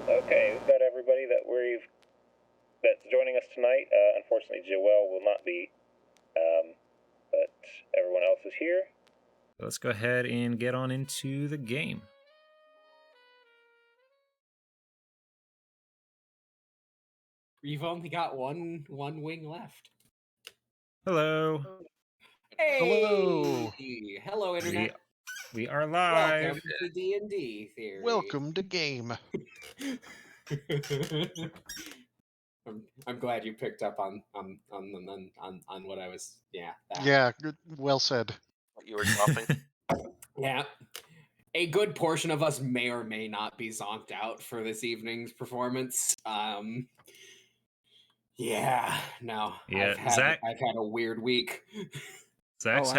Okay, we've got everybody that's joining us tonight. Unfortunately, Joelle will not be, but everyone else is here. Let's go ahead and get on into the game. You've only got one wing left. Hello. Hey! Hello. Hello, Internet. We are live. Welcome to D&D Theory. Welcome to game. I'm glad you picked up on what I was. Yeah. That. Yeah, good, well said. What you were dropping. Yeah. A good portion of us may or may not be zonked out for this evening's performance. Yeah. No. Yeah, I've had a weird week. Zach's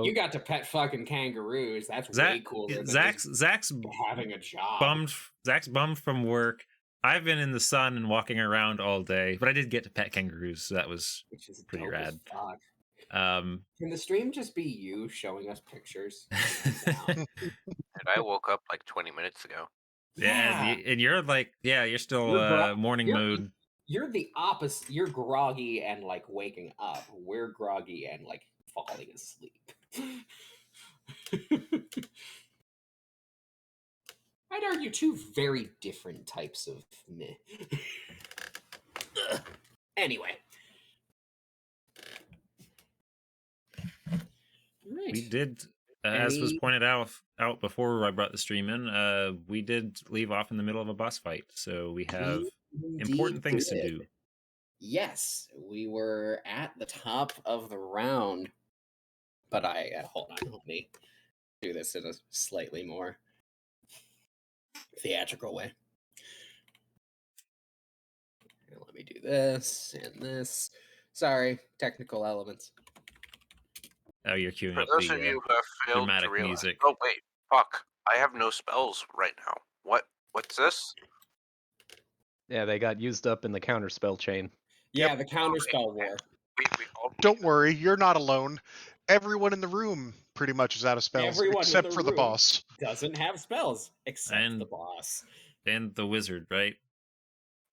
You got to pet fucking kangaroos. That's way cooler than Zach's having a job. Zach's bummed from work. I've been in the sun and walking around all day, but I did get to pet kangaroos, so that was pretty rad. Can the stream just be you showing us pictures? And I woke up like 20 minutes ago. Yeah, and you're like, you're still morning mood. You're the opposite. You're groggy and like waking up. We're groggy and like falling asleep. I'd argue two very different types of meh. Anyway. Right. We did, as was pointed out before I brought the stream in, we did leave off in the middle of a boss fight, so we have important things to do. Yes, we were at the top of the round, but hold on, let me do this in a slightly more theatrical way. Let me do this and this. Sorry, technical elements. Oh, you're queuing For up those of you who have failed dramatic to realize, music. Oh wait, fuck! I have no spells right now. What's this? Yeah, they got used up in the counterspell chain. Yeah, the counterspell war. Don't worry, you're not alone. Everyone in the room pretty much is out of spells, except for the boss. Doesn't have spells, except the boss. And the wizard, right?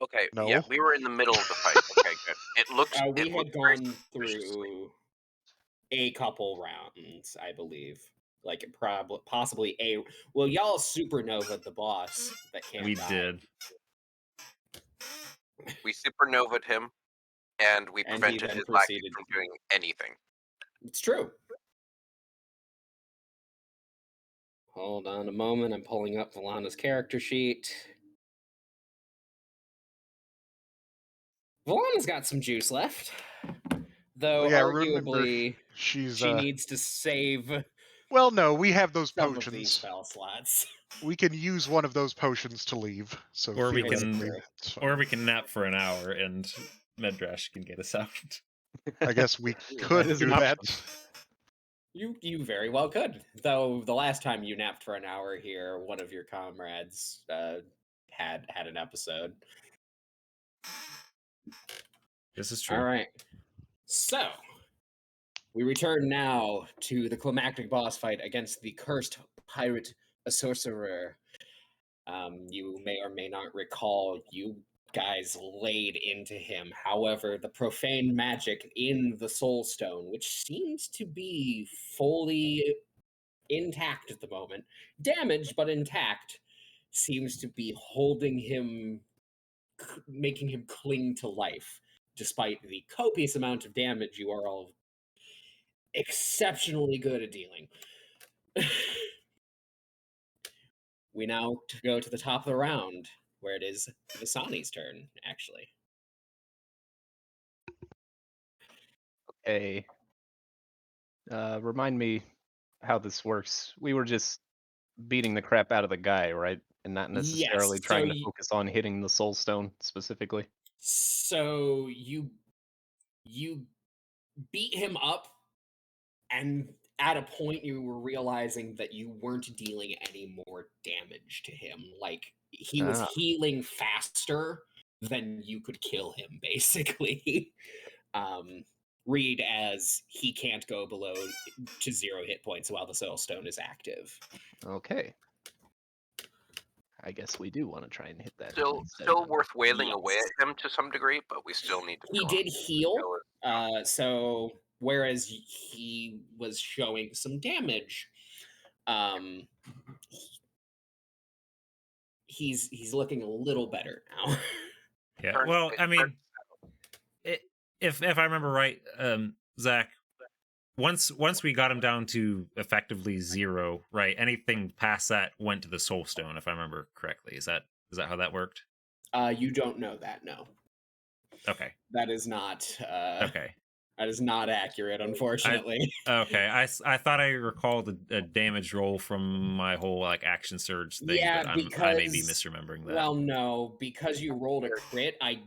Okay, no. Yeah, we were in the middle of the fight. Okay, good. It looks. We had gone through a couple rounds, I believe. Like possibly a. Well, y'all supernovaed the boss that can't. We did. We supernovaed him, and we prevented his lackey from doing anything. It's true. Hold on a moment. I'm pulling up Valana's character sheet. Valana's got some juice left, though. Arguably, she needs to save. Well, no, we have those some potions. Of these spell slots. We can use one of those potions to leave. So, or we can nap for an hour, and Medrash can get us out. I guess we could do that. You very well could. Though the last time you napped for an hour here, one of your comrades had an episode. This is true. All right. So we return now to the climactic boss fight against the cursed pirate sorcerer. You may or may not recall you guys laid into him. However, the profane magic in the soul stone, which seems to be fully intact at the moment, damaged but intact, seems to be holding him, making him cling to life, despite the copious amount of damage you are all exceptionally good at dealing. We now go to the top of the round, where it is Visani's turn, actually. Okay. Remind me how this works. We were just beating the crap out of the guy, right? And not necessarily trying to focus on hitting the soul stone specifically. So you beat him up, and at a point you were realizing that you weren't dealing any more damage to him. Like, he was healing faster than you could kill him, basically. Read as he can't go below to 0 hit points while the soul stone is active. Okay. I guess we do want to try and hit that. Still worth wailing away at him to some degree, but we still need to. He did heal. So whereas he was showing some damage, he's looking a little better now. Yeah. Well, I mean, if I remember right, Zach, once we got him down to effectively 0, right? Anything past that went to the Soul Stone, if I remember correctly. Is that how that worked? You don't know that, no. Okay. That is not. Okay. That is not accurate, unfortunately. Okay. I thought I recalled a damage roll from my whole like action surge thing, yeah, but because, I may be misremembering that. Well, no, because you rolled a crit, I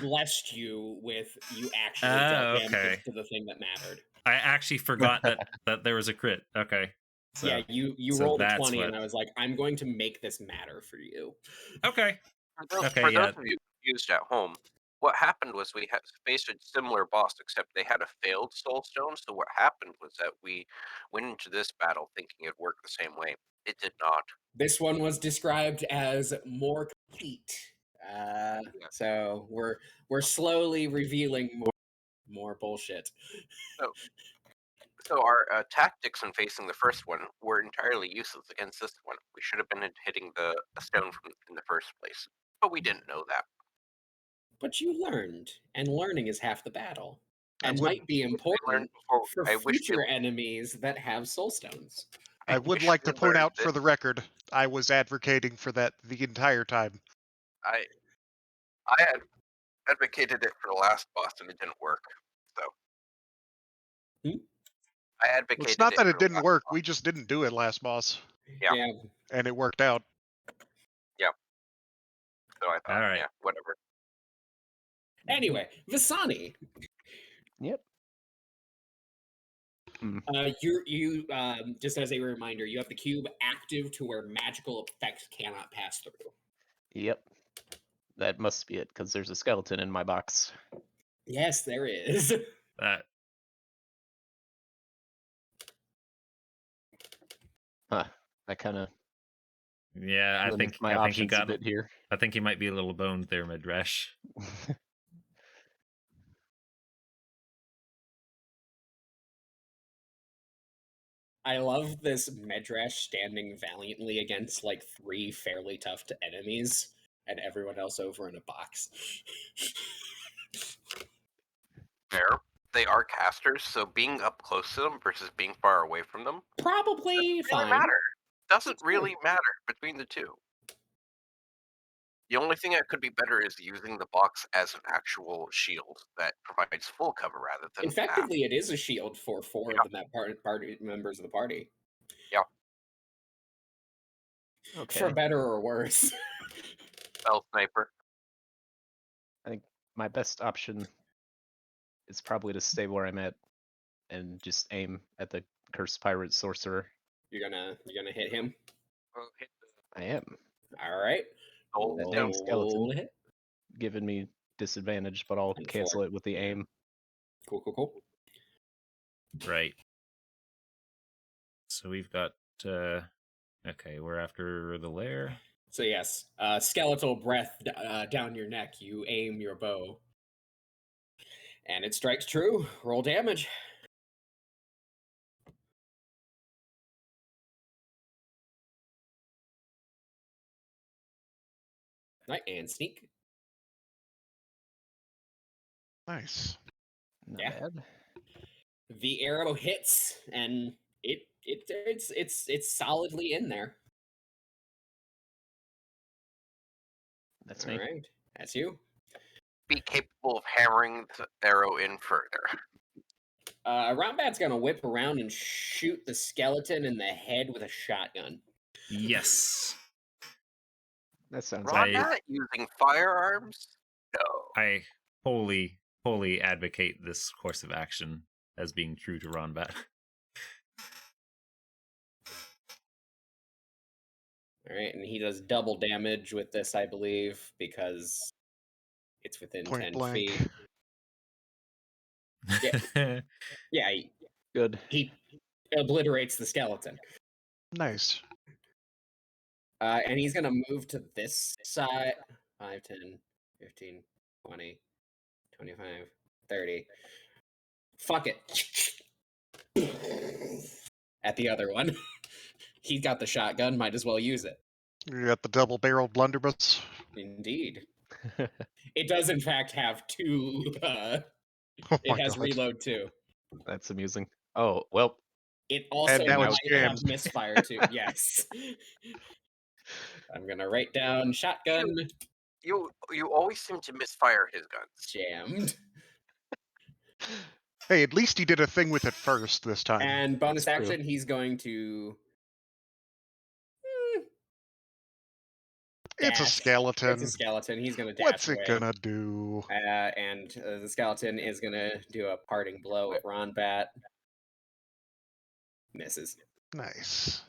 blessed you with you actually dealt damage to the thing that mattered. I actually forgot that there was a crit. Okay. So, yeah, you rolled a 20, and I was like, I'm going to make this matter for you. Okay. For those of you confused at home, what happened was we had faced a similar boss, except they had a failed soul stone. So what happened was that we went into this battle thinking it'd work the same way. It did not. This one was described as more complete. So we're slowly revealing more bullshit. So our tactics in facing the first one were entirely useless against this one. We should have been hitting the stone in the first place, but we didn't know that. But you learned, and learning is half the battle, and might be important for future enemies that have soul stones. I would like to point out for the record, I was advocating for that the entire time. I had advocated it for the last boss and it didn't work. So I advocated. Well, it's not that it didn't work. We just didn't do it last boss. Yeah. And it worked out. Yeah. So I thought, yeah, whatever. Anyway, Visani. Yep. You just as a reminder, you have the cube active to where magical effects cannot pass through. Yep. That must be it, because there's a skeleton in my box. Yes, there is. I kind of. Yeah, I think my options a bit here. I think he might be a little boned there, Midrash. I love this Midrash standing valiantly against like 3 fairly tough enemies, and everyone else over in a box. Fair. They are casters, so being up close to them versus being far away from them probably fine. Doesn't really matter between the two. The only thing that could be better is using the box as an actual shield that provides full cover rather than. Effectively, it is a shield for 4 of the party members of the party. Yeah. Okay. For better or worse. Spell sniper. I think my best option is probably to stay where I'm at and just aim at the cursed pirate sorcerer. You're gonna hit him? I am. All right. That dang skeleton giving me disadvantage, but I'll cancel it with the aim. Cool. Right. So we've got okay, we're after the lair. So yes, skeletal breath down your neck. You aim your bow, and it strikes true. Roll damage. Right, and sneak. Nice. Not bad. The arrow hits, and it's solidly in there. That's me. All right, that's you. Be capable of hammering the arrow in further. Roundbat's gonna whip around and shoot the skeleton in the head with a shotgun. Yes. That sounds Roundbat using firearms? No. I wholly advocate this course of action as being true to Ronbat. All right, and he does double damage with this, I believe, because it's within 10 feet. Yeah. Good. He obliterates the skeleton. Nice. And he's going to move to this side. 5, 10, 15, 20, 25, 30. Fuck it. At the other one. He's got the shotgun, might as well use it. You got the double-barreled blunderbuss. Indeed. It does, in fact, have 2. Oh It my has God. reload, too. That's amusing. Oh, well. It also now it's might have jammed. misfire, too. Yes. I'm going to write down shotgun You always seem to misfire his guns. jammed. Hey, at least he did a thing with it first this time. And bonus That's true. action, he's going to... It's a dash. skeleton. It's a skeleton. He's going to dash What's it away. gonna do? And the skeleton is going to do a parting blow at Ronbat. Misses. Nice.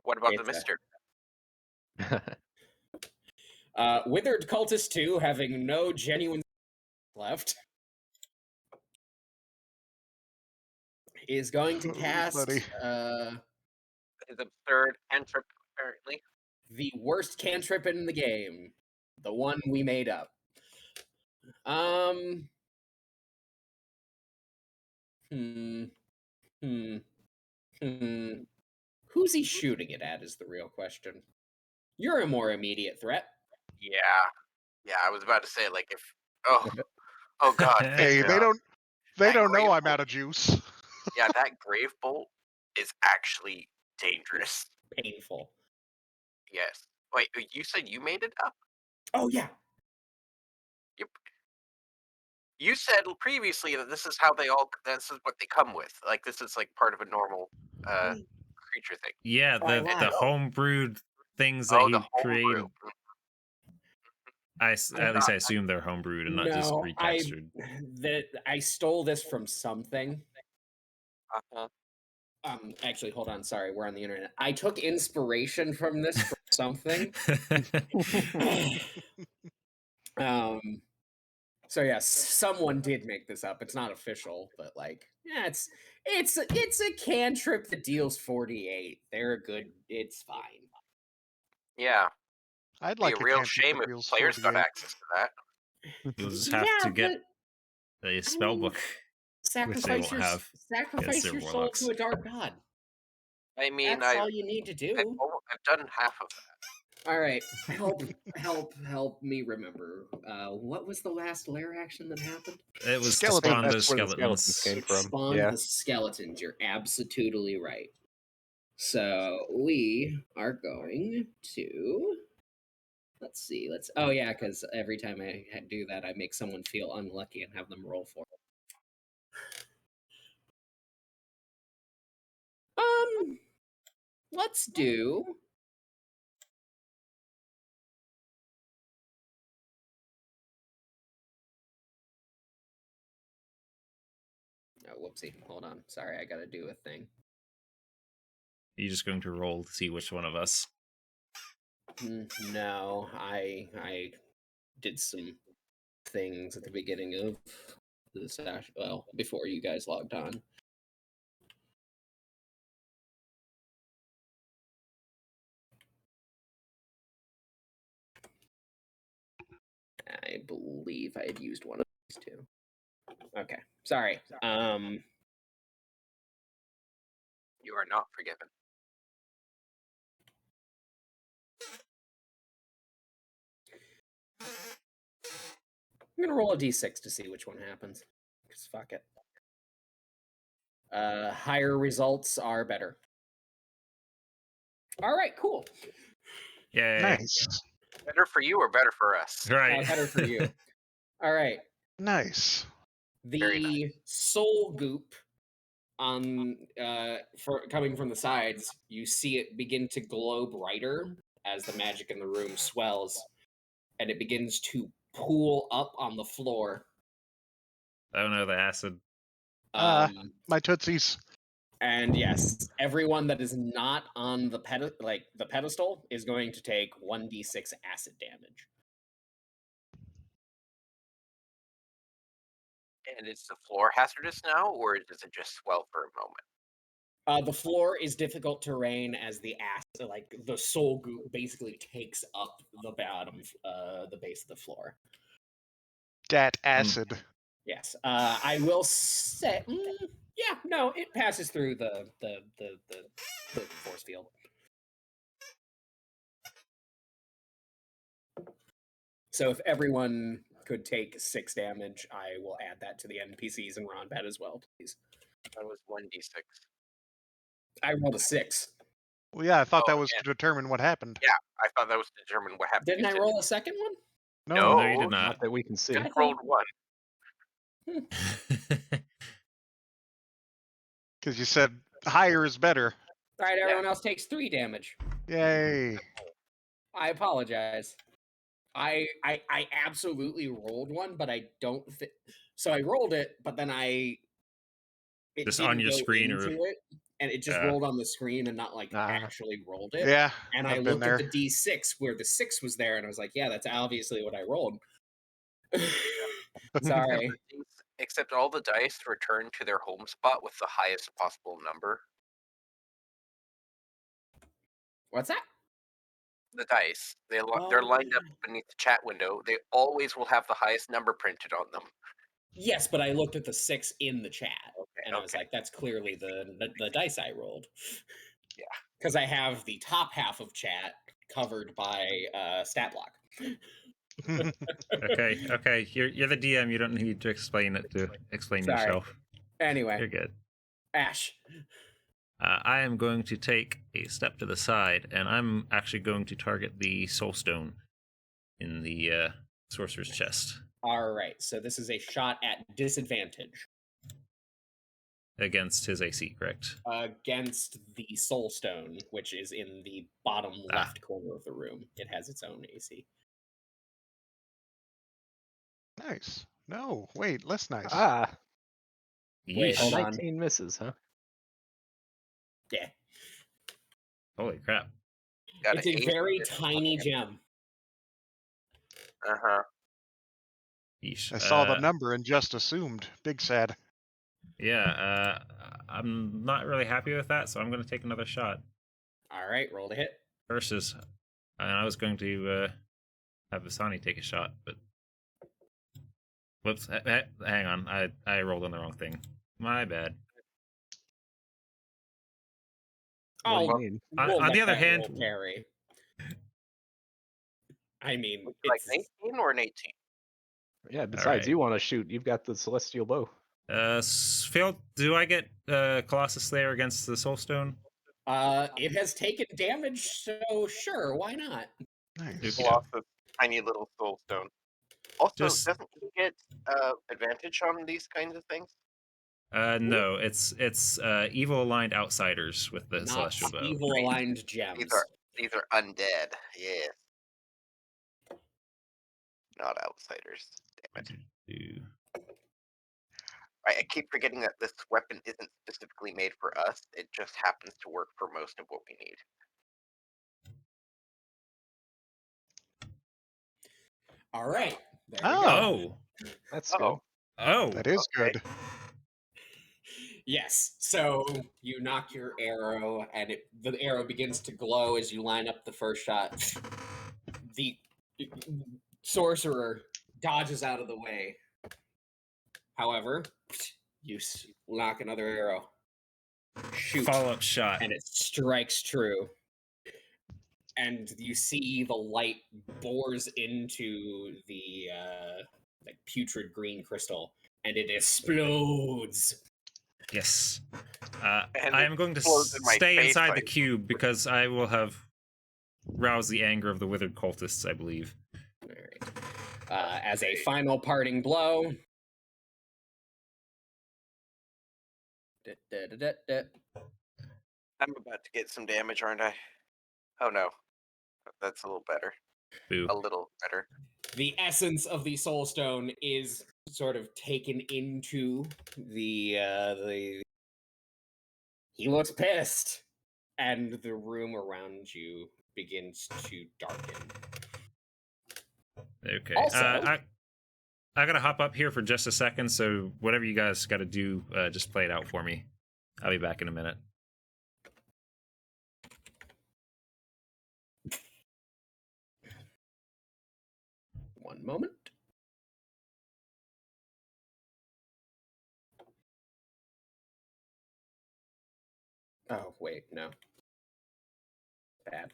What about It's the mister? Withered Cultist 2, having no genuine left, is going to cast buddy. His absurd cantrip, apparently. the worst cantrip in the game. The one we made up. Who's he shooting it at is the real question. You're a more immediate threat. Yeah, I was about to say, like, if... Oh God. Hey, they don't know grave I'm bolt- out of juice. Yeah, that grave bolt is actually dangerous. Painful. Yes. Wait, you said you made it up? Oh, yeah. You said previously that this is what they come with. Like, this is like part of a normal creature thing. Yeah, I the lied. homebrewed things that he the created. homebrew. At least I assume they're homebrewed and not just retextured. I stole this from something. Uh-huh. Actually, hold on. Sorry, we're on the internet. I took inspiration from this from something. So yes, someone did make this up. It's not official, but like, yeah, it's a cantrip that deals 48. They're good. It's fine. Yeah. I'd It'd like be a real cantrip shame that if deals players got 48. access to that. You'll just have to get a spell book, which they won't have. Sacrifice they're your soul warlocks. to a dark god. I mean, That's all you need to do. I've done half of that. All right, help me remember. What was the last lair action that happened? It was Skeleton, to spawn that's those where the skeletons. skeletons came It from. spawned Yeah. the skeletons. You're absolutely right. So we are going to. Let's see. Oh yeah, because every time I do that, I make someone feel unlucky and have them roll for it. Let's do. Oh, whoopsie. Hold on. Sorry, I gotta do a thing. You're just going to roll to see which one of us. No, I did some things at the beginning of the session. Well, before you guys logged on. I believe I had used one of these two. Okay, sorry. You are not forgiven. I'm gonna roll a d6 to see which one happens. Because fuck it. Higher results are better. All right, cool. Yay. Nice. Better for you or better for us? Right. Better for you. All right. Nice. Very The soul goop for coming from the sides, you see it begin to glow brighter as the magic in the room swells, and it begins to pool up on the floor. Oh no, the acid. My tootsies. And yes, everyone that is not on the pedestal is going to take 1d6 acid damage. And is the floor hazardous now, or does it just swell for a moment? The floor is difficult terrain as the soul goop basically takes up the bottom, the base of the floor. Dat acid. Yes, I will say, yeah, no, it passes through the force field. So if everyone could take 6 damage, I will add that to the NPCs and Ronbat as well, please. That was 1d6. I rolled a 6. Well, yeah, I thought that was to determine what happened. Yeah, I thought that was to determine what happened. Didn't I roll a second one? No, No, you did not. Not that we can see. I rolled 1. because you said higher is better. All right, everyone else takes 3 damage. Yay. I apologize. I absolutely rolled one, but I don't fit. So I rolled it, but then it Just didn't on your go screen into or it, and it just rolled on the screen and not actually rolled it. Yeah, And I've I been looked there. at the D6 where the 6 was there, and I was like, yeah, that's obviously what I rolled. Sorry. Except all the dice return to their home spot with the highest possible number. What's that? The dice. They're lined up beneath the chat window. They always will have the highest number printed on them. Yes, but I looked at the 6 in the chat, and I was like, that's clearly the dice I rolled. Yeah. Because I have the top half of chat covered by stat block. Okay. You're the DM. You don't need to explain yourself. Anyway, You're good. Ash. I am going to take a step to the side, and I'm actually going to target the soul stone in the sorcerer's chest. All right, so this is a shot at disadvantage. Against his AC, correct? Against the soul stone, which is in the bottom left corner of the room. It has its own AC. Nice. No, wait, less nice. Wait, hold on. 19 misses, huh? Yeah. Holy crap. It's a very tiny gem. Uh-huh. Yeesh. I saw the number and just assumed. Big sad. Yeah, I'm not really happy with that, so I'm going to take another shot. All right, roll to hit. Versus, I was going to have Vasani take a shot, but whoops, hang on, I rolled on the wrong thing. My bad. What do you mean? On the other hand, Perry. I mean, like 19 or an 18? Yeah, besides, you want to shoot. You've got the Celestial Bow. Phil, do I get Colossus Slayer against the Soulstone? It has taken damage, so sure, why not? Nice. Colossus, tiny little soulstone. Also, doesn't he get advantage on these kinds of things? No, it's evil aligned outsiders with the Not Celestial Bow. Evil aligned gems. These are undead. Yes. Not outsiders. Damn it. I keep forgetting that this weapon isn't specifically made for us. It just happens to work for most of what we need. All right. There we go. That's good. Oh, that is good. Yes. So you knock your arrow, and the arrow begins to glow as you line up the first shot. The sorcerer dodges out of the way. However, you knock another arrow. Shoot. Follow-up shot. And it strikes true. And you see the light bores into the putrid green crystal, and it explodes. Yes. I am going to stay inside the cube because I will have roused the anger of the withered cultists, I believe. All right. As a final parting blow. I'm about to get some damage, aren't I? Oh no. That's a little better. Boo. A little better. The essence of the soul stone is sort of taken into the he looks pissed, and the room around you begins to darken. Okay. Also, I gotta hop up here for just a second, so whatever you guys gotta do, just play it out for me. I'll be back in a minute. One moment. Oh, wait, no. Bad.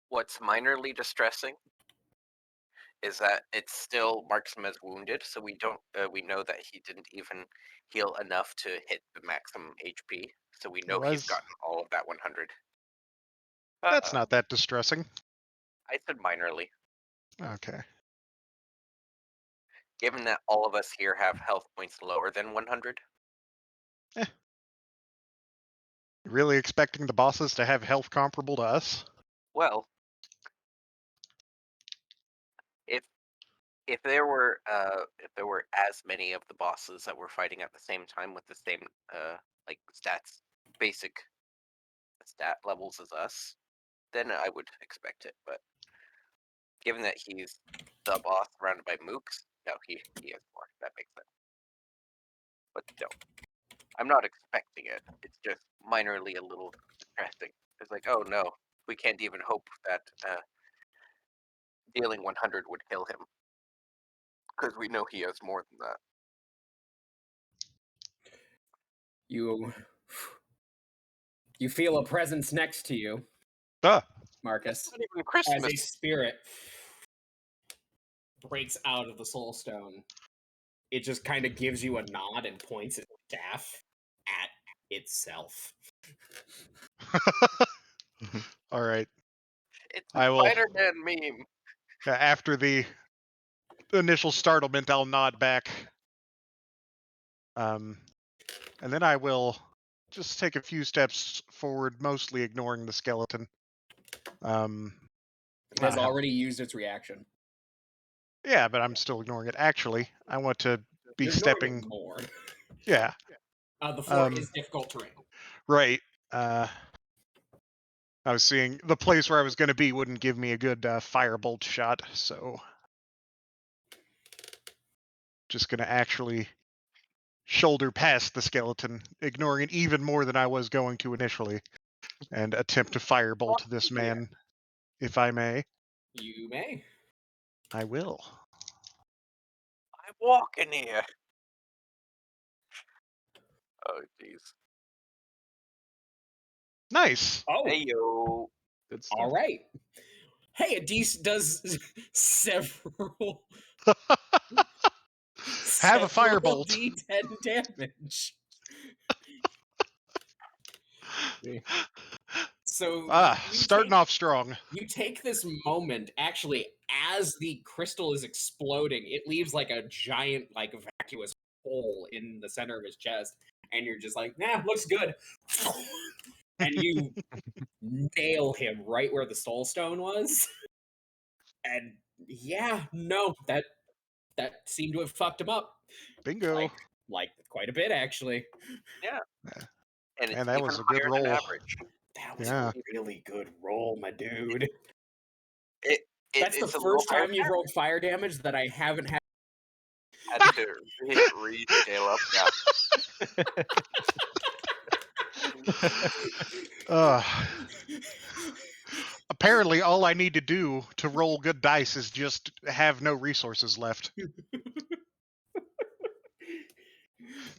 What's minorly distressing is that it still marks him as wounded, so we don't we know that he didn't even heal enough to hit the maximum HP, so we know he's gotten all of that 100. That's not that distressing. I said minorly. Okay. Given that all of us here have health points lower than 100. Really expecting the bosses to have health comparable to us? Well, if there were as many of the bosses that were fighting at the same time with the same like basic stat levels as us, then I would expect it. But given that he's the boss surrounded by mooks, no, he has more. That makes sense. But no, I'm not expecting it. It's just minorly a little depressing. It's like, oh no, we can't even hope that dealing 100 would kill him, because we know he has more than that. You feel a presence next to you, Marcus. It's not even Christmas. As a spirit breaks out of the soul stone, it just kind of gives you a nod and points its staff at itself. All right. It's a Spider-Man meme. After the initial startlement, I'll nod back. And then I will just take a few steps forward, mostly ignoring the skeleton. It has already used its reaction. Yeah, but I'm still ignoring it. Actually, I want to be stepping more. Yeah. The floor is difficult terrain. Right. I was seeing the place where I was going to be wouldn't give me a good firebolt shot, so just going to actually shoulder past the skeleton, ignoring it even more than I was going to initially, and attempt to firebolt this man, if I may. You may. I will. I'm walking here. Oh, jeez. Nice. Oh. Hey, yo. Good stuff. All right. Hey, it does several Have a firebolt. D10 damage. So starting off strong. You take this moment, actually, as the crystal is exploding, it leaves like a giant, like vacuous hole in the center of his chest, and you're just like, nah, looks good. And you nail him right where the soul stone was. And yeah, no, that seemed to have fucked him up. Bingo. Like quite a bit, actually. Yeah. And it's that even was a good higher roll. than average. That was a really good roll, my dude. That's the first time you've rolled fire damage that I haven't had to rescale up. Yeah. Apparently, all I need to do to roll good dice is just have no resources left.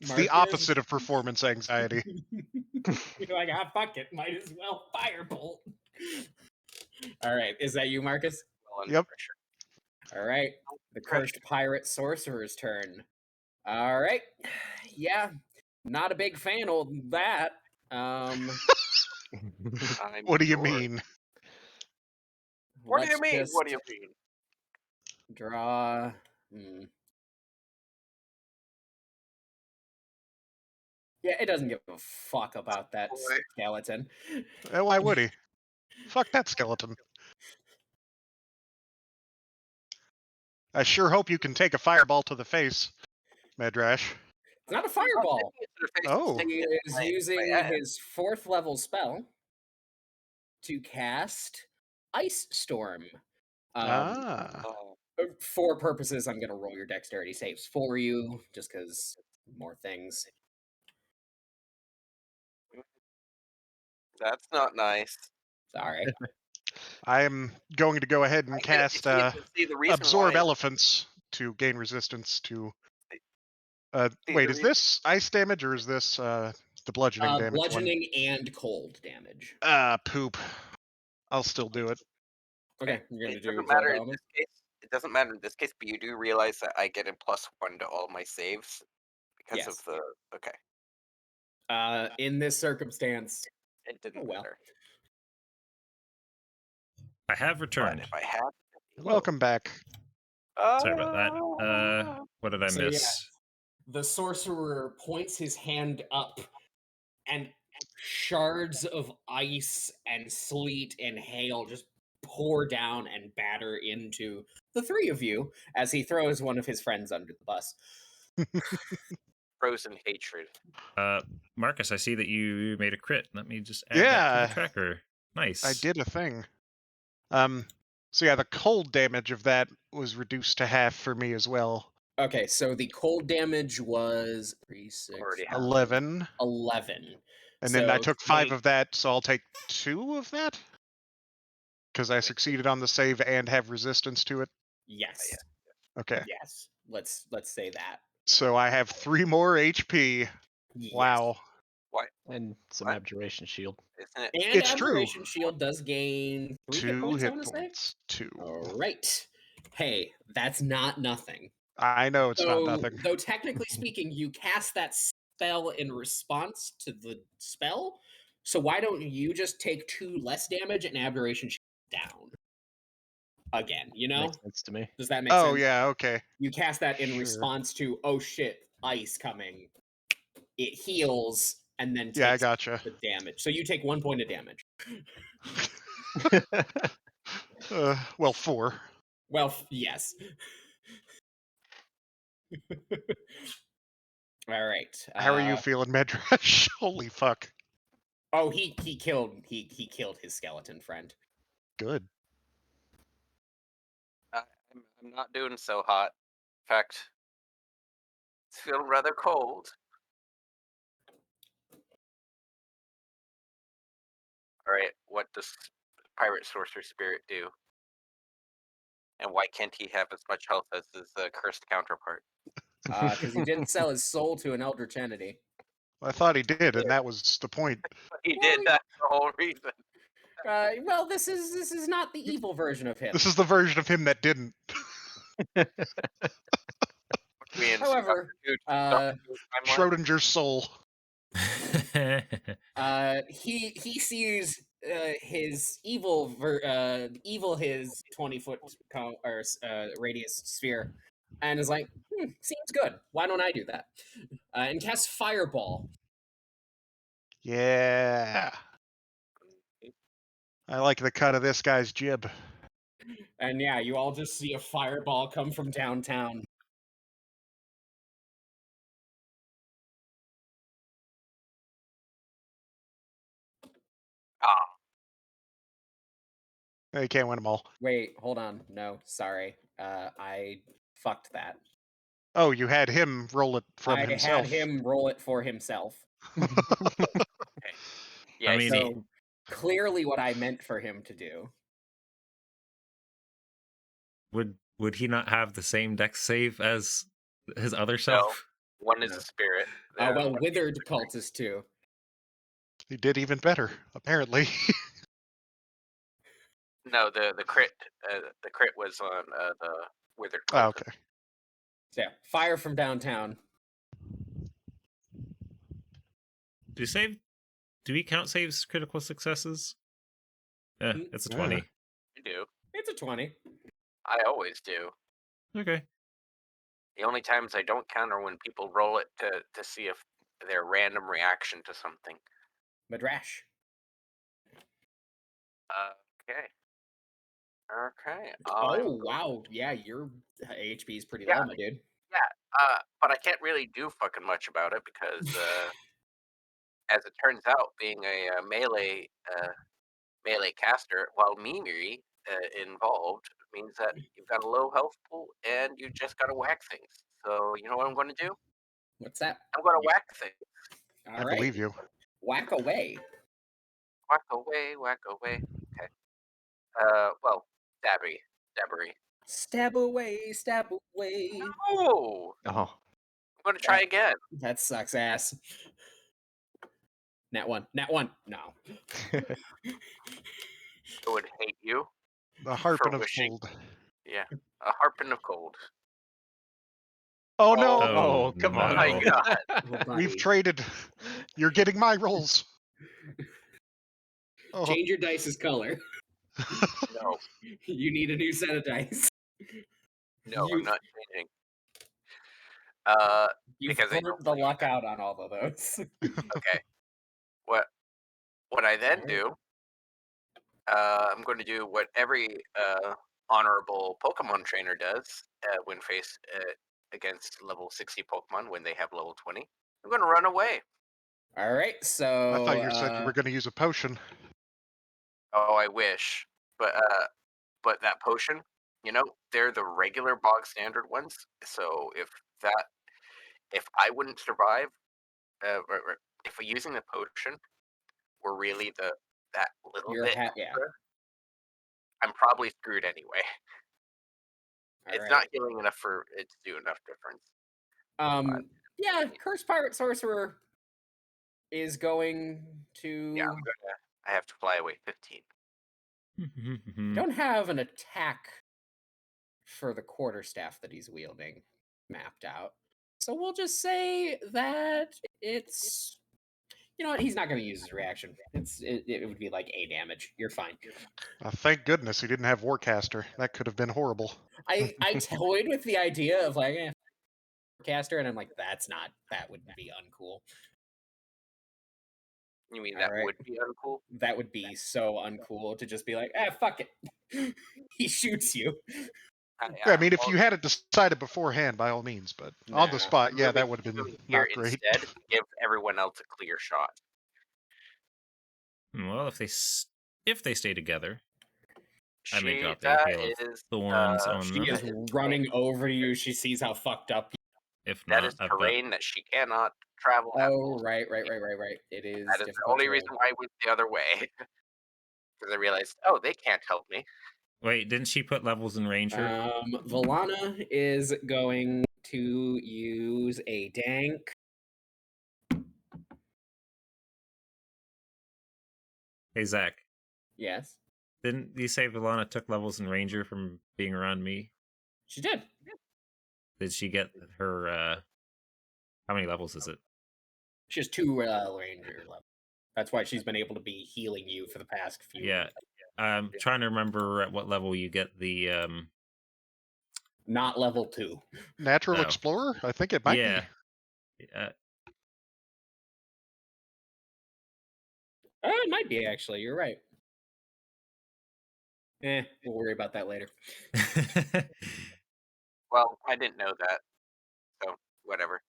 It's the opposite of performance anxiety. You're like, fuck it, might as well firebolt. All right, is that you, Marcus? Yep. All right, the cursed pirate sorcerer's turn. All right, yeah, not a big fan of that. What do you mean? What do you mean? What do you mean? Draw. Yeah, it doesn't give a fuck about that skeleton. Why would he? Fuck that skeleton. I sure hope you can take a fireball to the face, Medrash. It's not a fireball. Oh. He is using his 4th level spell to cast Ice Storm. For purposes, I'm going to roll your dexterity saves for you, just because more things. That's not nice. Sorry. I'm going to go ahead and I get it. cast See, the reason Absorb why. Elephants to gain resistance to. See, Wait, the is this ice damage or is this the bludgeoning damage Bludgeoning and cold damage. one? Poop. I'll still do it. Okay, you're gonna It do doesn't absorb matter in element. this case. It doesn't matter in this case, but you do realize that I get a +1 to all my saves because of Yes. the. Okay, In this circumstance, it didn't oh well. matter. I have But returned. if I had. Welcome back. Sorry about that. What did I So, yeah. miss? The sorcerer points his hand up, and shards of ice and sleet and hail just pour down and batter into the three of you as he throws one of his friends under the bus. Frozen hatred. Marcus, I see that you made a crit. Let me just add that to the tracker. Nice. I did a thing. So yeah, the cold damage of that was reduced to half for me as well. Okay, so the cold damage was 3, 6, Already 11. 11. And then I So took 5 take- of that, so I'll take 2 of that? Because I succeeded on the save and have resistance to it? Yes. Okay. Yes. Let's say that. So I have 3 more HP. Yes. Wow. What? And some What? abjuration shield. Isn't it? And It's true. Abjuration Shield does gain 3 hit 2 points, I hit want to say. points. 2. All right. Hey, that's not nothing. I know it's not nothing. Though technically speaking, you cast that spell in response to the spell. So why don't you just take 2 less damage and Abjuration Shield down? Again, you know? Makes sense to me. Does that make Oh, sense? yeah, okay. You cast that in Sure. response to, oh shit, ice coming. It heals and then takes Yeah, I gotcha. the damage. So you take 1 point of damage. Well, 4. Well, yes. All right. How are you feeling, Medrash? Holy fuck. Oh, he killed his skeleton friend. Good. I'm not doing so hot. In fact, it's feeling rather cold. All right, what does Pirate Sorcerer Spirit do? And why can't he have as much health as his cursed counterpart? Because he didn't sell his soul to an eldritch entity. I thought he did, and that was the point. He did. That's the whole reason. Well, this is not the evil version of him. This is the version of him that didn't. However, Schrodinger's soul. he sees his evil his 20-foot radius sphere, and is like, seems good. Why don't I do that? And casts Fireball. Yeah. I like the cut of this guy's jib. And yeah, you all just see a fireball come from downtown. You can't win them all. Wait, hold on. No, sorry. I fucked that. Oh, you had him roll it from I himself. had him roll it for himself. Yeah, I mean, So clearly what I meant for him to do. would he not have the same dex save as his other self? one is a spirit. Well, withered cultist too. He did even better, apparently. No, the crit was on the withered. Oh, okay. So yeah, fire from downtown. Do we count saves critical successes? Yeah, it's a 20. You do. It's a 20. I always do. Okay. The only times I don't count are when people roll it to see if their random reaction to something. Madrash. Okay. Oh wow, yeah, your HP is pretty low, my dude. But I can't really do fucking much about it because, as it turns out, being a melee caster, while Mimiri involved, means that you've got a low health pool and you just gotta whack things. So you know what I'm going to do? What's that? I'm going to whack things. All I right. believe you. Whack away. Whack away, whack away. Okay. Well, stabby. Stabbery. Stab away, stab away. Oh! Oh, I'm gonna try again. That sucks ass. Nat one. Nat one. No. I would hate you The harping of wishing. cold. Yeah. A harping of cold. Oh no! oh, come on! my no. God. Oh, We've buddy. traded. You're getting my rolls. Oh, Change your dice's color. No, You need a new set of dice. no, You- I'm not changing. You've Because I burnt don't the believe luck that. out on all of those. Okay. What I then Alright. do, I'm going to do what every honorable Pokemon trainer does when faced against level 60 Pokemon when they have level 20. I'm going to run away. All right, so I thought you said you were going to use a potion. Oh, I wish, but that potion, they're the regular bog standard ones. So if I wouldn't survive, if using the potion were really that little You're bit yeah. extra, I'm probably screwed anyway. All It's right. not healing enough for it to do enough difference. Yeah, Cursed Pirate Sorcerer is going to. Yeah, I have to fly away 15. I don't have an attack for the quarterstaff that he's wielding mapped out. So we'll just say that it's. You know what? He's not going to use his reaction. It would be like A damage. You're fine. Thank goodness he didn't have Warcaster. That could have been horrible. I toyed with the idea of like caster, and I'm like, that would be uncool. You mean that Alright. would be uncool? That would be so uncool to just be like, fuck it. He shoots you. Yeah, I mean, if you had it decided beforehand, by all means, but on the Nah. spot, yeah, that would have been here not great. instead, give everyone else a clear shot. Well, if they stay together, I may drop a That hail of is thorns on She them. is running over to you. She sees how fucked up. If that not, is I've got terrain that she cannot travel. at Oh, full right. speed. It is. That is the difficult only terrain. reason why I went the other way. Because I realized, oh, they can't help me. Wait, didn't she put levels in Ranger? Volana is going to use a dank. Hey Zach, Yes, didn't you say Valana took levels in Ranger from being around me? she did. Did she get her? How many levels is it? She has 2 ranger levels. That's why she's been able to be healing you for the past few. Yeah, I'm trying to remember at what level you get the. Not level 2. Natural Oh. Explorer? I think it might Yeah. be. It might be actually. You're right. We'll worry about that later. Well, I didn't know that. So, whatever.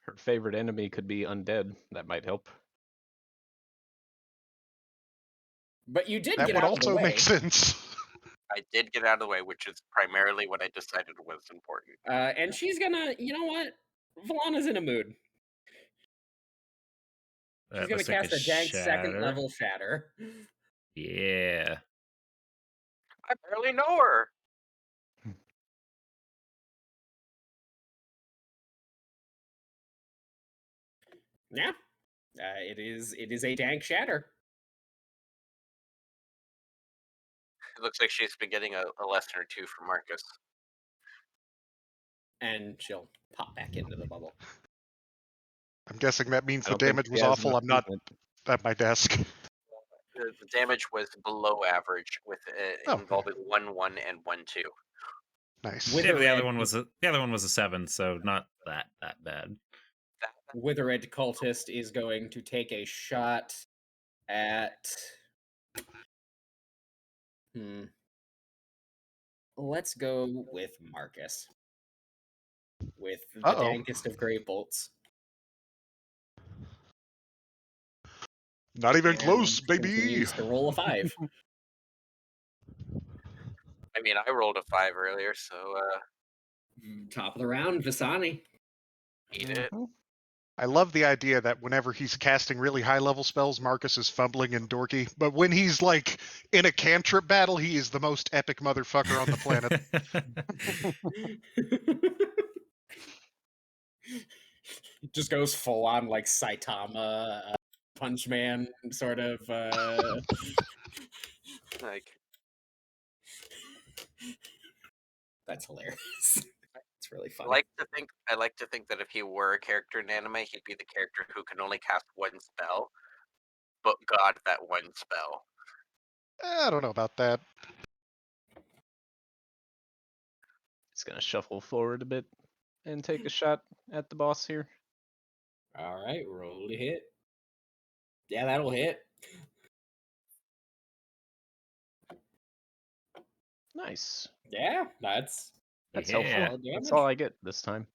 Her favorite enemy could be undead. That might help. But you did That get would out of the also way. make sense. I did get out of the way, which is primarily what I decided was important. And she's gonna. You know what? Valana's in a mood. She's gonna cast a dank second level shatter. Yeah. I barely know her. Yeah. It is a dank shatter. It looks like she's been getting a lesson or two from Marcus. And she'll pop back into the bubble. I'm guessing that means I the don't think damage she was has awful. enough I'm not movement. at my desk. The damage was below average, with Okay. involving 1-1 and 1-2. Nice. With- Yeah, but the other Withered- one was a 7, so not that bad. Withered cultist is going to take a shot at. Let's go with Marcus. With the dankest of great bolts. Not even And close, baby. continues to roll a 5. I mean, I rolled a 5 earlier, so Top of the round, Visani. eat it. Mhm. I love the idea that whenever he's casting really high-level spells, Marcus is fumbling and dorky. But when he's, like, in a cantrip battle, he is the most epic motherfucker on the planet. Just goes full on, like, Saitama, Punch Man, sort of. Like, That's hilarious. It's really I funny. like to think that if he were a character in anime, he'd be the character who can only cast one spell, but God that one spell. I don't know about that. He's gonna shuffle forward a bit and take a shot at the boss here. All right, roll to hit. Yeah, that'll hit. Nice. Yeah, that's That's Yeah. helpful. solid That's damage. all I get this time.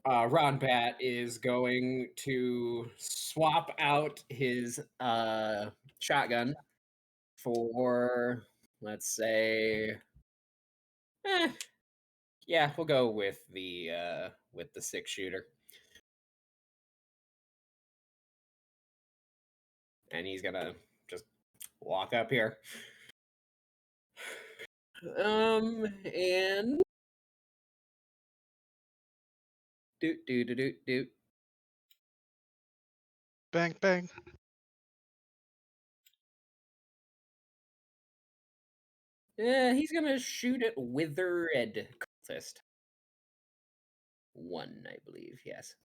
Ron Bat is going to swap out his shotgun for, let's say, yeah, we'll go with the 6-shooter, and he's gonna just walk up here, and do. Bang, bang. He's gonna shoot at Withered Cultist. 1, I believe, yes.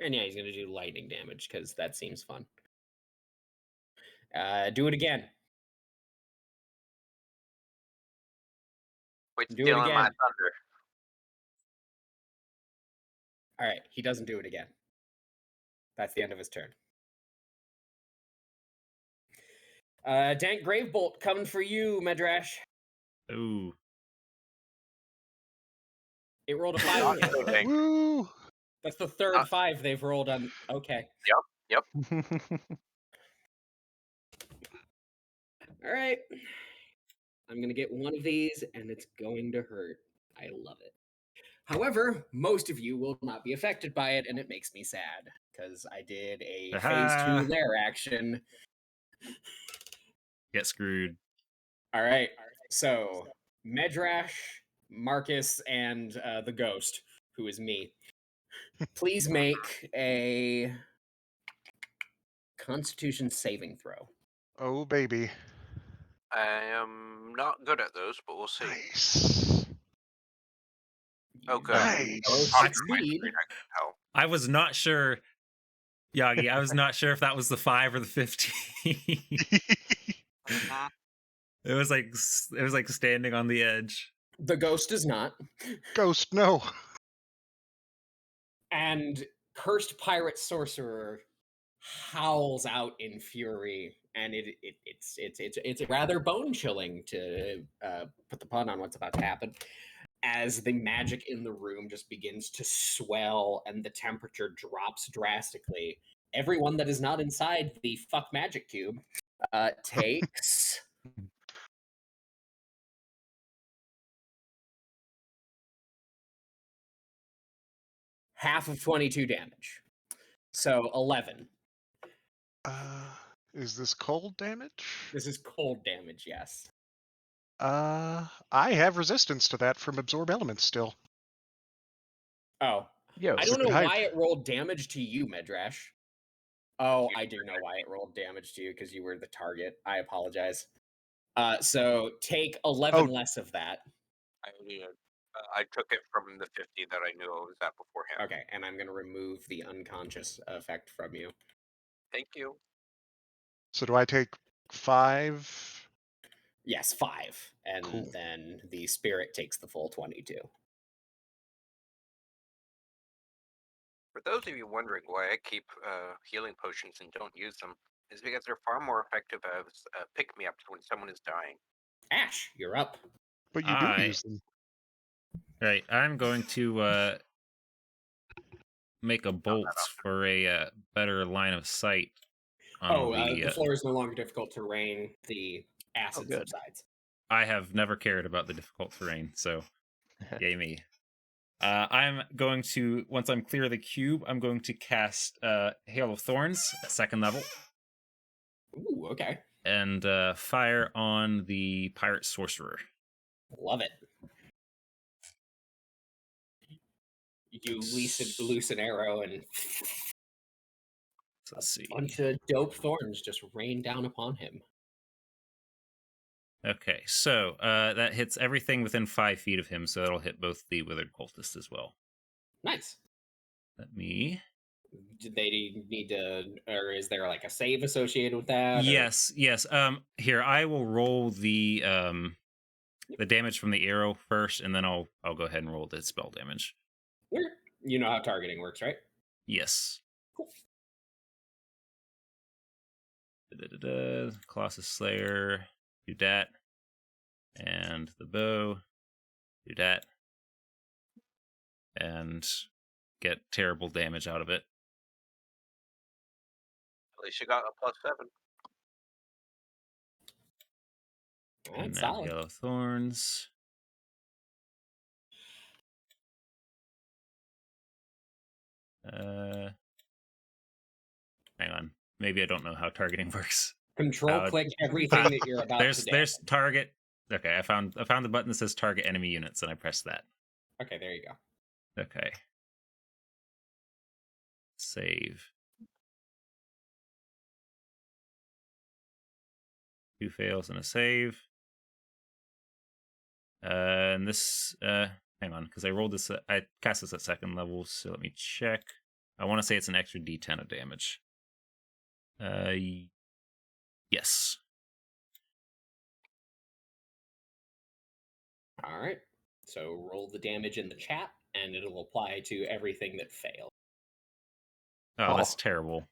And yeah, he's gonna do lightning damage because that seems fun. Do it again. Quit Do it stealing my again. thunder. All right, he doesn't do it again. That's the end of his turn. Dank Gravebolt coming for you, Medrash. Ooh. It rolled a 5 again. Thank- Woo! That's the third 5 they've rolled on. Okay. All right. I'm going to get one of these, and it's going to hurt. I love it. However, most of you will not be affected by it, and it makes me sad, because I did a phase 2 lair action. Get screwed. All right. So, Medrash, Marcus, and the ghost, who is me, please make a Constitution saving throw. Oh, baby. I am not good at those, but we'll see. Nice. Oh, good. Nice. Both On my succeed. screen, I can tell. I was not sure, Yagi. I was not sure if that was the 5 or the 15. It was like standing on the edge. The ghost does not. Ghost, no. And Cursed Pirate Sorcerer howls out in fury, and it's rather bone chilling, to put the pun on what's about to happen, as the magic in the room just begins to swell and the temperature drops drastically. Everyone that is not inside the fuck magic cube takes half of 22 damage. So 11. Is this cold damage? This is cold damage, yes. I have resistance to that from absorb elements still. Oh, Yo, I don't good know height. why it rolled damage to you, Medrash. Oh, I do know why it rolled damage to you, because you were the target. I apologize. So take 11 less of that. I took it from the 50 that I knew I was at beforehand. Okay, and I'm going to remove the unconscious effect from you. Thank you. So do I take 5? Yes, 5. And Cool. then the spirit takes the full 22. For those of you wondering why I keep healing potions and don't use them, is because they're far more effective as pick-me-ups when someone is dying. Ash, you're up. But you do use them. Right, I'm going to make a bolt for a better line of sight on the floor is no longer difficult terrain. The acid good. subsides. I have never cared about the difficult terrain, so yay me. I'm going to, once I'm clear of the cube, I'm going to cast Hail of Thorns at 2nd level. Ooh, okay. And fire on the Pirate Sorcerer. Love it. You loose an arrow and Let's see. a bunch of dope thorns just rain down upon him. Okay, so that hits everything within 5 feet of him, so that'll hit both the Withered Cultist as well. Nice. Let me... Did they need to, or is there like a save associated with that? Yes, yes. Here, I will roll the damage from the arrow first, and then I'll go ahead and roll the spell damage. You know how targeting works, right? Yes. Cool. Colossus Slayer, do that. And the bow, do that. And get terrible damage out of it. At least you got a +7. And then solid. Hail of Thorns. Hang on. Maybe I don't know how targeting works. Control click everything that you're about to do. There's target. Okay, I found the button that says target enemy units, and I pressed that. Okay, there you go. Okay. Save. 2 fails and a save. And this, hang on, because I rolled this, I cast this at 2nd level, so let me check. I want to say it's an extra D10 of damage. Yes. All right. So roll the damage in the chat, and it'll apply to everything that failed. Oh, that's terrible.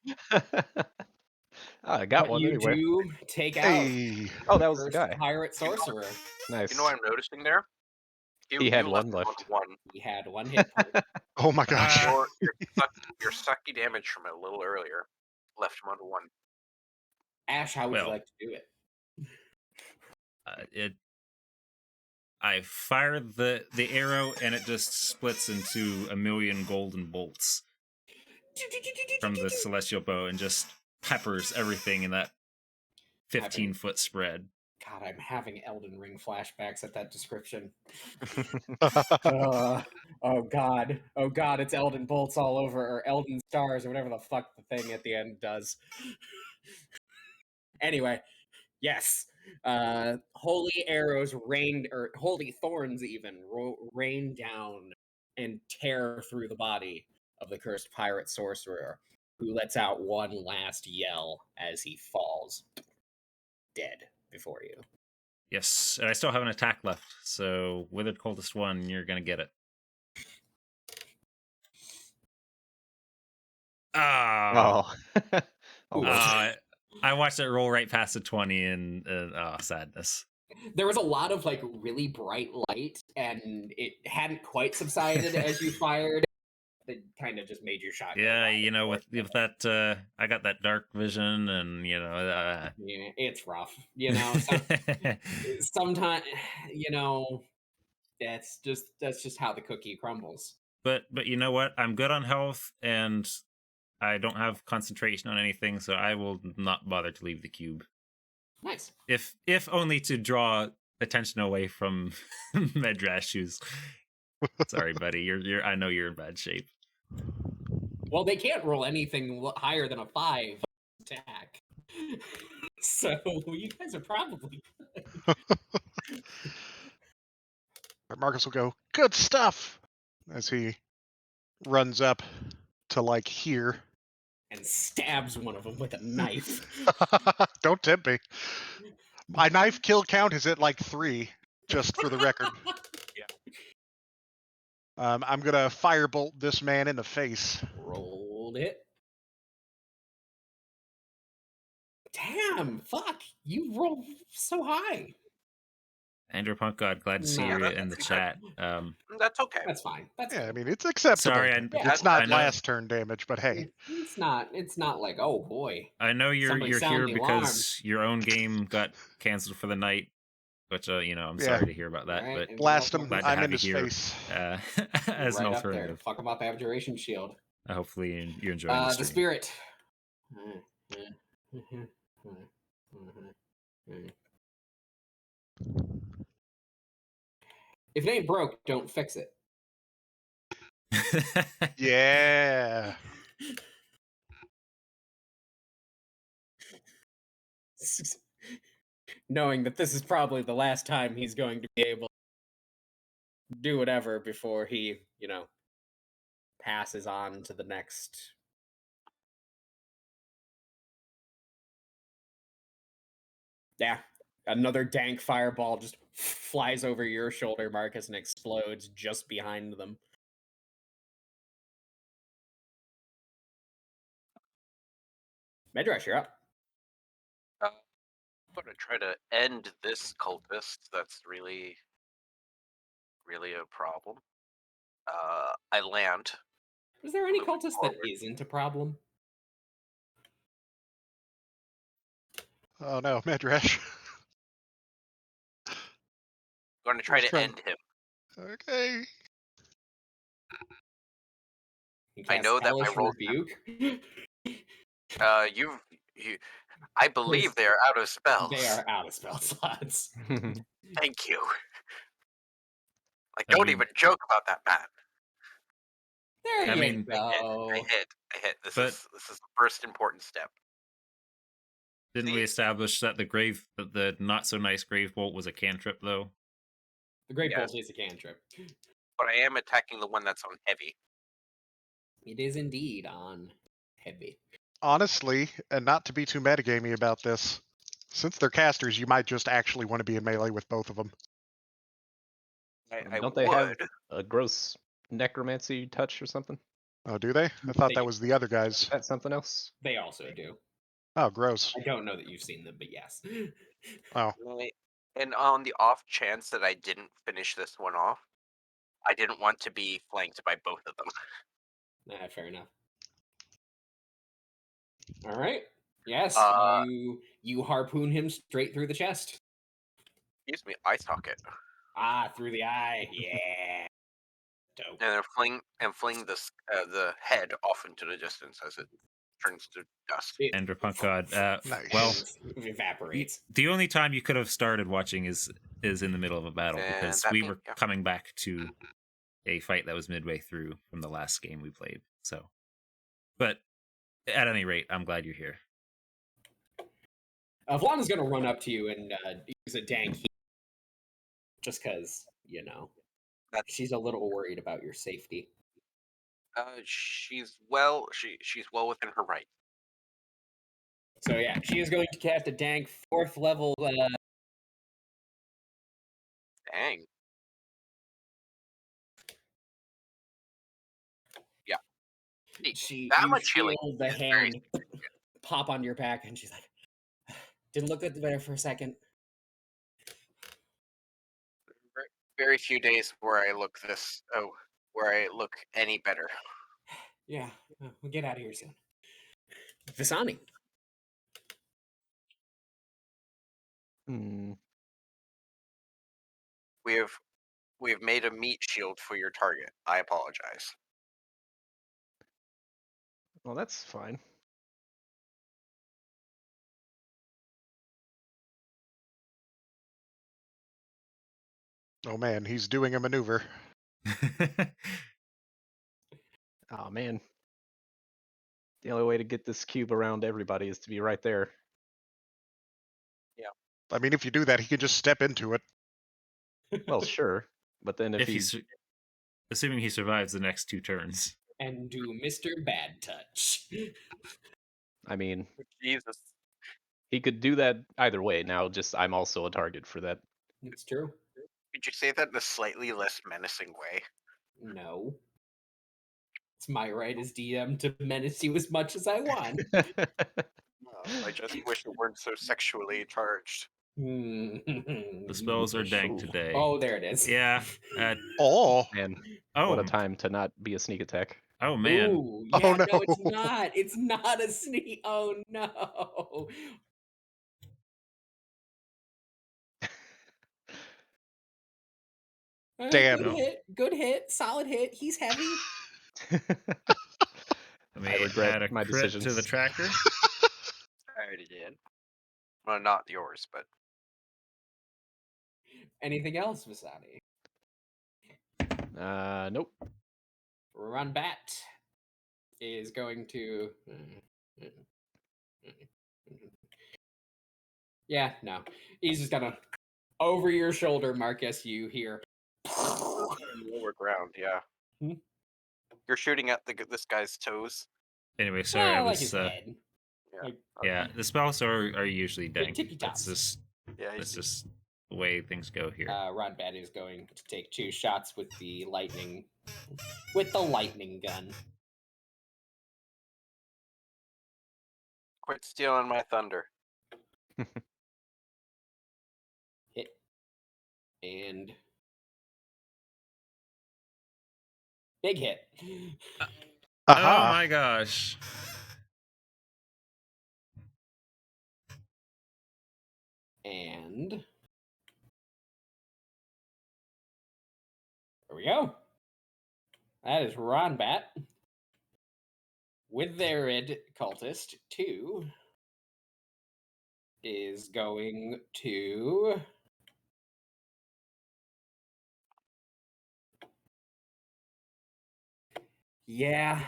I got But one you anyway. do take out Hey, Oh, that was the first guy. pirate sorcerer. Nice. You know what I'm noticing there? He had you one left him left. on 1. He had 1 hit point. oh my gosh. Your sucky damage from a little earlier left him on 1. Ash, how would you like to do it? I fired the arrow, and it just splits into a million golden bolts from the celestial bow and just peppers everything in that 15-foot spread. God, I'm having Elden Ring flashbacks at that description. Oh Oh God, it's Elden bolts all over, or Elden stars, or whatever the fuck the thing at the end does. Anyway, yes, holy arrows rained, or holy thorns even rain down and tear through the body of the cursed pirate sorcerer, who lets out one last yell as he falls dead before you. Yes, and I still have an attack left, so Withered Cultist 1, you're gonna get it. Oh. I watched it roll right past the 20, and sadness. There was a lot of like really bright light, and it hadn't quite subsided as you fired. It kind of just made your shot. Yeah, you know, with that, I got that dark vision, and you know, yeah, it's rough. You know, sometimes, you know, that's just how the cookie crumbles. But you know what? I'm good on health, and I don't have concentration on anything, so I will not bother to leave the cube. Nice. If only to draw attention away from Medrashu's. Sorry, buddy. You're. I know you're in bad shape. Well, they can't roll anything higher than a 5 attack, so you guys are probably good. Marcus will go, good stuff, as he runs up to like here. And stabs one of them with a knife. Don't tempt me. My knife kill count is at like 3, just for the record. Yeah. I'm gonna firebolt this man in the face. Rolled it. Damn, fuck. You rolled so high. Andrew Punk God, glad to see No, you that's in the good. chat. That's okay. That's fine. That's Yeah, I fine. mean, it's acceptable. Sorry, Yeah, It's not I know, last turn damage, but hey. It's not like, oh boy. I know Somebody you're sound here the alarm. because your own game got canceled for the night, which I'm Yeah. sorry to hear about that. Alright, But Blast him. glad to I'm have in you his here face. as an right up there. alternative. Fuck him up, abjuration shield. Hopefully you're enjoying the The stream. spirit. If it ain't broke, don't fix it. Yeah. Knowing that this is probably the last time he's going to be able to do whatever before he, passes on to the next. Yeah. Another dank fireball just flies over your shoulder, Marcus, and explodes just behind them. Medrash, you're up. I'm gonna try to end this cultist. That's really, really a problem. I land. Is there any Moving cultist that forward. isn't a problem? Oh no, Medrash. Going to try Let's to try- end him. Okay. He I casts know that my Hellish rolls. Rebuke. You. I believe they are out of spells. They are out of spell slots. Thank you. Like, I don't mean- even joke about that, man. There I you mean- go. I hit. This But- is the first important step. Didn't we establish that the not so nice grave bolt was a cantrip though? The Great Yes. Bolt is a cantrip. But I am attacking the one that's on heavy. It is indeed on heavy. Honestly, and not to be too metagamey about this, since they're casters, you might just actually want to be in melee with both of them. I Don't would. they have a gross necromancy touch or something? Oh, do they? I thought They Mm, that do. was the other guys. Is that something else? They also do. Oh, gross. I don't know that you've seen them, but yes. Oh, And on the off chance that I didn't finish this one off, I didn't want to be flanked by both of them. Fair enough. All right. Yes, you harpoon him straight through the chest. Excuse me, eye socket. Through the eye. Yeah. Dope. And then fling the head off into the distance as it turns to dust. Andrew Punk God. Nice. Well, It evaporates. the only time you could have started watching is in the middle of a battle And because that we mean- were yeah. coming back to a fight that was midway through from the last game we played. So, but at any rate, I'm glad you're here. Vlana's going to run up to you and use a dank heat. Just because, she's a little worried about your safety. She's well within her right. So yeah, she is going to cast a dank 4th level. Dang. Yeah. That You much healing feel the is very hand pop on your back, and she's like, "Didn't look good there for a second." Very few days where I look any better. Yeah, we'll get out of here soon. Visani. We have made a meat shield for your target. I apologize. Well, that's fine. Oh man, he's doing a maneuver. Oh man. The only way to get this cube around everybody is to be right there. I mean, if you do that, he can just step into it. Well, sure, but then if if he's he's assuming he survives the next 2 turns. And do Mr. Bad Touch. I mean, Jesus. he could do that either way. Now, just I'm also a target for that. It's true. Could you say that in a slightly less menacing way? No. It's my right as DM to menace you as much as I want. I just wish it weren't so sexually charged. The spells are dank today. Oh, there it is. Yeah. Oh. Man, Oh. what a time to not be a sneak attack. Oh man. Ooh, yeah, Oh, no, no. it's not. It's not a sneak. Oh no. Damn. Good hit. Good hit. Solid hit. He's heavy. Let me I regret add a my crit to the decisions. tracker. I already did. Well, not yours, but Anything else, Visani? Nope. Runbat is going to. Yeah, no. He's just gonna over your shoulder, Marcus. You hear. lower ground. Yeah. Hmm? You're shooting at this guy's toes. Anyway, sorry, I like was. his head. Yeah. Like, Yeah, the spells are usually dank. tippy That's tops. just Yeah. that's just the way things go here. Runbat is going to take 2 shots with the lightning gun. Quit stealing my thunder. Hit. And big hit. Oh Aha. my gosh. And there we go. That is Ronbat with their red cultist. 2 is going to. Yeah.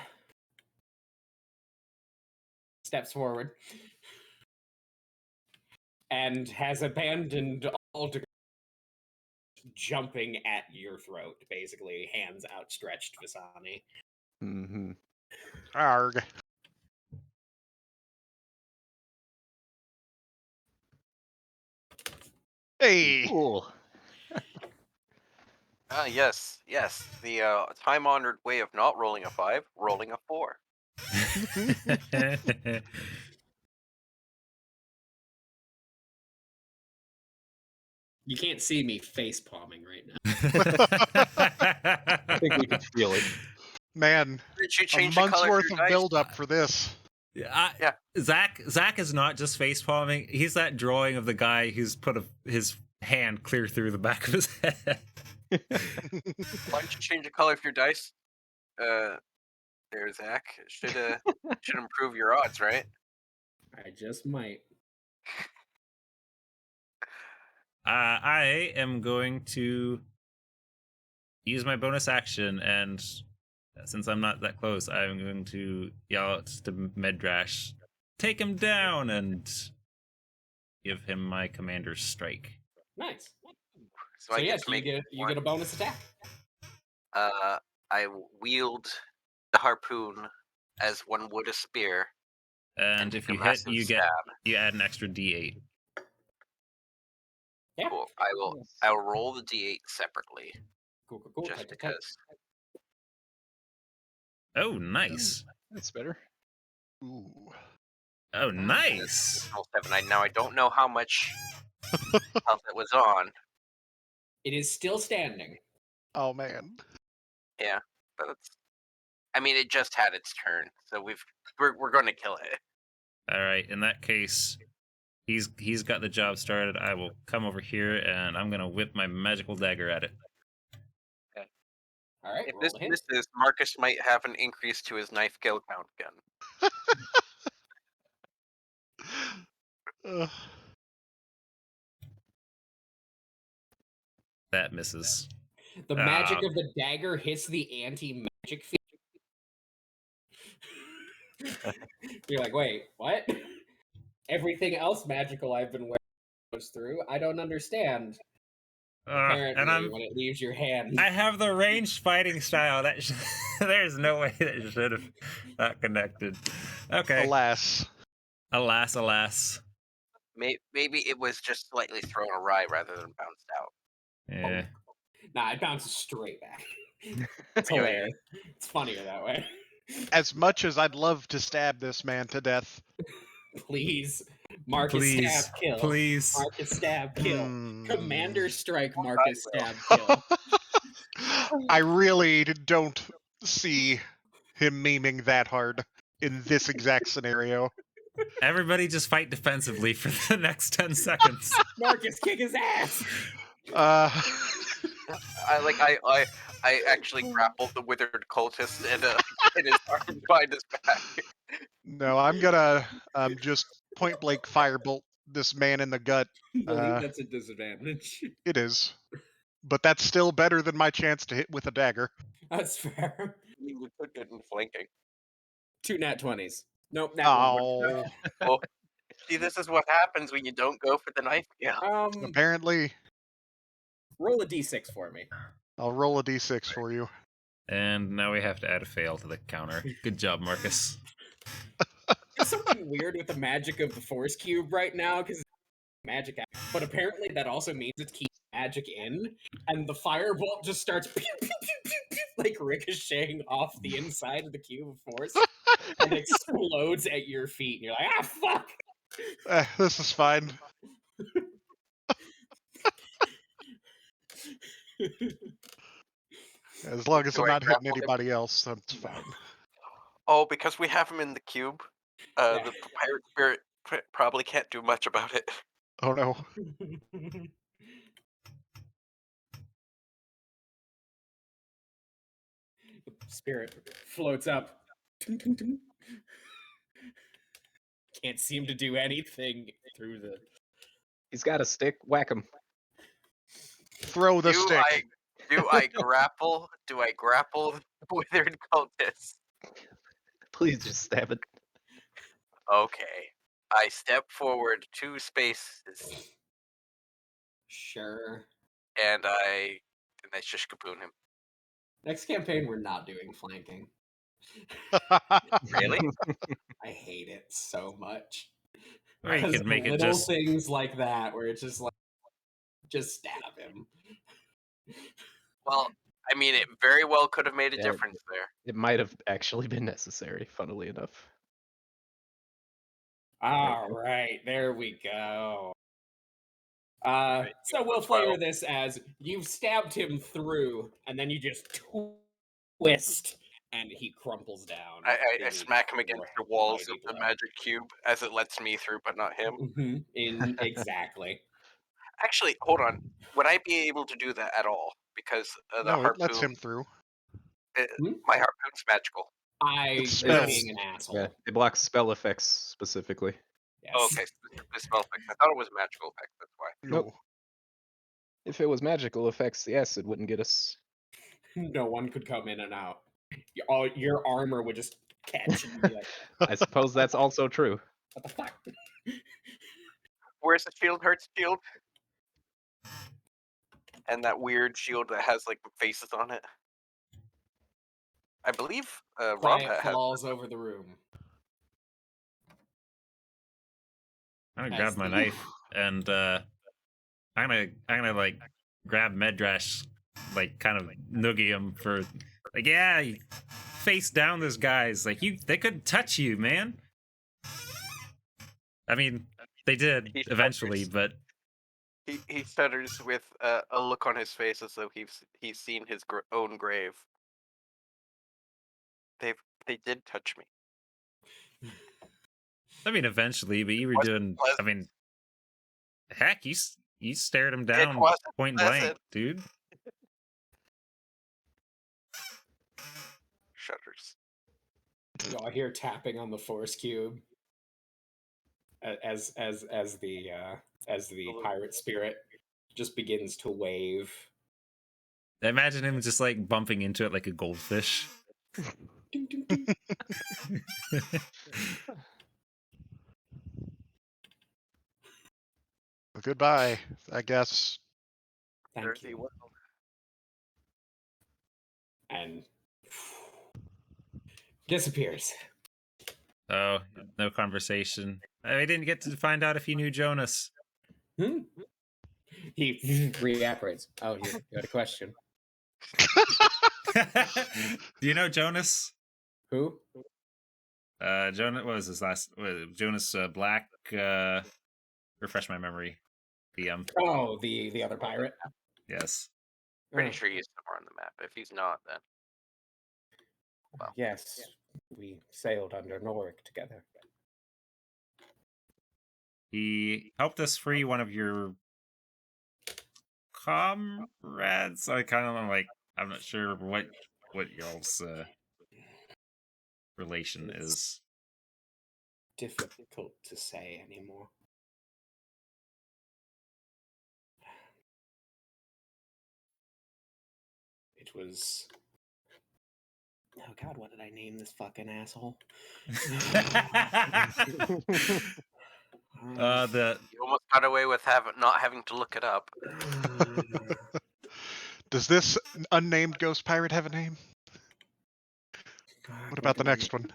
Steps forward. And has abandoned all to jumping at your throat, basically, hands outstretched, Visani. Mm-hmm. Arg. Hey. Cool. Yes. The time-honored way of not rolling a 5, rolling a 4. You can't see me face palming right now. I think we could feel it. Man, Did you a change the month's color worth of of your dice? build-up for this. Yeah. Zach is not just face palming. He's that drawing of the guy who's put his hand clear through the back of his head. Why don't you change the color of your dice? There, Zach. Should improve your odds, right? I just might. I am going to use my bonus action, and since I'm not that close, I'm going to yell out to Medrash, take him down, and give him my commander's strike. Nice. So So I get yes, to make you get a bonus attack. I wield the harpoon as one would a spear. And take if a you hit, massive you add an extra D8. Yeah. Cool. I'll roll the D8 separately. Cool. Just because. Oh, nice. That's better. Ooh. Oh, nice. Roll 7. Now I don't know how much health it was on. It is still standing. Oh man. Yeah, but it just had its turn, so we're going to kill it. All right. In that case, he's got the job started. I will come over here and I'm gonna whip my magical dagger at it. Okay. All right. If Roll this the hit. misses, Marcus might have an increase to his knife kill count gun. That misses. The magic of the dagger hits the anti-magic field. You're like, wait, what? Everything else magical I've been wearing goes through. I don't understand. Apparently, and when it leaves your hand. I have the ranged fighting style. There's no way that should have not connected. Okay. Alas. Alas. Maybe it was just slightly thrown awry rather than bounced out. Yeah. Nah, it bounces straight back. It's hilarious. It's funnier that way. As much as I'd love to stab this man to death, Please. Marcus Please, stab kill. please. Marcus stab kill. Hmm. Commander strike. Marcus stab kill. I really don't see him memeing that hard in this exact scenario. Everybody just fight defensively for the next 10 seconds. Marcus kick his ass. Uh, I actually grappled the withered cultist and in his arms behind his back. no, I'm gonna just point blank firebolt this man in the gut. I believe that's a disadvantage. It is, but that's still better than my chance to hit with a dagger. That's fair. You put it in flanking. 2 nat 20s. Nope, that won't work. Oh, Well, see, this is what happens when you don't go for the knife. Yeah. apparently, Roll a d6 for me. I'll roll a d6 for you. And now we have to add a fail to the counter. Good job, Marcus. There's something weird with the magic of the Force Cube right now, because magic, but apparently that also means it's keeping magic in, and the firebolt just starts pew, pew, pew, pew, pew, like ricocheting off the inside of the cube of force and explodes at your feet, and you're like, ah, fuck! This is fine. As long as Do I'm I not hitting grapple him? anybody else, that's fine. Oh, because we have him in the cube. Yeah. The pirate spirit probably can't do much about it. Oh no. Spirit floats up. Can't seem to do anything through the. He's got a stick. Whack him. Throw the stick. Do I grapple? Do I grapple the withered cultist? Please just stab it. Okay. I step forward 2 spaces Sure. and I shish kapoon him. Next campaign, we're not doing flanking. Really? I hate it so much. Or you Because could make it little just things like that, where it's just like, just stab him. Well, I mean, it very well could have made a Yeah. difference there. It might have actually been necessary, funnily enough. All right, there we go. So we'll Well, flavor this as you've stabbed him through, and then you just twist, and he crumples down. I smack him against the walls of the magic cube as it lets me through, but not him. Exactly. Actually, hold on. Would I be able to do that at all? Because the No, it lets harpoon, him through. my harpoon's magical. I'm spells. being an asshole. Yeah, it blocks spell effects specifically. Yes. Oh, okay, specifically spell effects. I thought it was magical effects. That's why. Nope. If it was magical effects, the acid wouldn't get us. No one could come in and out. Your armor would just catch and be like, I suppose that's also true. what the fuck? Where's the shield? Hurts shield? And that weird shield that has like faces on it. I believe Rob Quiet has. falls over the room. I'm gonna grab my knife and I'm gonna like grab Medrash, like kind of noogie him for like, yeah, you face down those guys. Like they couldn't touch you, man. I mean, they did eventually, but He stutters with a look on his face as though he's seen his own grave. They did touch me. I mean, eventually. But you were doing. I mean, heck, you stared him down point blank, dude. Shudders. You all hear tapping on the force cube as the pirate spirit just begins to wave. I imagine him just like bumping into it like a goldfish. Ding, ding, ding. Goodbye, I guess. Thank you. And disappears. Oh, no conversation. I didn't get to find out if you knew Jonas. He reapparates. Oh, you got a question. Do you know Jonas? Who? Jonas, what was his last? Jonas Black. Refresh my memory. Oh, the other pirate. Yes. Pretty sure he's somewhere on the map. If he's not, then well. Yes, we sailed under Norik together. He helped us free one of your comrades. I kind of like. I'm not sure what y'all's relation is. Difficult to say anymore. It was. Oh God, what did I name this fucking asshole? You almost got away with not having to look it up. Does this unnamed ghost pirate have a name? What about the next one?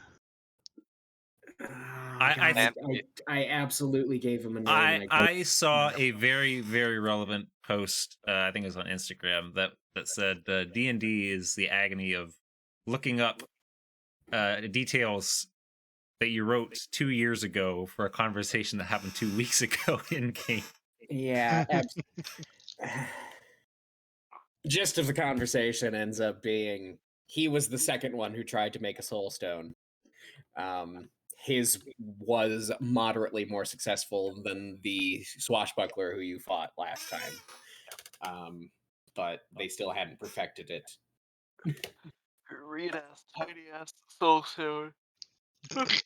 I absolutely gave him a name. I saw a very, very relevant post. I think it was on Instagram that said D&D is the agony of looking up details that you wrote 2 years ago for a conversation that happened 2 weeks ago in game. Yeah. Gist of the conversation ends up being he was the second one who tried to make a soul stone. His was moderately more successful than the swashbuckler who you fought last time. But they still hadn't perfected it. Read ass, tiny ass, soul stone. But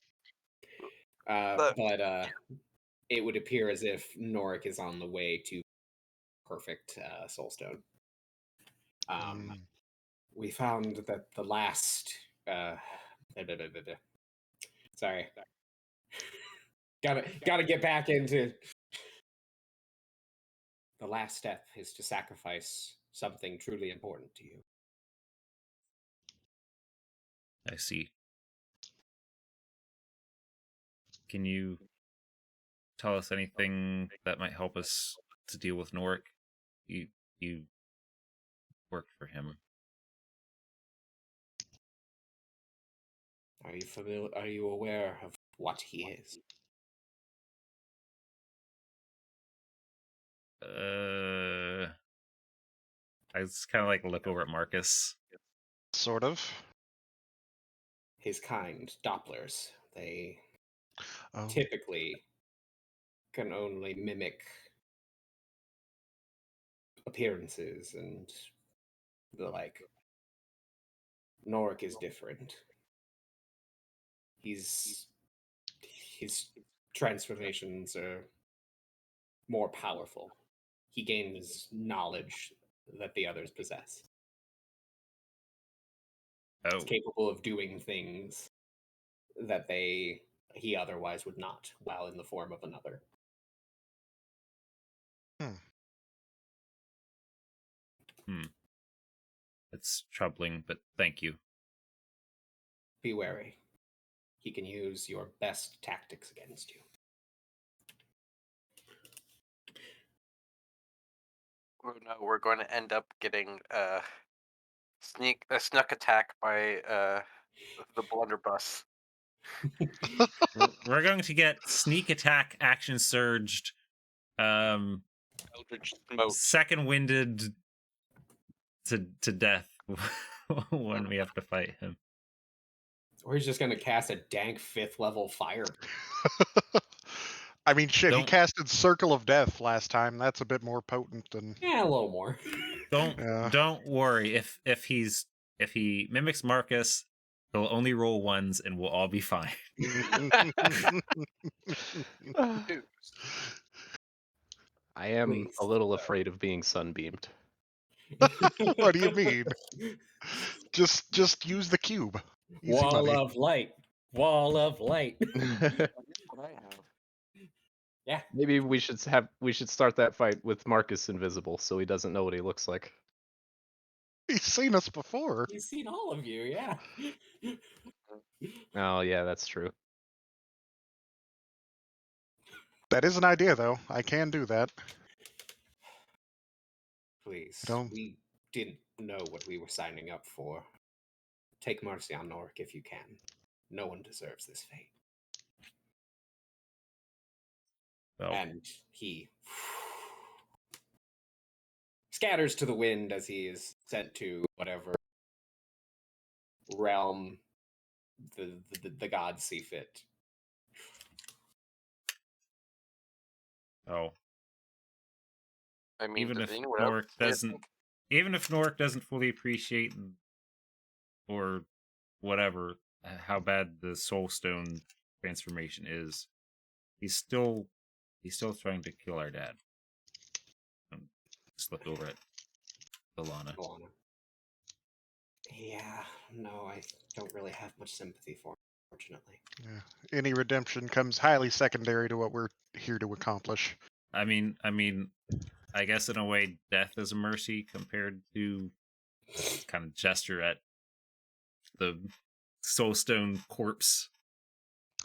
it would appear as if Norik is on the way to perfect soulstone. We found that the last sorry, gotta get back into the last step is to sacrifice something truly important to you. I see. Can you tell us anything that might help us to deal with Norik? You worked for him. Are you familiar? Are you aware of what he is? I just kind of like look over at Marcus. Sort of. His kind, Dopplers. They Oh. typically can only mimic appearances and the like. Norik is different. His transformations are more powerful. He gains knowledge that the others possess. Oh. He's capable of doing things that he otherwise would not, while in the form of another. It's troubling, but thank you. Be wary. He can use your best tactics against you. No, we're going to end up getting a snuck attack by the blunderbuss. We're going to get sneak attack, action surged, Eldritch smoke, second winded to death when we have to fight him. Or he's just going to cast a dank 5th level fire. I mean, shit, he casted Circle of Death last time. That's a bit more potent than... Yeah, a little more. Don't worry. If he mimics Marcus, he'll only roll ones and we'll all be fine. I am a little afraid of being sunbeamed. What do you mean? Just use the cube. Easy Wall money. of light. Wall of light. what I have. Yeah. Maybe we should start that fight with Marcus invisible so he doesn't know what he looks like. He's seen us before. He's seen all of you, yeah. Oh yeah, that's true. That is an idea, though. I can do that. Please. Don't. We didn't know what we were signing up for. Take mercy on Norik if you can. No one deserves this fate. Well, And he scatters to the wind as he is sent to whatever realm the gods see fit. oh, I mean, even does if anyone else Norik see it? doesn't, even if Norik doesn't fully appreciate or whatever how bad the Soul Stone transformation is, he's still trying to kill our dad. Just look over at Alana. Alana. Yeah, no, I don't really have much sympathy for him, unfortunately. Yeah. Any redemption comes highly secondary to what we're here to accomplish. I mean, I guess in a way, death is a mercy compared to kind of gesture at the Soulstone corpse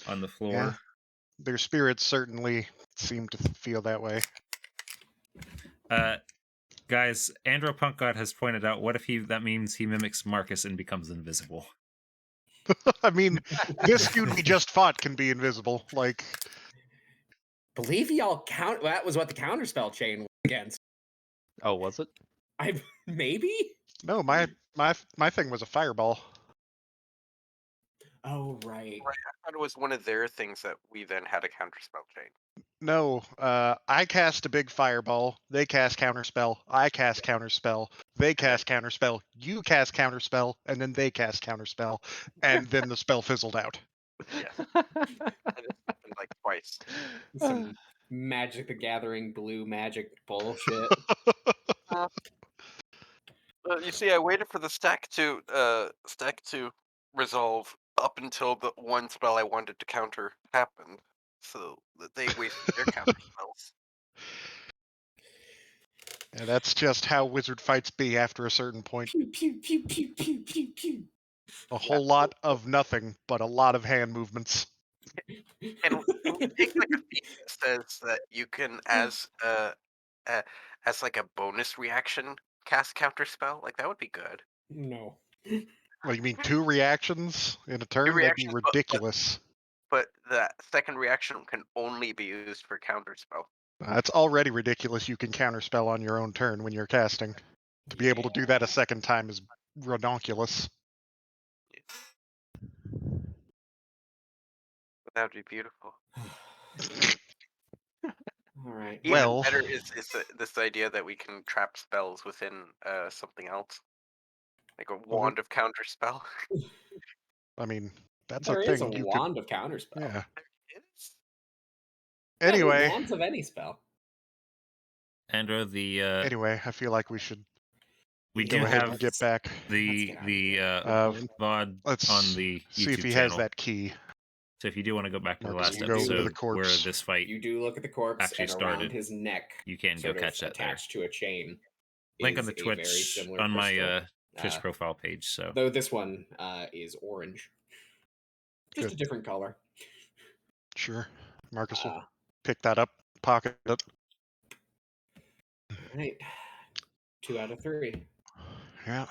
on the floor. Yeah. Their spirits certainly seem to feel that way. Guys, Andro Punk God has pointed out, what if that means he mimics Marcus and becomes invisible? I mean, this dude we just fought can be invisible. Like, Believe y'all count. That was what the counterspell chain was against. Oh, was it? Maybe. no, my thing was a fireball. Oh right. Right, I thought it was one of their things that we then had a counterspell chain. No, I cast a big fireball. They cast counterspell. I cast counterspell. They cast counterspell. You cast counterspell, and then they cast counterspell, and then the spell fizzled out. Yes. And it happened like twice. Some Magic the Gathering blue magic bullshit. You see, I waited for the stack to resolve up until the one spell I wanted to counter happened, so that they wasted their counter spells. And that's just how wizard fights be after a certain point. Pew pew pew pew pew pew pew. A whole lot of nothing, but a lot of hand movements. And can you take like a feat that says that you can, as like a bonus reaction, cast counter spell? Like that would be good. No. What do you mean, 2 reactions in a Two turn? That'd be reactions, ridiculous. but the second reaction can only be used for counter spell. It's already ridiculous you can counterspell on your own turn when you're casting. To be able to do that a second time is redonkulous. But that would be beautiful. All right. Even Well- better is this idea that we can trap spells within something else, like a wand of counter spell. I mean, that's There a is thing a you wand of counterspell. could. Yeah. There is. Yeah, there's Anyway, wands of any spell. Andro, the anyway, I feel like we should we go do ahead have and get back. the Let's get VOD Let's on the see if YouTube he channel. has that key. So if you do want to go back to the Marcus last will go over to the episode where corpse. this fight, You do look at the corpse, Actually and started. around his neck, you can go sort of catch that there. attached to a chain. Link on is the a very Twitch similar on my crystal. Twitch profile page. So Though this one is orange, just a Good. different color. Sure. Marcus will Uh, pick that up, pocket it. right. 2 out of 3. Yeah.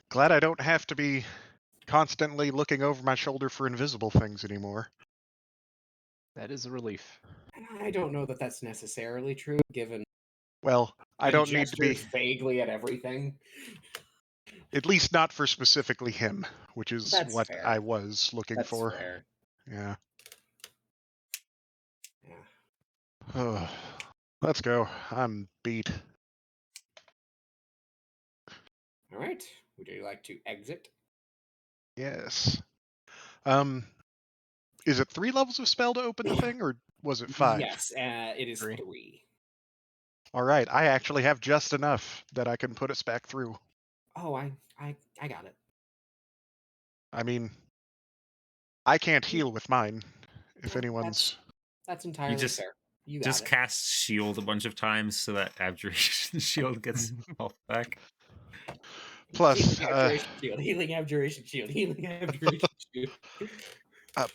Glad I don't have to be constantly looking over my shoulder for invisible things anymore. That is a relief. I don't know that that's necessarily true, given Well, I the don't need to be, gestures vaguely at everything. at least not for specifically him, which is That's what fair. I was looking That's for. fair. Yeah. Yeah. Let's go. I'm beat. All right. Would you like to exit? Yes. Is it 3 levels of spell to open the thing, or was it 5? Yes, it is 3. 3. All right, I actually have just enough that I can put us back through. Oh, I got it. I mean, I can't heal with mine. If anyone's... That's entirely just- fair. You got just it. cast shield a bunch of times so that abjuration shield gets health back. Plus, Healing abjuration shield, healing abjuration shield, healing abjuration shield.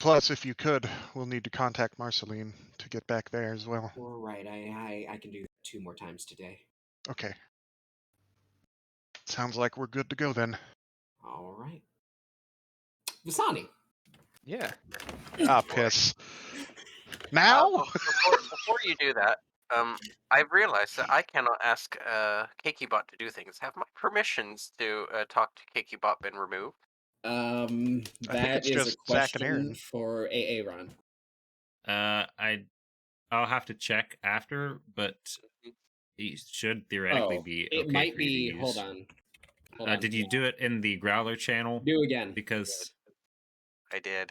plus, if you could, we'll need to contact Marceline to get back there as well. All right, I can do that 2 more times today. Okay. Sounds like we're good to go then. All right. Vasani, Yeah. Ah, piss. Now? Before you do that, I've realized that I cannot ask KekiBot to do things. Have my permissions to talk to KekiBot been removed? I think That it's is a just Zach and question Aaron. for AA Ron. I'll have to check after, but he should theoretically be okay. It might for you to be. use. Hold on. Did you do it in the Growler channel? Do again. Because I did.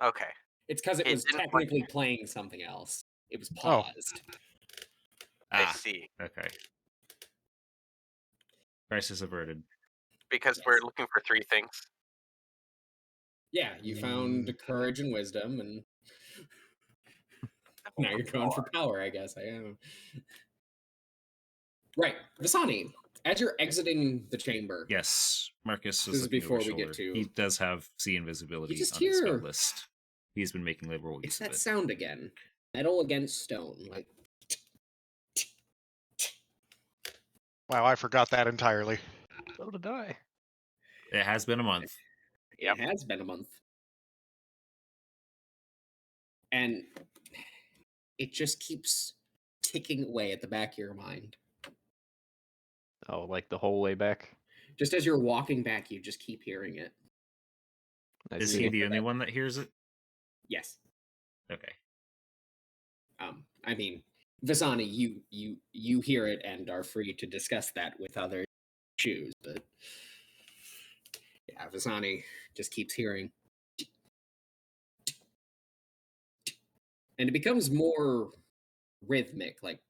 Okay. It's because it It was didn't technically playing something else. It was Oh. paused. I see. Okay. Crisis averted. Because Yes. we're looking for 3 things. Yeah, you found courage and wisdom, and now you're going for power, I guess. I am. Right. Visani, as you're exiting the chamber, Yes, Marcus This is is looking before over we get shoulder. to- He does have see invisibility You just on his spell hear- list. He's been making liberal it's use of that it. sound again. Metal against stone. Like, Wow, I forgot that entirely. So did I. It has been a month. Yep. It has been a month. And it just keeps ticking away at the back of your mind. Oh, like the whole way back. Just as you're walking back, you just keep hearing it. I Is see. he the only one that hears it? Yes. Okay. I mean, Visani, you hear it and are free to discuss that with other choose, but yeah, Visani just keeps hearing. And it becomes more rhythmic, like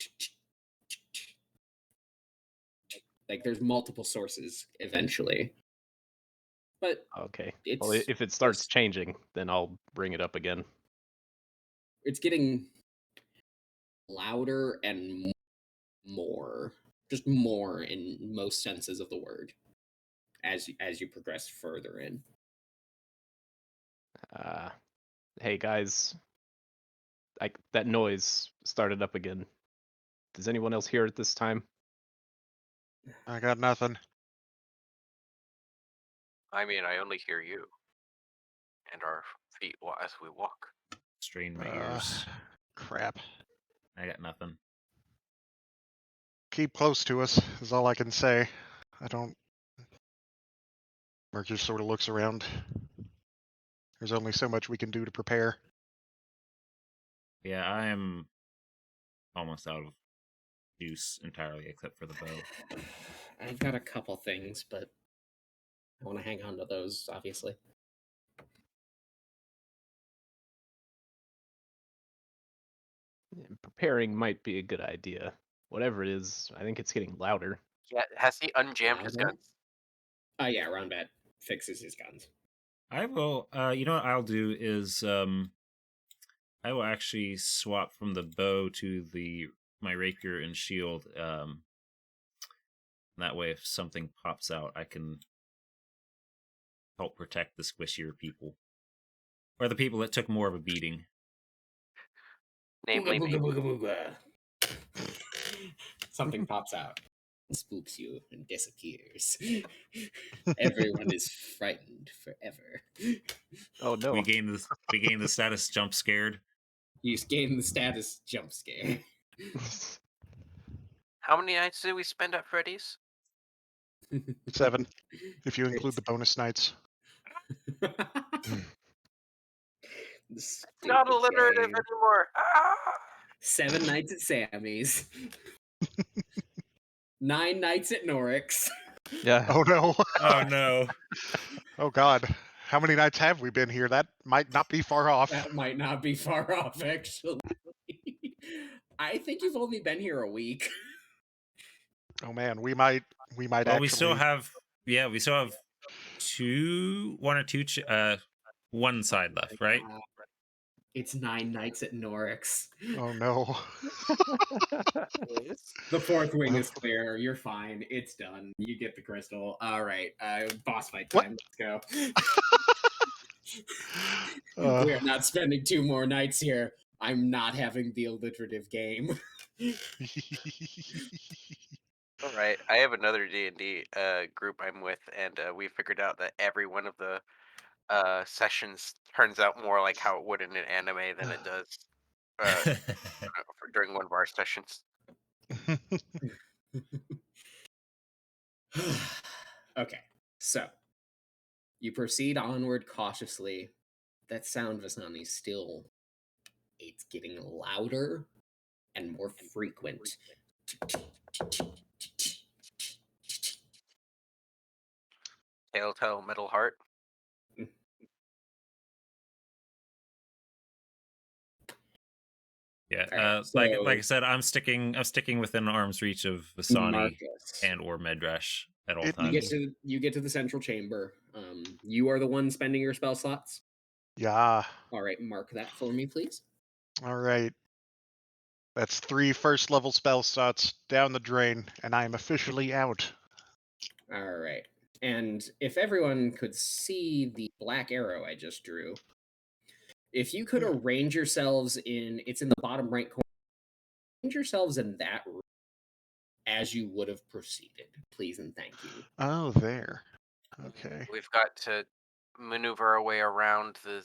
there's multiple sources eventually. But Okay. it's Well, if it starts changing, then I'll bring it up again. it's getting louder and more, just more in most senses of the word as you progress further in. Hey guys, that noise started up again. Does anyone else hear it this time? I got nothing. I mean, I only hear you. And our feet as we walk. Strain my ears. Crap. I got nothing. Keep close to us is all I can say. I don't... Mercury sort of looks around. There's only so much we can do to prepare. Yeah, I am almost out of juice entirely, except for the bow. I've got a couple things, but I want to hang on to those, obviously. Preparing might be a good idea. Whatever it is, I think it's getting louder. Yeah, has he unjammed his Louder? guns? Oh yeah, Roundbat fixes his guns. I will you know what I'll do is I will actually swap from the bow to my rapier and shield. That way if something pops out, I can help protect the squishier people. Or the people that took more of a beating. Namely, me. Something pops out, spooks you, and disappears. Everyone is frightened forever. Oh no. We gain the status jump scared. You gain the status jump scare. How many nights did we spend at Freddy's? 7, if you include the bonus nights. Not alliterative anymore. Ah! 7 nights at Sammy's. 9 nights at Norix. Yeah. Oh no. Oh no. Oh god. How many nights have we been here? That might not be far off. That might not be far off, actually. I think you've only been here a week. Oh man, we might Well, actually... we still have one side left, right? It's 9 nights at Norix. Oh no. The 4th wing is clear. You're fine. It's done. You get the crystal. All right. Boss fight time. Let's go. We are not spending 2 more nights here. I'm not having the alliterative game. All right, I have another D&D group I'm with, and we figured out that every one of the sessions turns out more like how it would in an anime than it does during one of our sessions. Okay, so you proceed onward cautiously. That sound, Vasani, still it's getting louder and more frequent. Telltale Metal Heart. Yeah, Alright, like I said, I'm sticking within arm's reach of Vasani Marcus, and or Medrash at all It you times. get to the central chamber. You are the one spending your spell slots. Yeah. All right, mark that for me, please. All right. That's 3 first level spell slots down the drain, and I am officially out. All right. And if everyone could see the black arrow I just drew, if you could arrange yourselves it's in the bottom right corner, arrange yourselves in that room as you would have proceeded, please and thank you. Oh, there. Okay. We've got to maneuver our way around the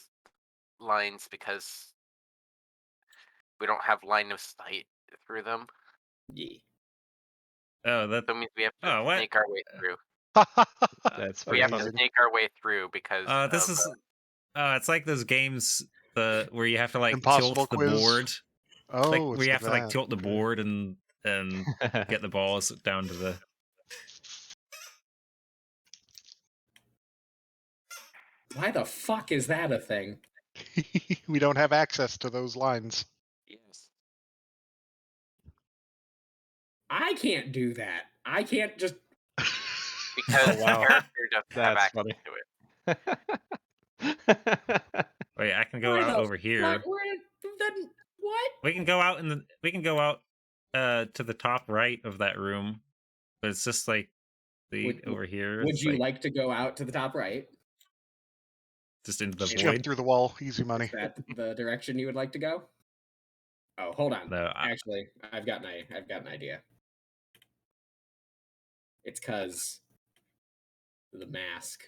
lines because we don't have line of sight through them. Yeah. Oh, that. So it means we have to Oh, what? snake our way through. That's We pretty have to funny. snake our way through because This of, is. It's like those games where you have to like Impossible tilt the quiz. board. Oh, Like it's where you have to like that. tilt the Okay. board and get the balls down to the. Why the fuck is that a thing? We don't have access to those lines. yes. I can't do that. I can't just. Because Oh, wow. the character doesn't have That's access funny. to it. Wait, I can go Where out the over here. fuck- where- then what? We can go out we can go out to the top right of that room, but it's just like over here. Would It's you like like to go out to the top right? just into the Just jump void. through the wall. Easy money. Is that the direction you would like to go? Oh, hold on. No, Actually, I've got an idea. It's because the mask.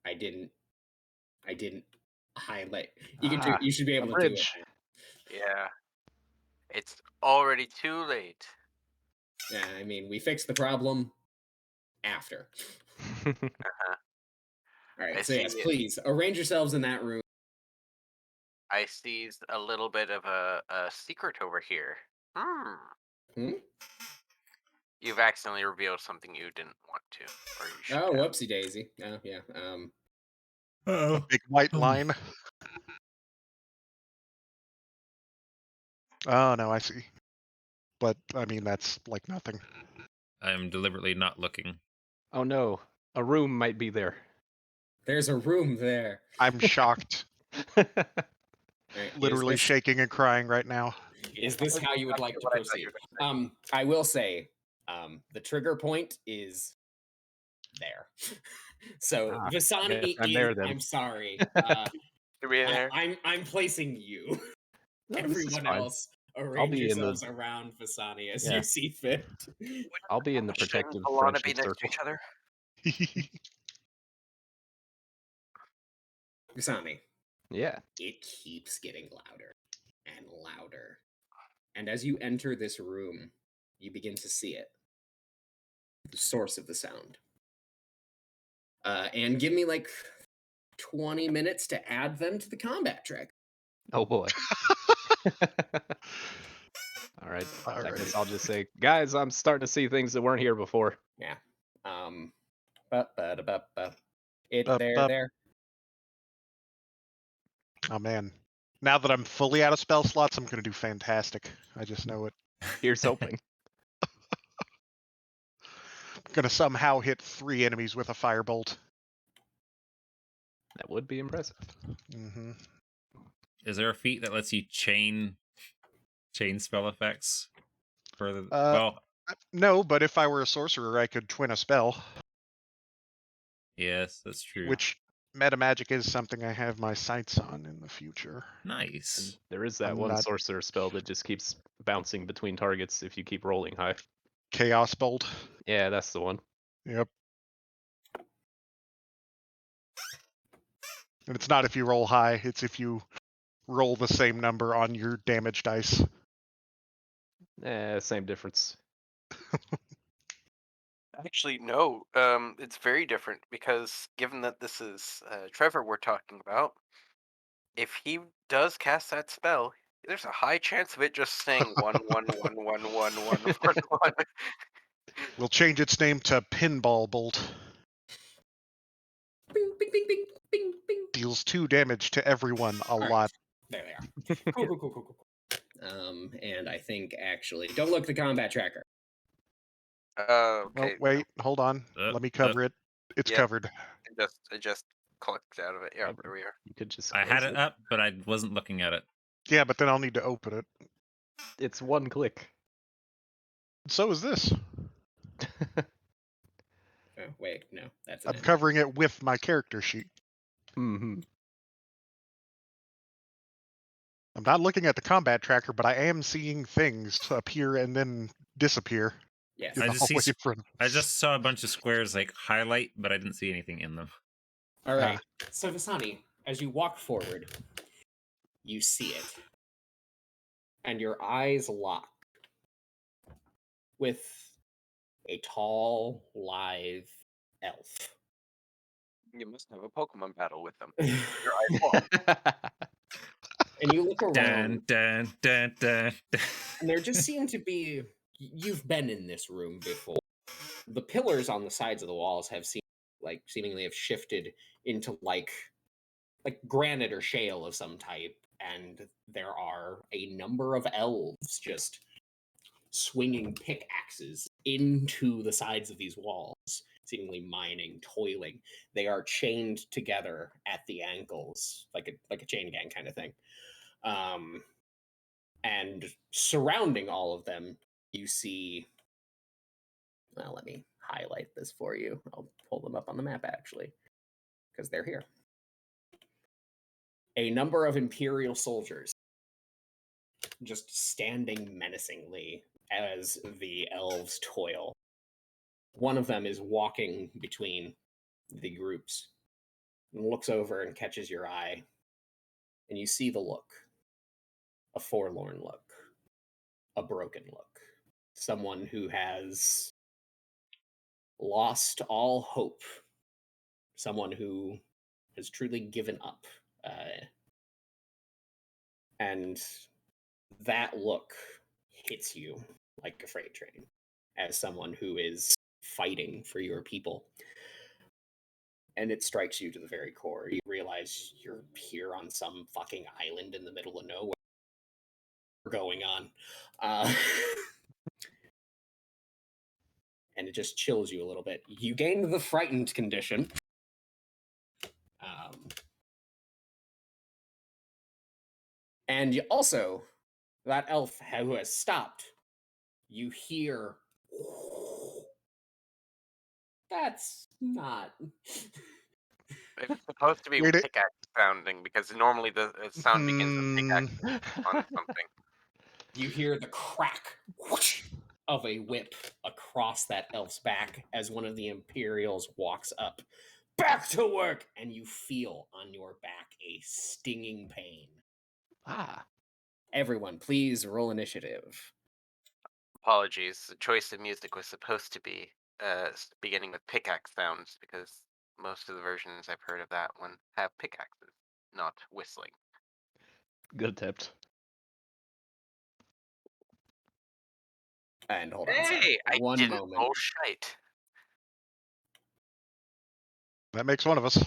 I didn't highlight. You should be able to do it. bridge. Now. Yeah. It's already too late. Yeah, I mean, we fixed the problem after. Uh-huh. All right, I so yes, see it. please arrange yourselves in that room. I see a little bit of a secret over here. Hmm? You've accidentally revealed something you didn't want to, or you should Oh, have. whoopsie daisy. Oh, yeah. A big white line. Oh, no, I see. But, I mean, that's like nothing. I'm deliberately not looking. Oh no, a room might be there. There's a room there. I'm shocked. All right, Literally shaking and crying right now. Is this how you would like to What I thought proceed? you were gonna I will say, the trigger point is there. So Ah, Vasani I'm is. there then. I'm sorry. Should we in there? I'm placing you. No, this is Everyone fine. else, arrange be in the- yourselves around Vasani as Yeah. you see fit. I'll be in the Shouldn't protective Alana be friendship next to circle. each other? Vasani, Yeah. it keeps getting louder and louder. And as you enter this room, you begin to see it. The source of the sound. And give me like 20 minutes to add them to the combat track. Oh boy. All right. I Alrighty. guess I'll just say, guys, I'm starting to see things that weren't here before. Yeah. Ba-ba-da-ba-ba. Bup, bup. There. Oh, man. Now that I'm fully out of spell slots, I'm going to do fantastic. I just know it. Here's hoping. I'm going to somehow hit 3 enemies with a firebolt. That would be impressive. Mm-hmm. Is there a feat that lets you chain spell effects? For the No, but if I were a sorcerer, I could twin a spell. yes, that's true. Which metamagic is something I have my sights on in the future. And Nice. there is that I'm one not- sorcerer spell that just keeps bouncing between targets if you keep rolling high. Chaos Bolt. Yeah, that's the one. Yep. And it's not if you roll high, it's if you roll the same number on your damage dice. Same difference. Actually, no. It's very different because given that this is Trevor we're talking about, if he does cast that spell, there's a high chance of it just saying 1 1 1 1 1 1 1. We'll change its name to Pinball Bolt. Bing, bing, bing, bing, bing, bing. Deals 2 damage to everyone a right. lot. There they are. Cool. And I think actually, don't look at the combat tracker. Oh, Okay. wait, hold on. Let me cover it. It's Yep. covered. I just clicked out of it. Yeah, there we are. You could just. I had close it up, but I wasn't looking at it. Yeah, but then I'll need to open it. It's one click. So is this. Oh, wait, no, that's an I'm end. covering it with my character sheet. Mm-hmm. I'm not looking at the combat tracker, but I am seeing things appear and then disappear. Yes. In I the just see. hallway in front of us. I just saw a bunch of squares like highlight, but I didn't see anything in them. All right. So Visani, as you walk forward, you see it, and your eyes lock with a tall, lithe elf. You must have a Pokemon battle with them. Your eyes locked. And you look around, Dun, dun, dun, dun, dun. and there just seem to be. You've been in this room before. The pillars on the sides of the walls have seemingly have shifted into like granite or shale of some type, and there are a number of elves just swinging pickaxes into the sides of these walls, seemingly mining, toiling. They are chained together at the ankles, like a chain gang kind of thing. And surrounding all of them, you see. Well, let me highlight this for you. I'll pull them up on the map actually, because they're here. A number of Imperial soldiers just standing menacingly as the elves toil. One of them is walking between the groups and looks over and catches your eye, and you see the look. A forlorn look, a broken look, someone who has lost all hope, someone who has truly given up. And that look hits you like a freight train as someone who is fighting for your people. And it strikes you to the very core. You realize you're here on some fucking island in the middle of nowhere. Going on. And it just chills you a little bit. You gained the frightened condition. And you also, that elf who has stopped, you hear. That's not. It's supposed to be Wait, pickaxe sounding because normally the sound begins with pickaxe on something. You hear the crack whoosh, of a whip across that elf's back as one of the Imperials walks up. Back to work! And you feel on your back a stinging pain. Everyone, please roll initiative. Apologies. The choice of music was supposed to be beginning with pickaxe sounds because most of the versions I've heard of that one have pickaxes, not whistling. Good attempt. And hold on, Hey, sorry. I One didn't moment. roll shite. that makes one of us.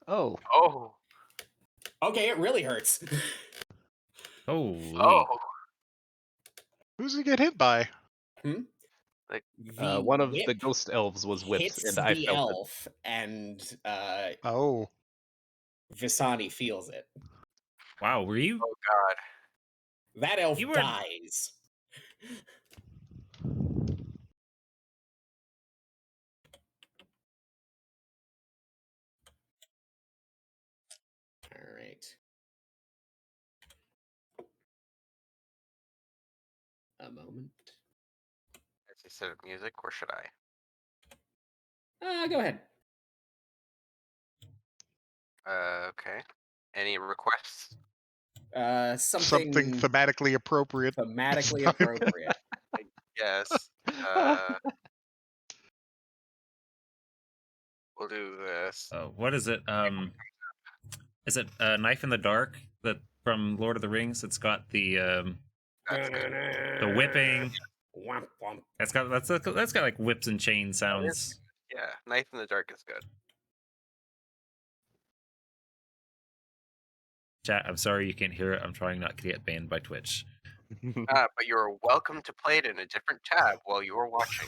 Oh. Oh. Okay, it really hurts. Holy. Oh. Who's he get hit by? The One of whip the ghost elves was whipped, hits and I the felt elf, and Oh. Visani feels it. Wow, were you? Oh God. That elf You were- dies. All right. A moment. Instead of music, or should I? Go ahead. Okay. Any requests? Something Something thematically appropriate. thematically Fine. appropriate. Yes. We'll do this. What is it? Is it Knife in the Dark that from Lord of the Rings? It's got the That's good. whipping. Womp womp. That's got like whips and chain sounds. Yeah, Knife in the Dark is good. Chat, I'm sorry you can't hear it. I'm trying not to get banned by Twitch. But you're welcome to play it in a different tab while you are watching.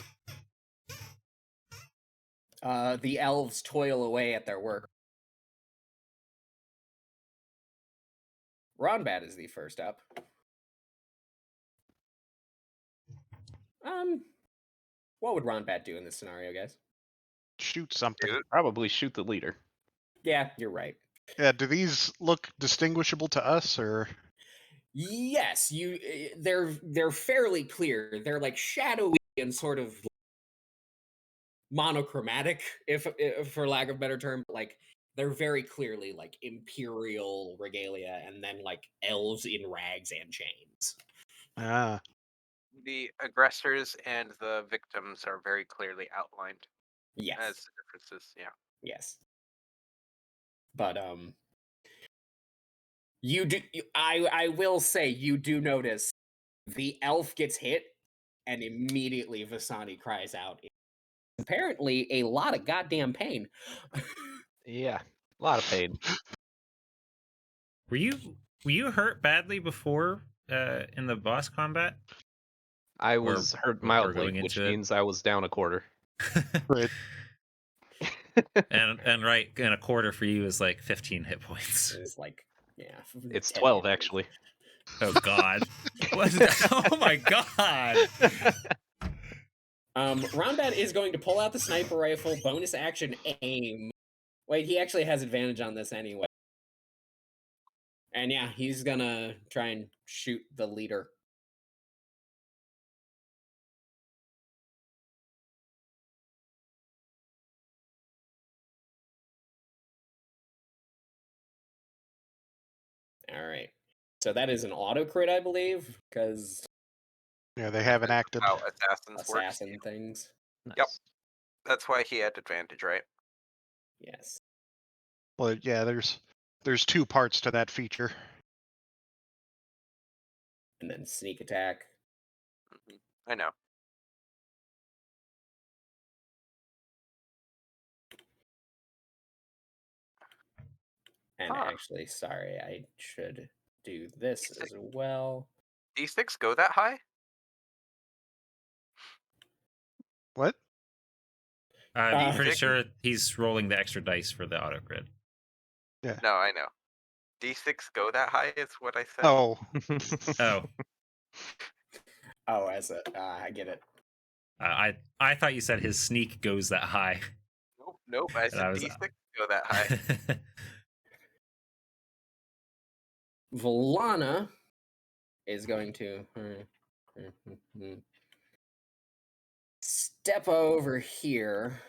The elves toil away at their work. Ronbat is the first up. What would Ronbat do in this scenario, guys? Shoot something. Dude, Probably shoot the leader. Yeah, you're right. Yeah, do these look distinguishable to us, or? Yes, they're fairly clear. They're like shadowy and sort of monochromatic, if for lack of a better term. Like they're very clearly like imperial regalia, and then like elves in rags and chains. Ah, the aggressors and the victims are very clearly outlined Yes, as the differences. Yeah. yes. But you do. I will say you do notice the elf gets hit, and immediately Vasani cries out. Apparently, a lot of goddamn pain. Yeah, a lot of pain. Were you hurt badly before in the boss combat? I was hurt or mildly, going which into it? means I was down a quarter. right. and right, and a quarter for you is like 15 hit points. It's like, yeah, It's 10 12 hit points. Oh actually. God! Oh my God! Ronbat is going to pull out the sniper rifle, bonus action aim. Wait, he actually has advantage on this anyway. And yeah, he's gonna try and shoot the leader. All right. So that is an auto crit, I believe, because Yeah, they haven't acted. How assassins assassin works. things. Nice. Yep. That's why he had advantage, right? Yes. Well, yeah, there's two parts to that feature. And then sneak attack. I know. And actually, sorry, I should do this Is as well. D6 go that high? What? I'm pretty D6? sure he's rolling the extra dice for the auto crit. Yeah. No, I know. D6 go that high is what I said. Oh, Oh, Oh, as a I get it. I thought you said his sneak goes that high. Nope. I said D6 go that high. Volana is going to step over here.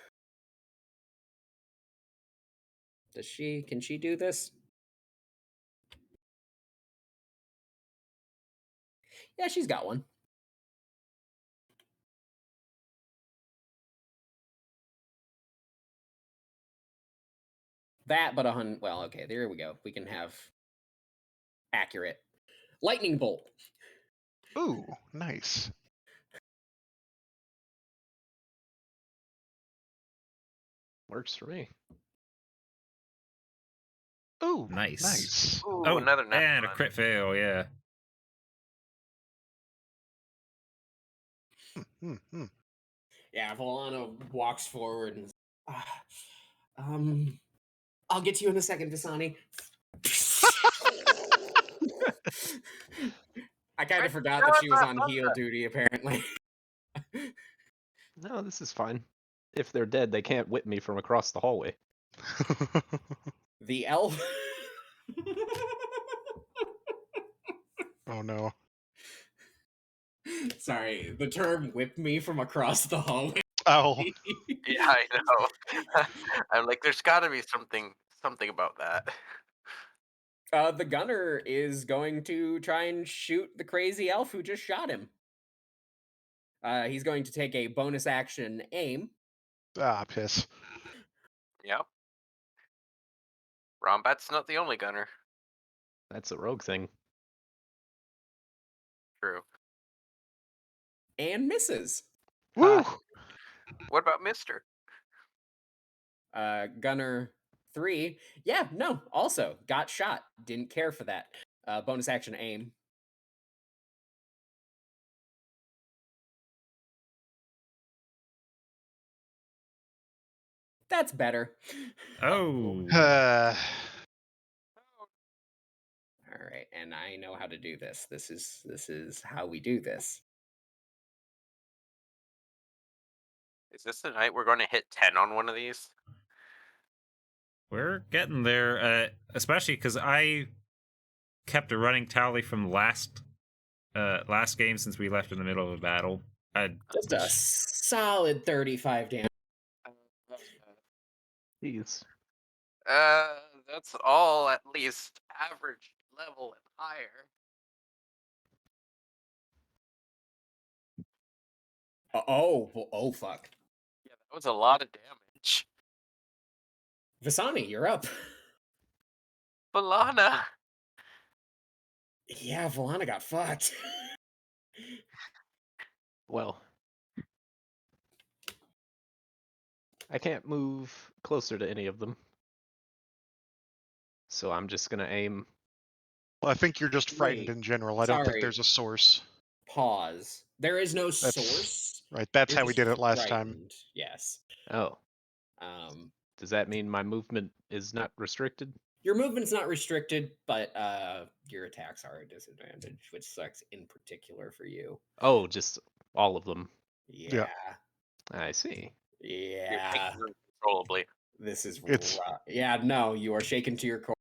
Can she do this? Yeah, she's got one. That, but well, okay, there we go. We can have accurate lightning bolt. ooh, nice. Works for me. Ooh, Nice. nice. Ooh, Oh, another nat and a one. crit fail. Yeah. Yeah, Volana walks forward and I'll get to you in a second, Dasani. I kind of forgot that she was on heal duty, apparently. No, this is fine. If they're dead, they can't whip me from across the hallway. The elf. Oh no. Sorry, the term whip me from across the hallway. Oh, Yeah, I know. I'm like, there's got to be something something about that. The gunner is going to try and shoot the crazy elf who just shot him. He's going to take a bonus action aim. Ah, piss. Yep. Rombat's not the only gunner. That's a rogue thing. True. And misses. Woo! What about Mister? Gunner 3. Yeah, no, also got shot. Didn't care for that. Bonus action aim. That's better. Oh. Uh, All right, and I know how to do this. This is how we do this. Is this the night we're going to hit 10 on one of these? We're getting there, especially because I kept a running tally from last game since we left in the middle of a battle. Just a solid 35 damage. Jeez. That's all at least average level and higher. Oh, fuck. Yeah, that was a lot of damage. Visani, you're up. Balana. Yeah, Volana got fucked. Well, I can't move closer to any of them. So I'm just going to aim. well, I think you're just frightened Wait, in general. I don't think sorry. there's a source. Pause. There is no That's source. right. That's You're how we just did it last time. frightened. Yes. Oh, Um, does that mean my movement is not restricted? your movement's not restricted, but your attacks are a disadvantage, which sucks in particular for you. Oh, just all of them. Yeah. I see. You're Yeah. taking them uncontrollably. This is It's- rough. Yeah, no, you are shaken to your core.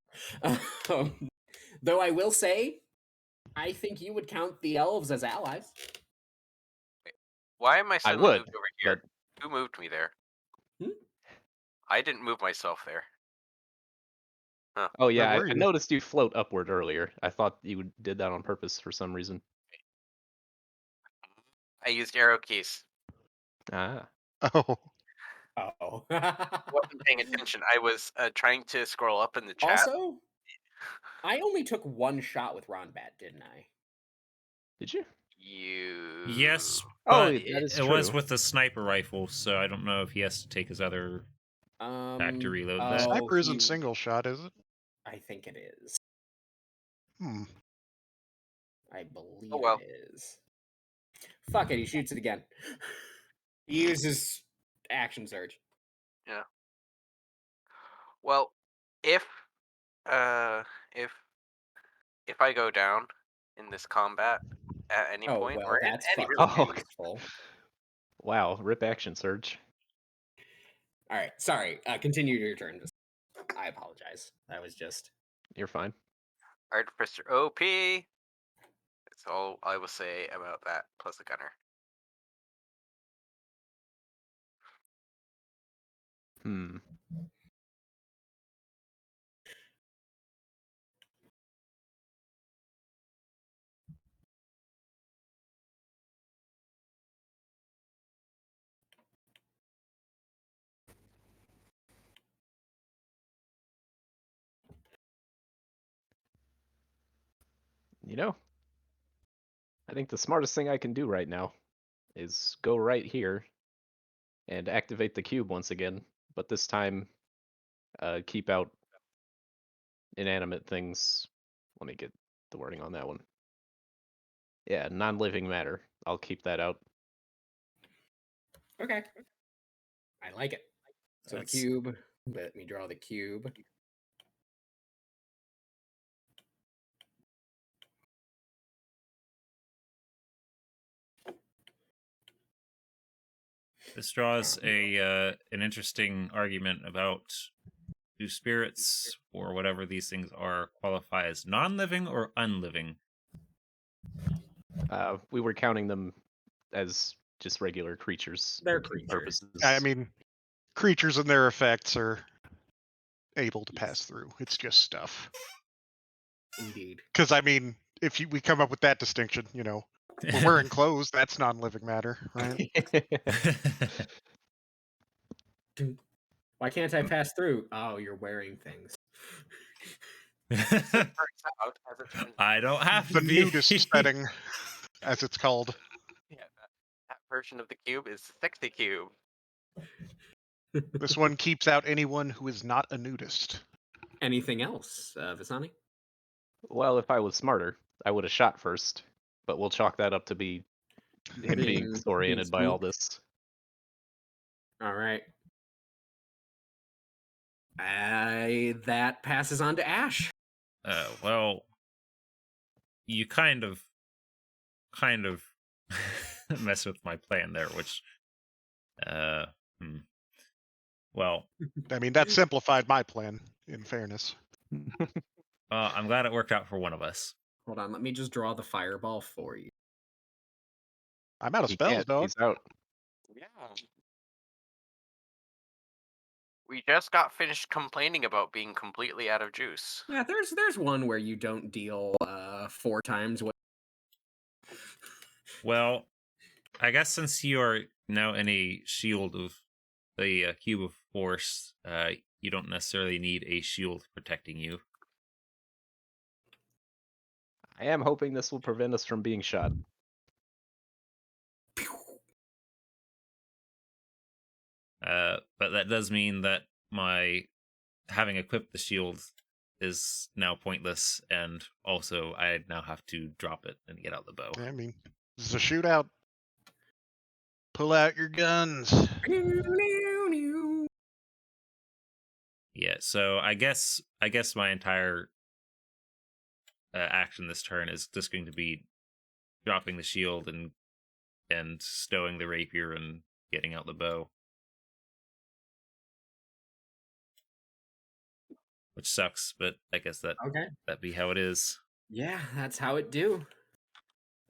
Though I will say, I think you would count the elves as allies. Why am I suddenly would, moved over here? but Who moved me there? Hmm? I didn't move myself there. oh Where yeah, were I you? noticed you float upward earlier. I thought you did that on purpose for some reason. I used arrow keys. Ah, Oh, Oh. Wasn't paying attention. I was trying to scroll up in the chat. Also, I only took one shot with Ronbat, didn't I? did you? You. Yes, Oh, but that is it was true. with the sniper rifle, so I don't know if he has to take his other attack to reload that. sniper isn't he- single shot, is it? I think it is. Hmm. I believe Oh, well. it is. Fuck it, he shoots it again. He uses action surge. Yeah. Well, if I go down in this combat at any Oh, point, well, or that's any fucking Oh, useful. Wow, rip action surge. All right, sorry. Continue your turn. I apologize. That was just. You're fine. Artificer OP. That's all I will say about that. Plus a gunner. Hmm. You know, I think the smartest thing I can do right now is go right here and activate the cube once again, but this time keep out inanimate things. Let me get the wording on that one. Yeah, non-living matter. I'll keep that out. Okay. I like it. So the cube. Let me draw the cube. This draws an interesting argument about do spirits or whatever these things are qualify as non-living or unliving? We were counting them as just regular creatures. They're for creatures. purposes. I mean, creatures and their effects are able to pass through. It's just stuff. Indeed. Because, I mean, if we come up with that distinction, we're wearing clothes, that's non-living matter, right? Why can't I pass through? Oh, you're wearing things. I don't have The to be. nudist setting, as it's called. Yeah, that version of the cube is the sexy cube. This one keeps out anyone who is not a nudist. Anything else, Visani? Well, if I was smarter, I would have shot first, but we'll chalk that up to him being Being disoriented by all spooked. this. All right. That passes on to Ash. Well, you kind of mess with my plan there, which, well, I mean, that simplified my plan, in fairness. I'm glad it worked out for one of us. Hold on, let me just draw the fireball for you. I'm out of He spells, can't. dog. He's out. Yeah. We just got finished complaining about being completely out of juice. Yeah, there's one where you don't deal 4 times what. Well, I guess since you are now in a shield of the cube of force, you don't necessarily need a shield protecting you. I am hoping this will prevent us from being shot. But that does mean that my having equipped the shield is now pointless, and also I now have to drop it and get out the bow. I mean, this is a shootout. Pull out your guns. Yeah, so I guess my entire action this turn is just going to be dropping the shield and stowing the rapier and getting out the bow. Which sucks, but I guess that be how it is. Yeah, that's how it do.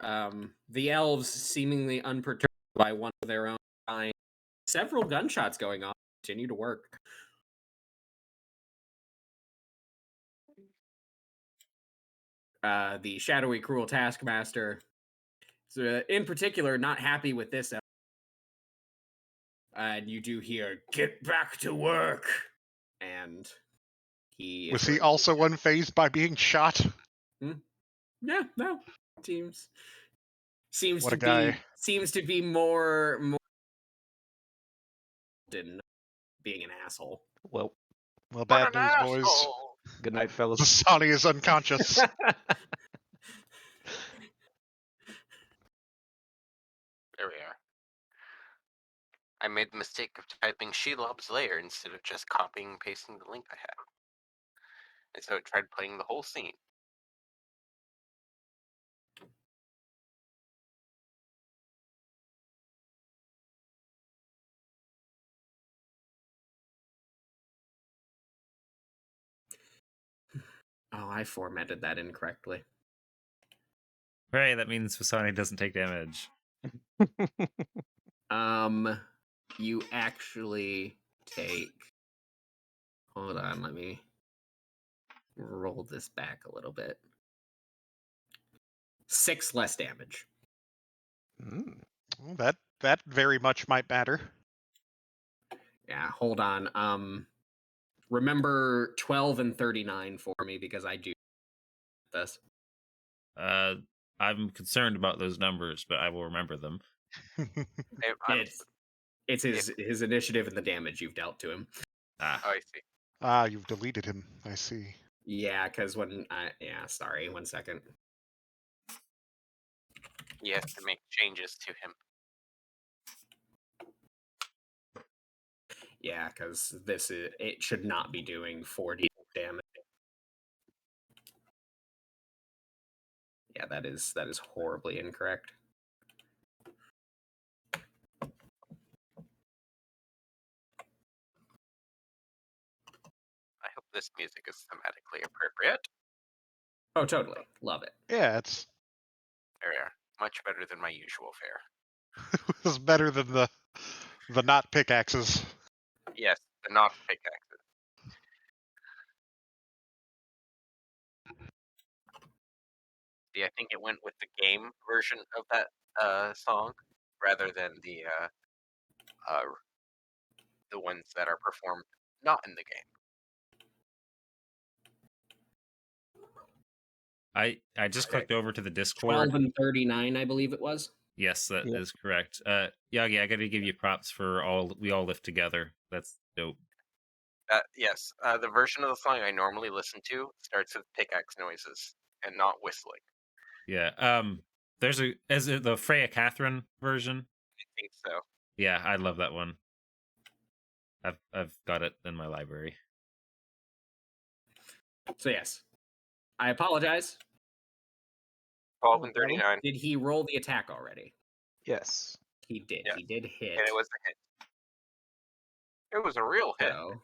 The elves, seemingly unperturbed by one of their own kind, several gunshots going on, continue to work. The shadowy, cruel taskmaster, in particular, not happy with this. And you do hear, "Get back to work!" And he Was he also unfazed by being shot? Yeah, no. Seems What to a guy. be more than being an asshole. Well, bad news, boys. good night, fellas. Vasani is unconscious. There we are. I made the mistake of typing Shelob's lair instead of just copying and pasting the link I had. And so it tried playing the whole scene. Oh, I formatted that incorrectly. Right, that means Vasani doesn't take damage. You actually take... Hold on, let me roll this back a little bit. 6 less damage. Well, that very much might matter. Yeah, hold on. Remember 12 and 39 for me, because I do this. I'm concerned about those numbers, but I will remember them. It's his initiative and the damage you've dealt to him. Oh, I see. You've deleted him. I see. Yeah, because sorry, 1 second. He has to make changes to him. Yeah, because it should not be doing 40 damage. Yeah, that is horribly incorrect. I hope this music is thematically appropriate. Oh, totally. Love it. Yeah, it's There we are. Much better than my usual fare. it's better than the not pickaxes. Yes, the not pickaxes. I think it went with the game version of that song rather than the ones that are performed not in the game. I just clicked over to the Discord. 12 and 39, I believe it was. Yes, that is correct. Yagi, I got to give you props for we all live together. That's dope. Yes, the version of the song I normally listen to starts with pickaxe noises and not whistling. Yeah. There's the Freya Catherine version. I think so. Yeah, I love that one. I've got it in my library. So yes, I apologize. 12 and 39. Did he roll the attack already? Yes. He did. Yeah. He did hit. And it was a hit. It was a real hit. So,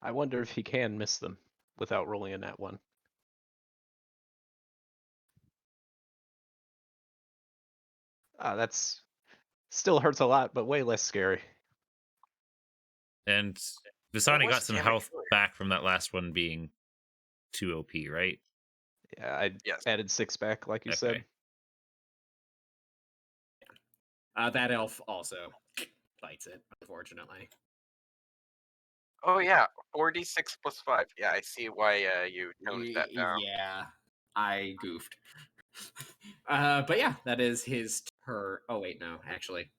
I wonder if he can miss them without rolling a nat 1. That's still hurts a lot, but way less scary. And Visani was got some damage health really? back from that last one being 2 OP, right? Yeah, I Yes. added 6 back, like you said. that elf also fights it, unfortunately. Oh yeah, 4d6 plus 5. Yeah, I see why you toned that down. Yeah, I goofed. But yeah, that is his turn. Oh wait, no, actually.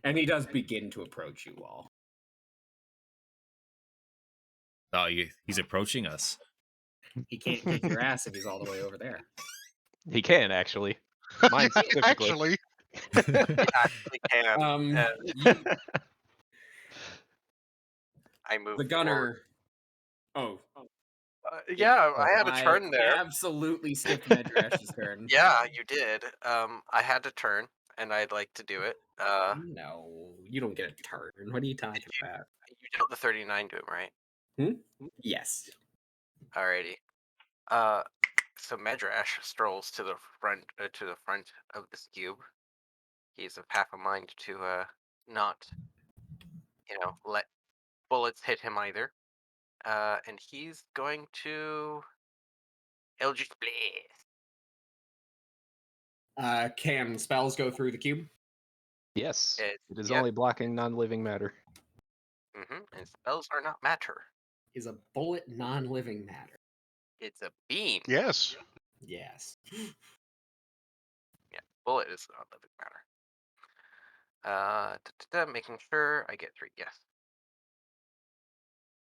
And he does begin to approach you all. Oh, he's approaching us. He can't kick your ass if he's all the way over there. He can, actually. Mine Yeah, specifically. actually. Actually can. I moved The gunner. Oh. yeah, I had a turn there. I absolutely skipped Medrash's turn. Yeah, you did. I had to turn, and I'd like to do it. No, you don't get a turn. What are you talking about? You dealt the 39 to him, right? Yes. Alrighty. So Medrash strolls to the front of this cube. He's of half a mind to not, let bullets hit him either. And he's going to Eldritch Blaze. Can spells go through the cube? Yes. It is yes. only blocking non-living matter. And spells are not matter. Is a bullet non-living matter? It's a beam. Yes. Yes. Yeah, bullet is not living matter. Making sure I get 3. Yes.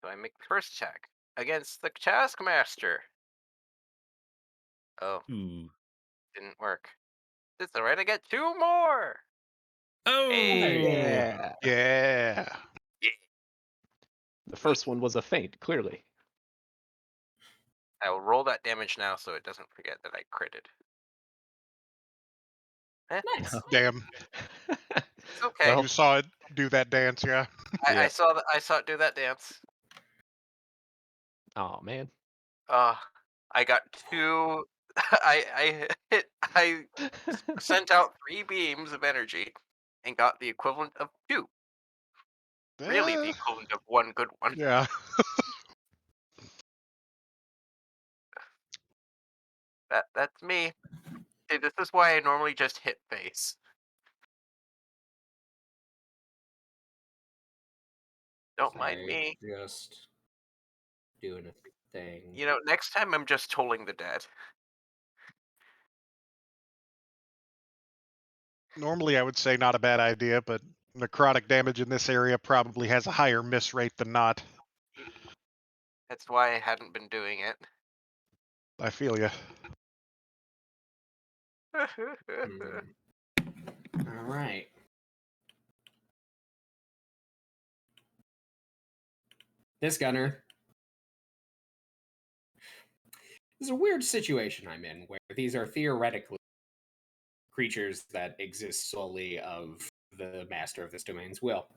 So I make the first check against the Taskmaster. Oh, Ooh. didn't work. It's alright. I get 2 more. Oh Yeah. Yeah. The first one was a feint, clearly. I will roll that damage now so it doesn't forget that I critted. Nice. Damn. It's okay. Well, You saw it do that dance, yeah? I saw it do that dance. oh man. I got 2. I sent out 3 beams of energy and got the equivalent of 2. Really, the equivalent of 1 good one. Yeah. That's me. See, this is why I normally just hit face. Don't mind me. Just doing a thing. Next time I'm just tolling the dead. Normally I would say not a bad idea, but necrotic damage in this area probably has a higher miss rate than not. That's why I hadn't been doing it. I feel you. All right. This gunner. This is a weird situation I'm in where these are theoretically creatures that exist solely of the master of this domain's will.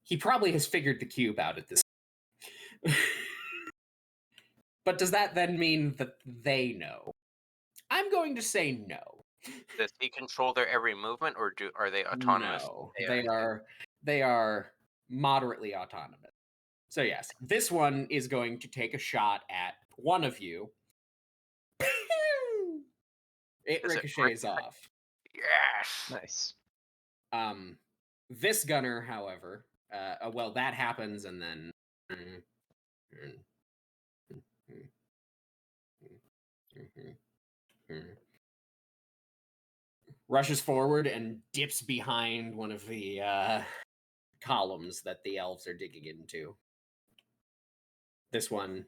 He probably has figured the cube out at this. But does that then mean that they know? I'm going to say no. Does he control their every movement, or are they autonomous? No, they are moderately autonomous. So yes, this one is going to take a shot at one of you. It Is it ricochets off. Yes. Nice. This gunner, however, well, that happens, and then rushes forward and dips behind one of the columns that the elves are digging into. This one,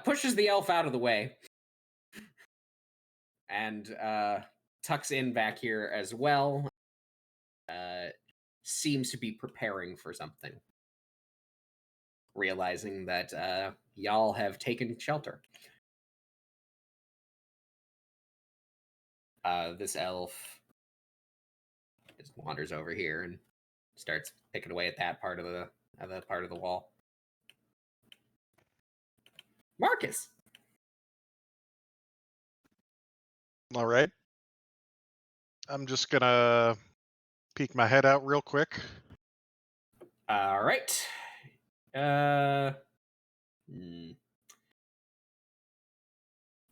pushes the elf out of the way and tucks in back here as well. Seems to be preparing for something, realizing that y'all have taken shelter. This elf just wanders over here and starts picking away at that part of the wall. Marcus. All right. I'm just gonna peek my head out real quick. All right.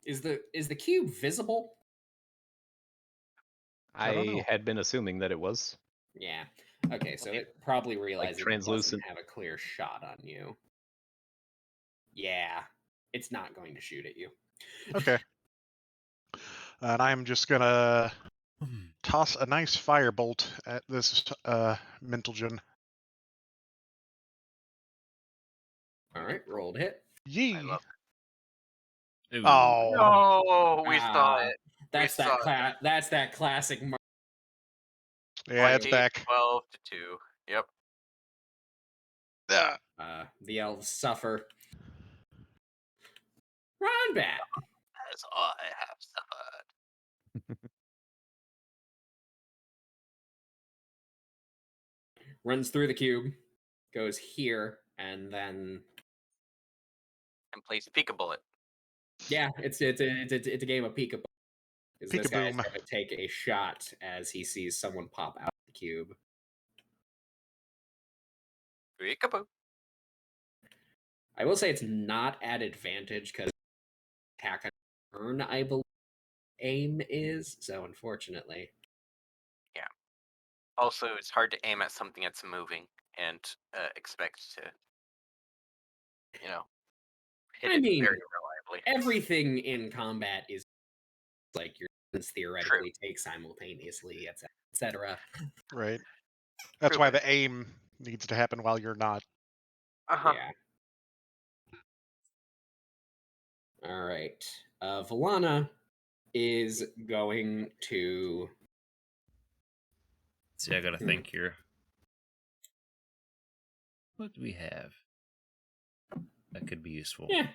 Is the cube visible? I don't know. I had been assuming that it was. Yeah. Okay, so it probably realized it translucent. doesn't have a clear shot on you. Yeah, it's not going to shoot at you. Okay. And I'm just gonna toss a nice firebolt at this Mentalgen. All right, rolled hit. Yee. I love Ooh. Oh. No, we saw it. That's that classic. Yeah, it's back. 12 to 2. Yep. The elves suffer. Ronbat. That's all I have suffered. Runs through the cube, goes here, and then And plays Peek-a-Bullet. yeah, it's a game of peekaboo. Because this guy's Peek-a-boom. going to take a shot as he sees someone pop out of the cube. Peek-a-boo. I will say it's not at advantage because attack on turn, I believe, aim is. So unfortunately, Yeah. Also, it's hard to aim at something that's moving and expect to, hit it very reliably. everything in combat is like your guns theoretically take simultaneously, etc. Right. That's True, why but- the aim needs to happen while you're not. Uh-huh. Yeah. All right. Valana is going to. See, I gotta think here. What do we have that could be useful? Yeah.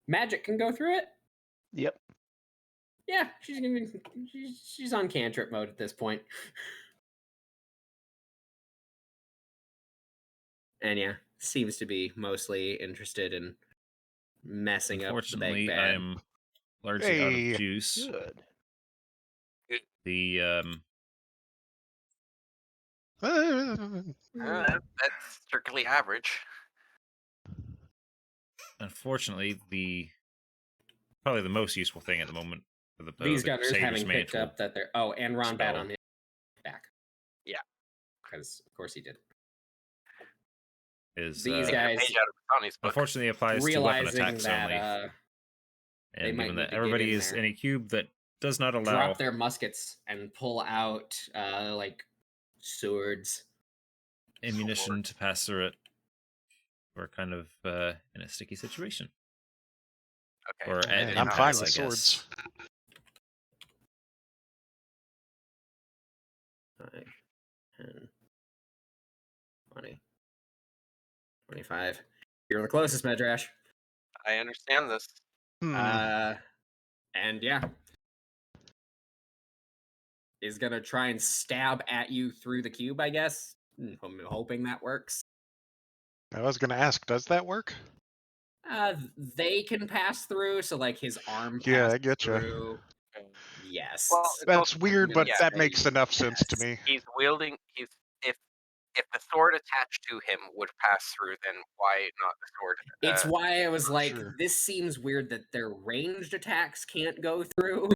Magic can go through it. Yep. Yeah, she's on cantrip mode at this point. And yeah, seems to be mostly interested in messing up the Unfortunately, big I bad. am largely out Hey. of juice. Good. The That's strictly average. unfortunately, probably the most useful thing at the moment for These the gunners Crusader's having picked Mantle up that they're and Ron Bat spell. on the back. Yeah. Because of course he did. is These Take a guys page out of Connie's book. unfortunately applies to weapon realizing attacks that only. they And might given need that to get everybody in is there. in a cube that does not allow drop their muskets and pull out like swords. ammunition to pass through it, we're kind of in a sticky situation. Okay. Or at I'm fine impasse, with I swords. guess. 5, 10, 20, 25. You're the closest, Medrash. I understand this. And yeah, is gonna try and stab at you through the cube, I guess. I'm hoping that works. I was going to ask, does that work? They can pass through, so like his arm Yeah, I passes getcha. through. Yes. Well, That's I'm weird, gonna but yeah. that say makes enough sense to yes. me. He's wielding. If the sword attached to him would pass through, then why not the sword? It's why I was like, sure. this seems weird that their ranged attacks can't go through,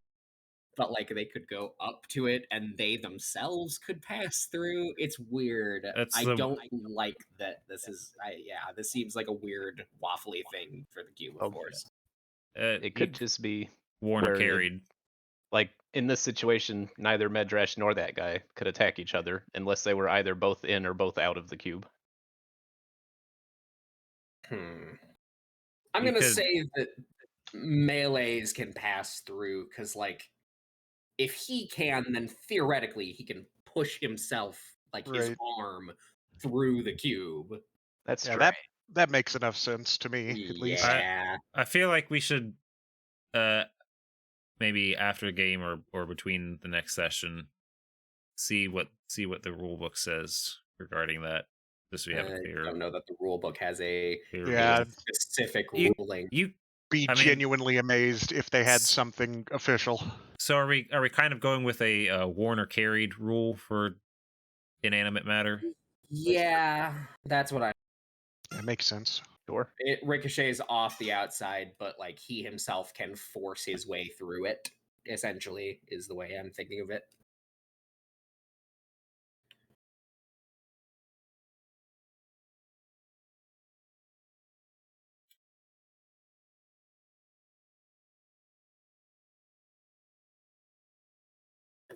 but like they could go up to it and they themselves could pass through. It's weird. That's I the don't like that. This seems like a weird waffly thing for the cube of Oh, force. It could just be Warner where carried. like in this situation, neither Medrash nor that guy could attack each other unless they were either both in or both out of the cube. I'm You gonna could- say that melees can pass through because, like, if he can, then theoretically he can push himself, like his Right. arm, through the cube. That's Yeah, true. that makes enough sense to me, at least. Yeah. I feel like we should maybe after the game or between the next session see what the rule book says regarding that. Just so we have a I clear. don't know that the rule book has a Yeah. specific You- ruling. You Be I mean- genuinely amazed if they had something official. so are we kind of going with a Warner carried rule for inanimate matter? Yeah, that's what I. That makes sense. Sure. It ricochets off the outside, but like he himself can force his way through it. Essentially, is the way I'm thinking of it.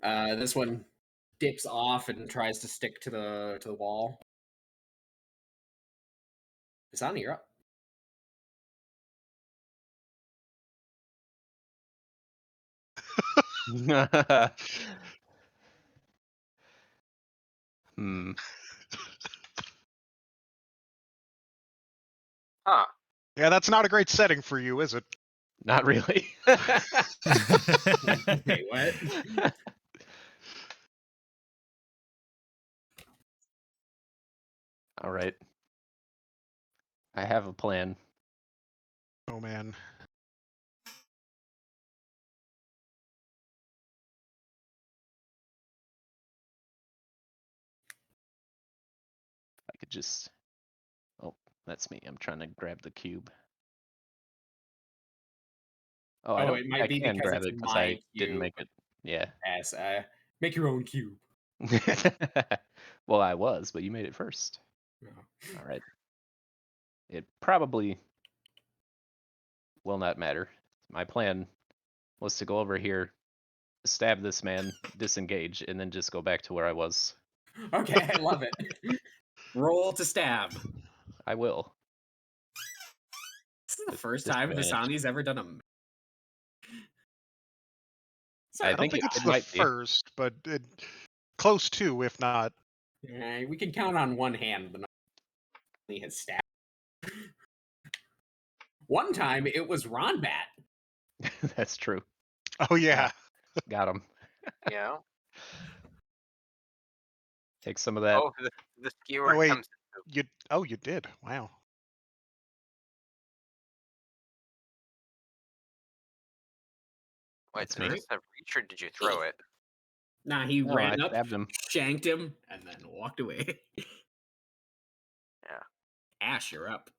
This one dips off and tries to stick to the wall. Asani, you're up. Hmm. Huh. Yeah, that's not a great setting for you, is it? Not really. Wait, what? All right. I have a plan. Oh man. I could just. Oh, that's me. I'm trying to grab the cube. Oh, Oh, it might I be can because grab it's it because my I didn't cube. make it. Yeah. Yes, make your own cube. Well, I was, but you made it first. Oh. All right. It probably will not matter. My plan was to go over here, stab this man, disengage, and then just go back to where I was. Okay, I love it. Roll to stab. I will. This is the With first time disadvantage. Visani's ever done a. I I don't think think it it's the might be. first, but close to, if not. We can count on one hand the number he has stabbed. One time it was Ronbat. That's true. Oh yeah. Got him. Yeah. Take some of that. Oh, the skewer Oh wait, comes. you did. Wow. Wait, That's did me. this have reach or did you throw it? Nah, he No, ran I up, stabbed him. shanked him, and then walked away. Yeah. Ash, you're up.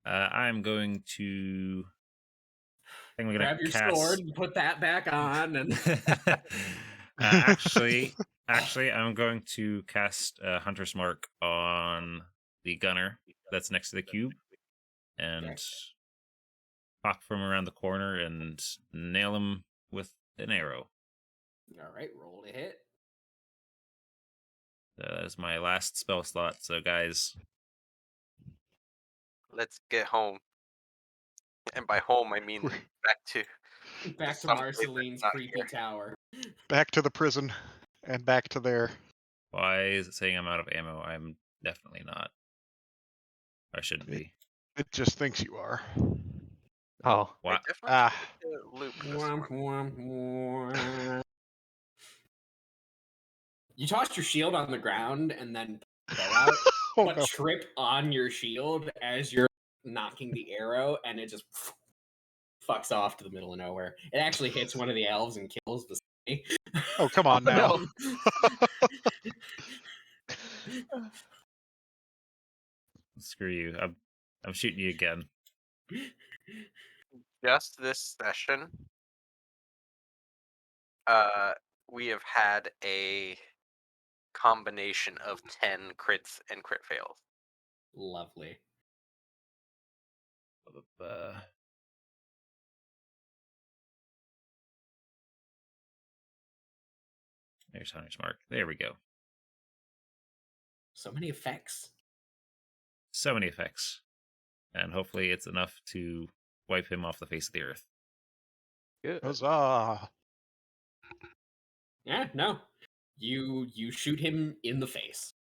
I'm going to. I think we're Grab gonna your cast. sword and put that back on. And Actually, I'm going to cast Hunter's Mark on the gunner that's next to the cube, and Okay. pop from around the corner and nail him with an arrow. All right, roll to hit. That is my last spell slot. So, guys, Let's get home. And by home, I mean back to someplace that's Marceline's not creepy here. tower. Back to the prison and back to there. why is it saying I'm out of ammo? I'm definitely not. I shouldn't be. It just thinks you are. Oh, I Wow. definitely Ah. need to loop this Womp, one. womp, womp. You tossed your shield on the ground and then bow out. but no. trip on your shield as you're knocking the arrow, and it just fucks off to the middle of nowhere. It actually hits one of the elves and kills the snake. Oh, come on now. Screw you. I'm shooting you again. Just this session, we have had a combination of 10 crits and crit fails. Lovely. There's Hunter's Mark. There we go. So many effects. So many effects. And hopefully it's enough to wipe him off the face of the earth. Good. Huzzah. Yeah, no. You shoot him in the face.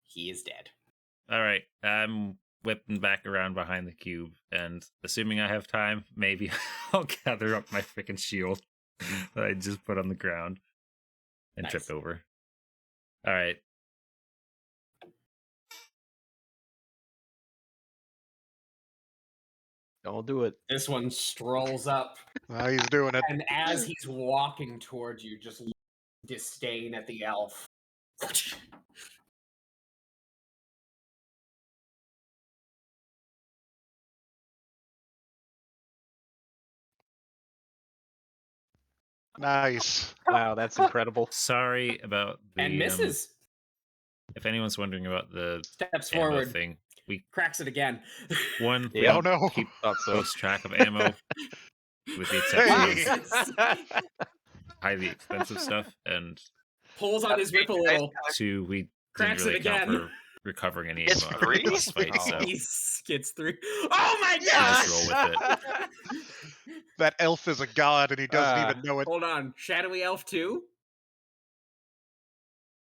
He is dead. Alright, I'm whipping back around behind the cube, and assuming I have time, maybe I'll gather up my freaking shield that I just put on the ground and Nice. tripped over. Alright. Don't do it. This one strolls up, He's doing it. and as he's walking towards you, just disdain at the elf. Nice. Wow, that's incredible. Sorry about the And misses. If anyone's wondering about the Steps ammo forward. thing, we Cracks it again. one we Yeah. Oh no. keep Thought so. close track of ammo, with the exception Hey! of highly expensive stuff, and Pulls on his whip a little. two, we Cracks didn't it really count again. for recovering any It's ammo three? after this fight, so He skids through. Oh my we gosh! just roll with it. That elf is a god and he doesn't even know it. Hold on. Shadowy Elf 2?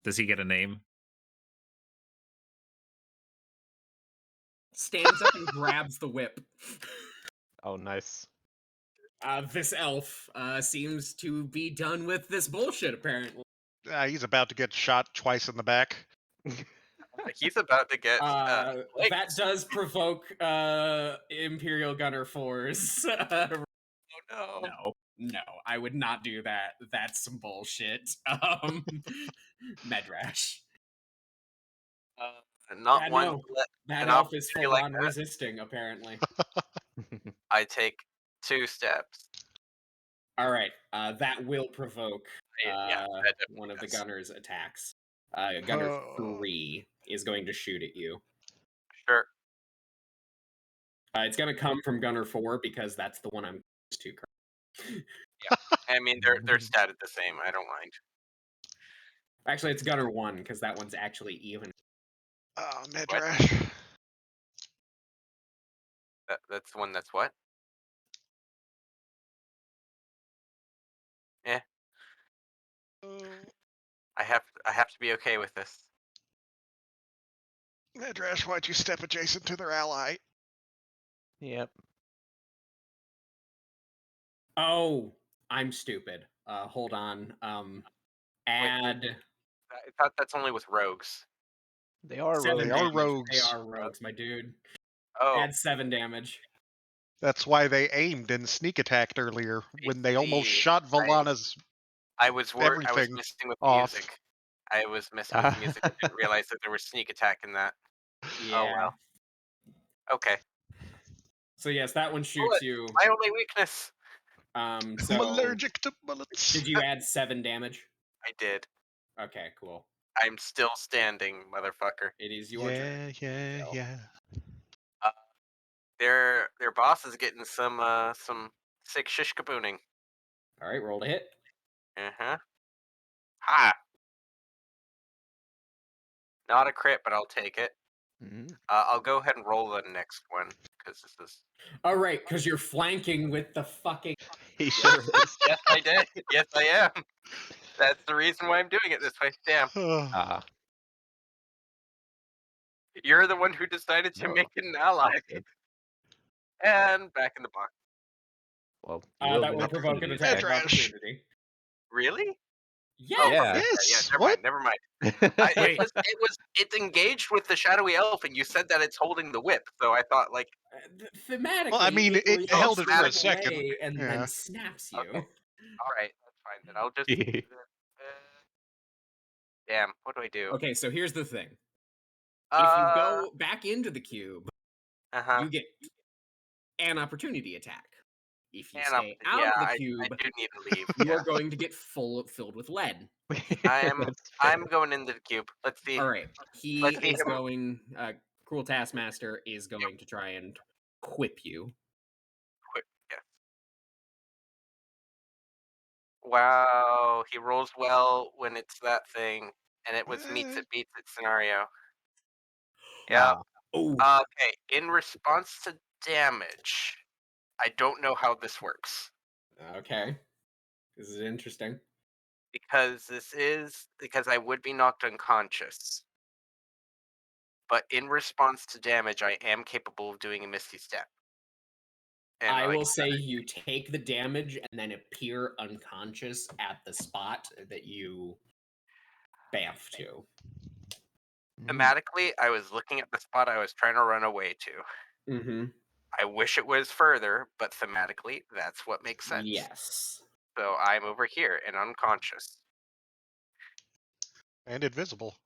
Does he get a name? Stands up and grabs the whip. Oh, nice. This elf seems to be done with this bullshit, apparently. He's about to get shot twice in the back. He's about to get That does provoke Imperial Gunner 4s. Oh no. No, I would not do that. That's some bullshit. Medrash. Not Yeah, one. no. Let That an elf is opportunity full like on that. resisting, apparently. I take 2 steps. Alright, that will provoke Yeah, that definitely one of the does. gunner's attacks. Gunner Oh. 3 is going to shoot at you. Sure. It's going to come from Gunner 4 because that's the one I'm close to currently. I mean, they're statted the same. I don't mind. Actually, it's Gunner 1 because that one's actually even. Oh, Midrash. That's the one that's what? Yeah. I have to be okay with this. Midrash, why'd you step adjacent to their ally? Yep. Oh, I'm stupid. Hold on. Add. I thought that's only with rogues. They are 7 rogues. They are damage. rogues. They are rogues, my dude. Oh, Add 7 damage. That's why they aimed and sneak attacked earlier when they almost see. shot Valana's. I was worried. I was everything messing with off. music. I was messing with music. I didn't realize that there was sneak attack in that. Yeah. Oh well. Okay. So yes, that one shoots Bullet. you. My only weakness. I'm So allergic to bullets. did you add 7 damage? I did. Okay, cool. I'm still standing, motherfucker. It is your turn. Yeah. Their boss is getting some sick shish kabooning. All right, roll to hit. Uh-huh. Ha! Not a crit, but I'll take it. Mhm. I'll go ahead and roll the next one because this is. All right, because you're flanking with the fucking. He should have missed. Yes, I did. Yes, I am. That's the reason why I'm doing it this way. Damn. Ah. You're the one who decided to No. make it an ally. Good. And back in the box. Well, That will provoke an attack of Midrash. opportunity. Really? Yes. Oh, Yeah. Yes. Never What? mind. Never mind. Wait. It's engaged with the shadowy elf, and you said that it's holding the whip. So I thought, like, Thematically, Well, I mean, it reacts held it for a right second. away and Yeah. then snaps you. okay, all right, that's fine. Then I'll just. Damn, what do I do? Okay, so here's the thing. If you Uh go back into the cube, huh. you get an opportunity attack. If you And stay out of the I cube, do need to leave. you Yeah. are going to get filled with lead. That's fair. I'm going into the cube. Let's see. All right, he Let's see is him. going. Cruel Taskmaster is going to try and whip you. Quick. Yeah. Wow, he rolls well when it's that thing, and it was meets it beats it scenario. Yeah. Wow. Oh, Okay. In response to damage, I don't know how this works okay. This is interesting. because I would be knocked unconscious. But in response to damage, I am capable of doing a Misty Step. And I will say you take the damage and then appear unconscious at the spot that you bamf to. thematically, I was looking at the spot I was trying to run away to. Mm-hmm. I wish it was further, but thematically, that's what makes sense. Yes. So I'm over here and unconscious. And invisible.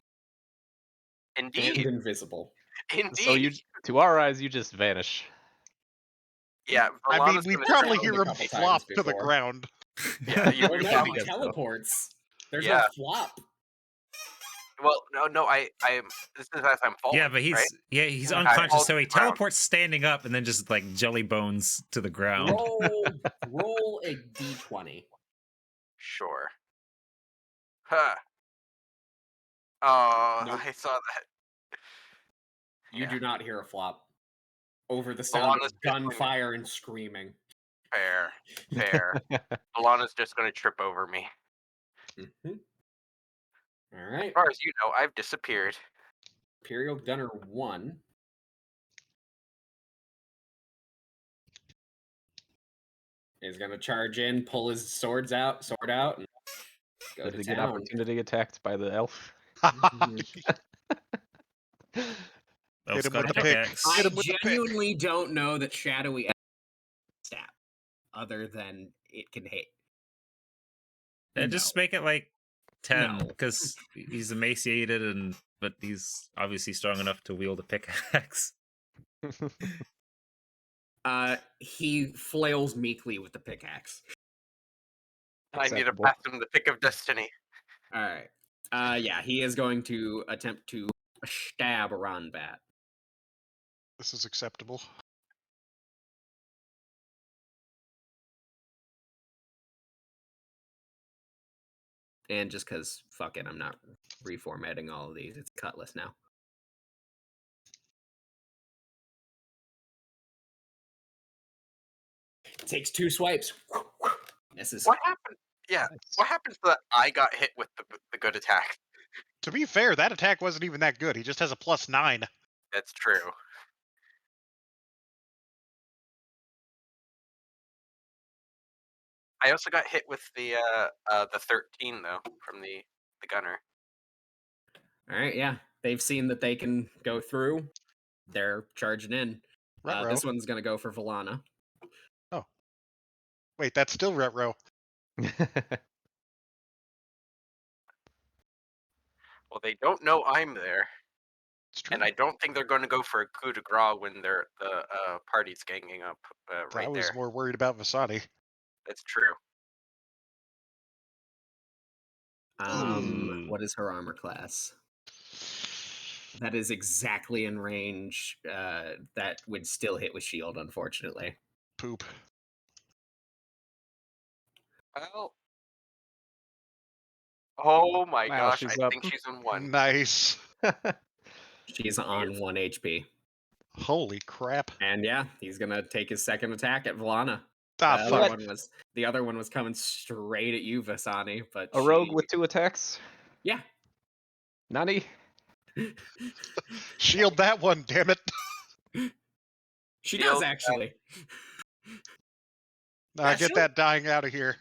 Indeed. And invisible. Indeed. So to our eyes, you just vanish. Yeah, I mean, Verlana's we gonna probably try- hear a him couple flop times to the before. ground. Yeah, you Well, no, probably he guess so. teleports. There's Yeah. no flop. Well, no, I'm. This is as I'm falling. Yeah, but he's right? he's I unconscious, fall so to he the ground. teleports standing up and then just like jelly bones to the ground. Roll a d20. Sure. Huh. Oh, Nope. I saw that. You Yeah. do not hear a flop. Over the sound Alana's of gunfire and screaming. Fair. Alana's just gonna trip over me. Mm-hmm. All right. As far as you know, I've disappeared. Imperial Gunner 1. Is going to charge in, pull his sword out, and go Did to they get town. opportunity attacked by the elf? Elf's Hit him got with a the pick. pickaxe. I Hit him with the pick. genuinely don't know that Shadowy stat other than it can hit. Just make it like 10 No. because he's emaciated but he's obviously strong enough to wield a pickaxe. He flails meekly with the pickaxe. I need to Acceptable. pass him the pick of destiny. All right. Yeah, he is going to attempt to stab Ronbat. This is acceptable. And just because, fuck it, I'm not reformatting all of these. It's Cutlass now. Takes 2 swipes. Misses. What happened? Yeah. What happens that I got hit with the good attack? To be fair, that attack wasn't even that good. He just has a +9. That's true. I also got hit with the 13 though from the gunner. All right, yeah. They've seen that they can go through. They're charging in. Retro. This one's going to go for Valana. Oh. Wait, that's still retro. Well, they don't know I'm there, It's true. and I don't think they're going to go for a coup de grace when the party's ganging up right I was there. more worried about Vasani. That's true. What is her armor class? That is exactly in range. That would still hit with shield, unfortunately. Poop. Well, oh my Wow, gosh, she's I up. think she's on 1. Nice. She's on 1 HP. Holy crap. And yeah, he's going to take his second attack at Valana. Ah, fuck. The other one was coming straight at you, Vasani, but A rogue with 2 attacks? Yeah. Nani? Shield that one, damn it. She does, actually. Get that dying out of here.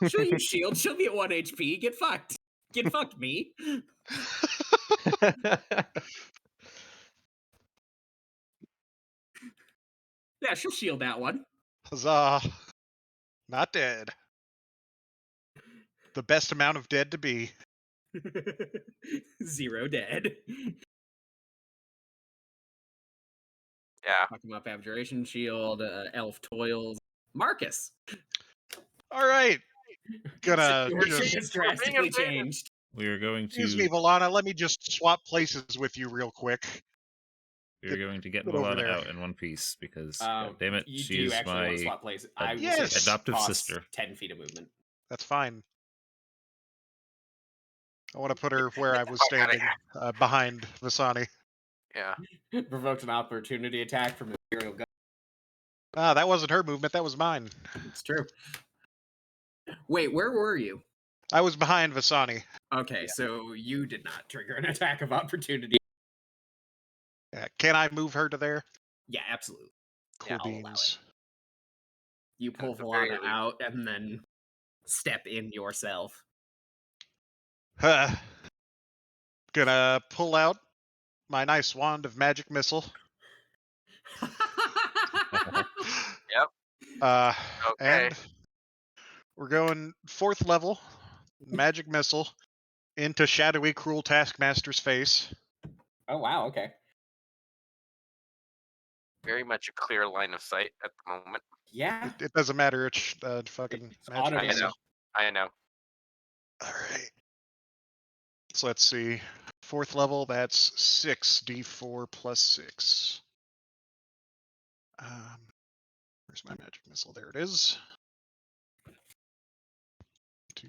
She'll use shield. She'll be at 1 HP. Get fucked. Get fucked, me. Yeah, she'll shield that one. Huzzah. Not dead. The best amount of dead to be. 0 dead. Yeah. Fuck him up, Abjuration Shield, Elf Toils. Marcus! Alright. Gonna Situation just... has drastically changed. We are going Excuse me, to Volana, let me just swap places with you real quick. we are going to get Get over Milana there. out in one piece because God damn it, Do she you is actually want to my swap places? I will Yes. say it adoptive costs sister. 10 feet of movement. That's fine. I want to put her where I was Fuck outta standing, behind Vasani. Yeah. Provoked an opportunity attack from Imperial Gun. Ah, that wasn't her movement, that was mine. It's true. Wait, where were you? I was behind Vasani. Okay, so you did not trigger an attack of opportunity. Can I move her to there? Yeah, absolutely. Cool I'll allow beans. You pull At the very Volana least. out and then step in yourself. Gonna pull out my nice wand of magic missile. Yep. Okay. Okay. And we're going 4th level, magic missile, into shadowy cruel taskmaster's face. Oh, wow, okay. Very much a clear line of sight at the moment. Yeah. It doesn't matter, it's fucking It's magic auto- missile. I know. Alright. So let's see. 4th level, that's 6d4 plus 6. Where's my magic missile? There it is. 2.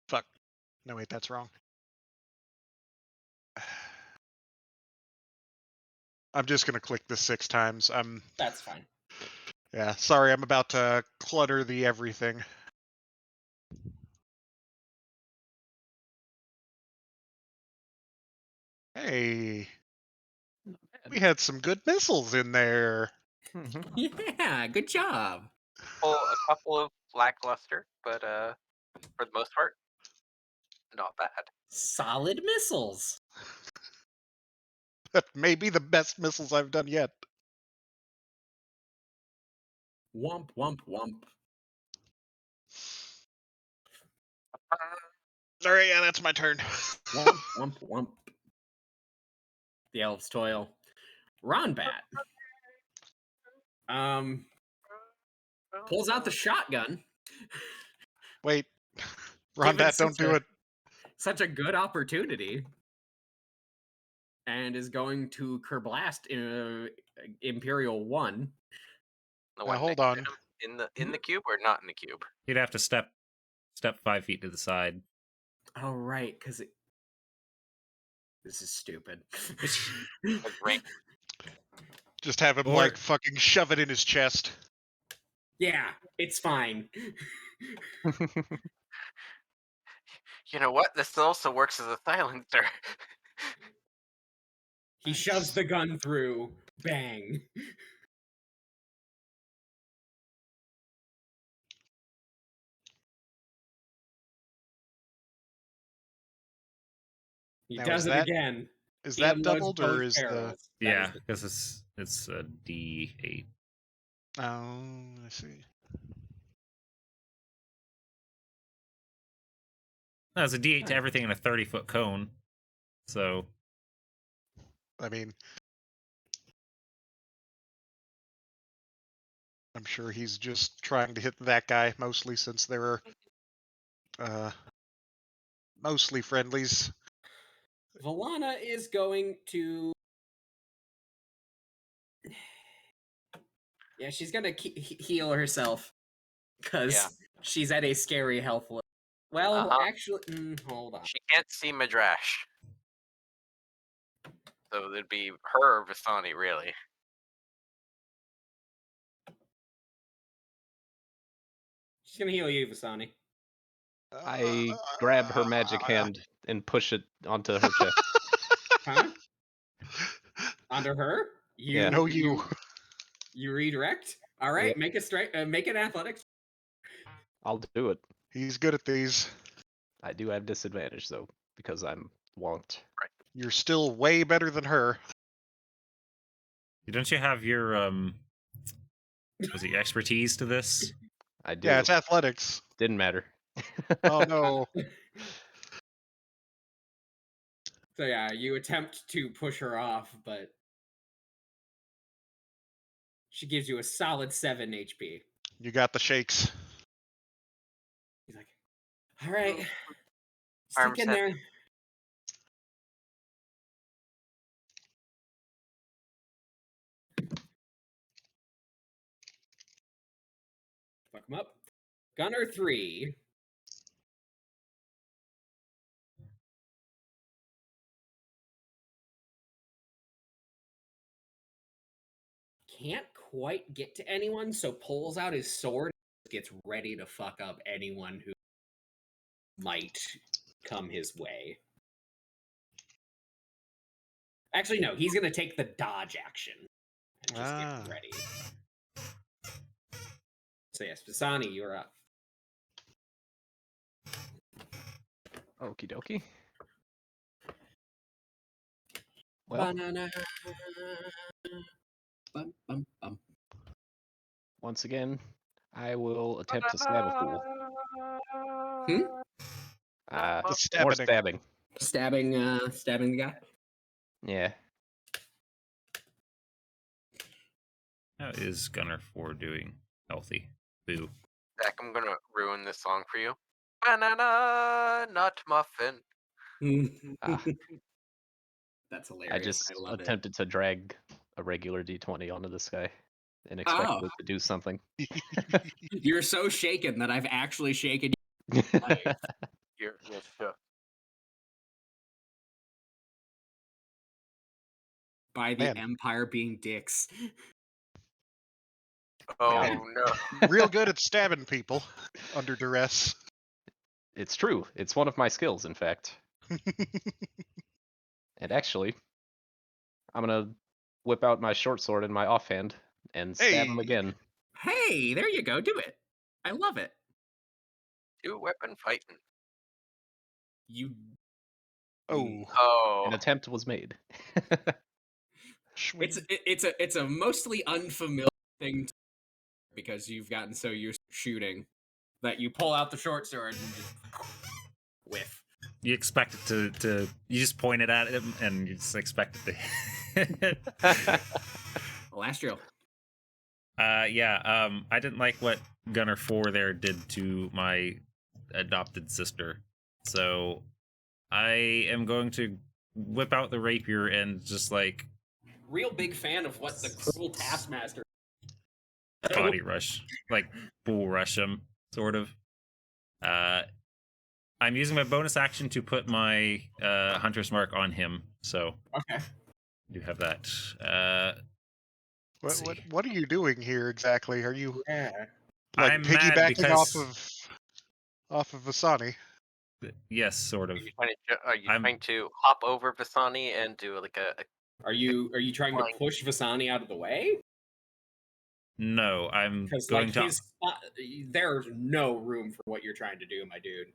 Fuck. No, wait, that's wrong. I'm just gonna click this 6 times. That's fine. Yeah, sorry, I'm about to clutter the everything. Hey, we had some good missiles in there. Yeah, good job. Well, a couple of lackluster, but for the most part, not bad. Solid missiles. That may be the best missiles I've done yet. Womp, womp, womp. Alright, yeah, that's my turn. Womp, womp, womp. The elves toil. Ronbat. Pulls out the shotgun. Wait, Given Rondat, don't do it. Such a good opportunity. And is going to Kerblast Imperial 1. The Now, one hold next to on. him in the cube or not in the cube? You'd have to step 5 feet to the side. Oh, right, because this is stupid. Like rank. Just have him, Or- like, fucking shove it in his chest. Yeah, it's fine. You know what? This also works as a silencer. He shoves the gun through. Bang. He Now, does is it that- again. Is He that unloads doubled, both or is the... barrels. That Yeah, is the- because it's a D8. Oh, I see. No, it's a D8 to everything in a 30-foot cone. So I mean... I'm sure he's just trying to hit that guy, mostly since there are... mostly friendlies. Volana is going to... Yeah, she's gonna heal herself. Because she's at a scary health level. Well, actually... hold on. She can't see Madrash. So it'd be her or Vistani, really. She's gonna heal you, Vasani. I grab her magic hand and push it onto her chest. Huh? Onto her? Yeah. No, you. You redirect? All right, Yep. make a make an athletics. I'll do it. He's good at these. I do have disadvantage though because I'm wonked. You're still way better than her. Don't you have your was it expertise to this? I do. Yeah, it's athletics. Didn't matter. Oh no. So yeah, you attempt to push her off, but she gives you a solid 7 HP. You got the shakes. He's like, all right, Arms stick in there. heavy. Fuck him up. Gunner 3. Can't quite get to anyone, so pulls out his sword, gets ready to fuck up anyone who might come his way. Actually, no, he's gonna take the dodge action and just get ready. So yes, Visani, you're up. Okie dokie. Well, Banana. Bum, bum, bum. once again, I will attempt to stab a fool. The More stabbing. stabbing. Stabbing the guy. Yeah. How is Gunner 4 doing? Healthy. Boo. Zach, I'm gonna ruin this song for you. Banana nut muffin. Ah, That's hilarious. I just love attempted to drag a regular D20 onto this guy and expected it to do something. it. You're so shaken that I've actually shaken you. You're shook. By the Man. Empire being dicks. Oh Yeah. no. Real good at stabbing people under duress. It's true. It's one of my skills, in fact. And actually, I'm gonna whip out my short sword in my offhand and stab him Hey. again. Hey, there you go. Do it. I love it. 2-weapon fighting. You. Oh. Oh. An attempt was made. It's a mostly unfamiliar thing because you've gotten so used to shooting that you pull out the short sword and just whiff. You expect it to you just point it at him and you just expect it to hit. Last drill. Yeah, I didn't like what Gunner 4 there did to my adopted sister. So I am going to whip out the rapier and just like Real big fan of what the cruel taskmaster. body rush, like bull rush him, sort of. I'm using my bonus action to put my hunter's mark on him, so Okay. I do have that. What are you doing here exactly? Are you like I'm mad piggybacking because off of Visani? yes, sort of. Are you I'm- trying to hop over Visani and do like a Are you trying to Flying. push Visani out of the way? No, I'm Because going like to. his spot, there's no room for what you're trying to do, my dude.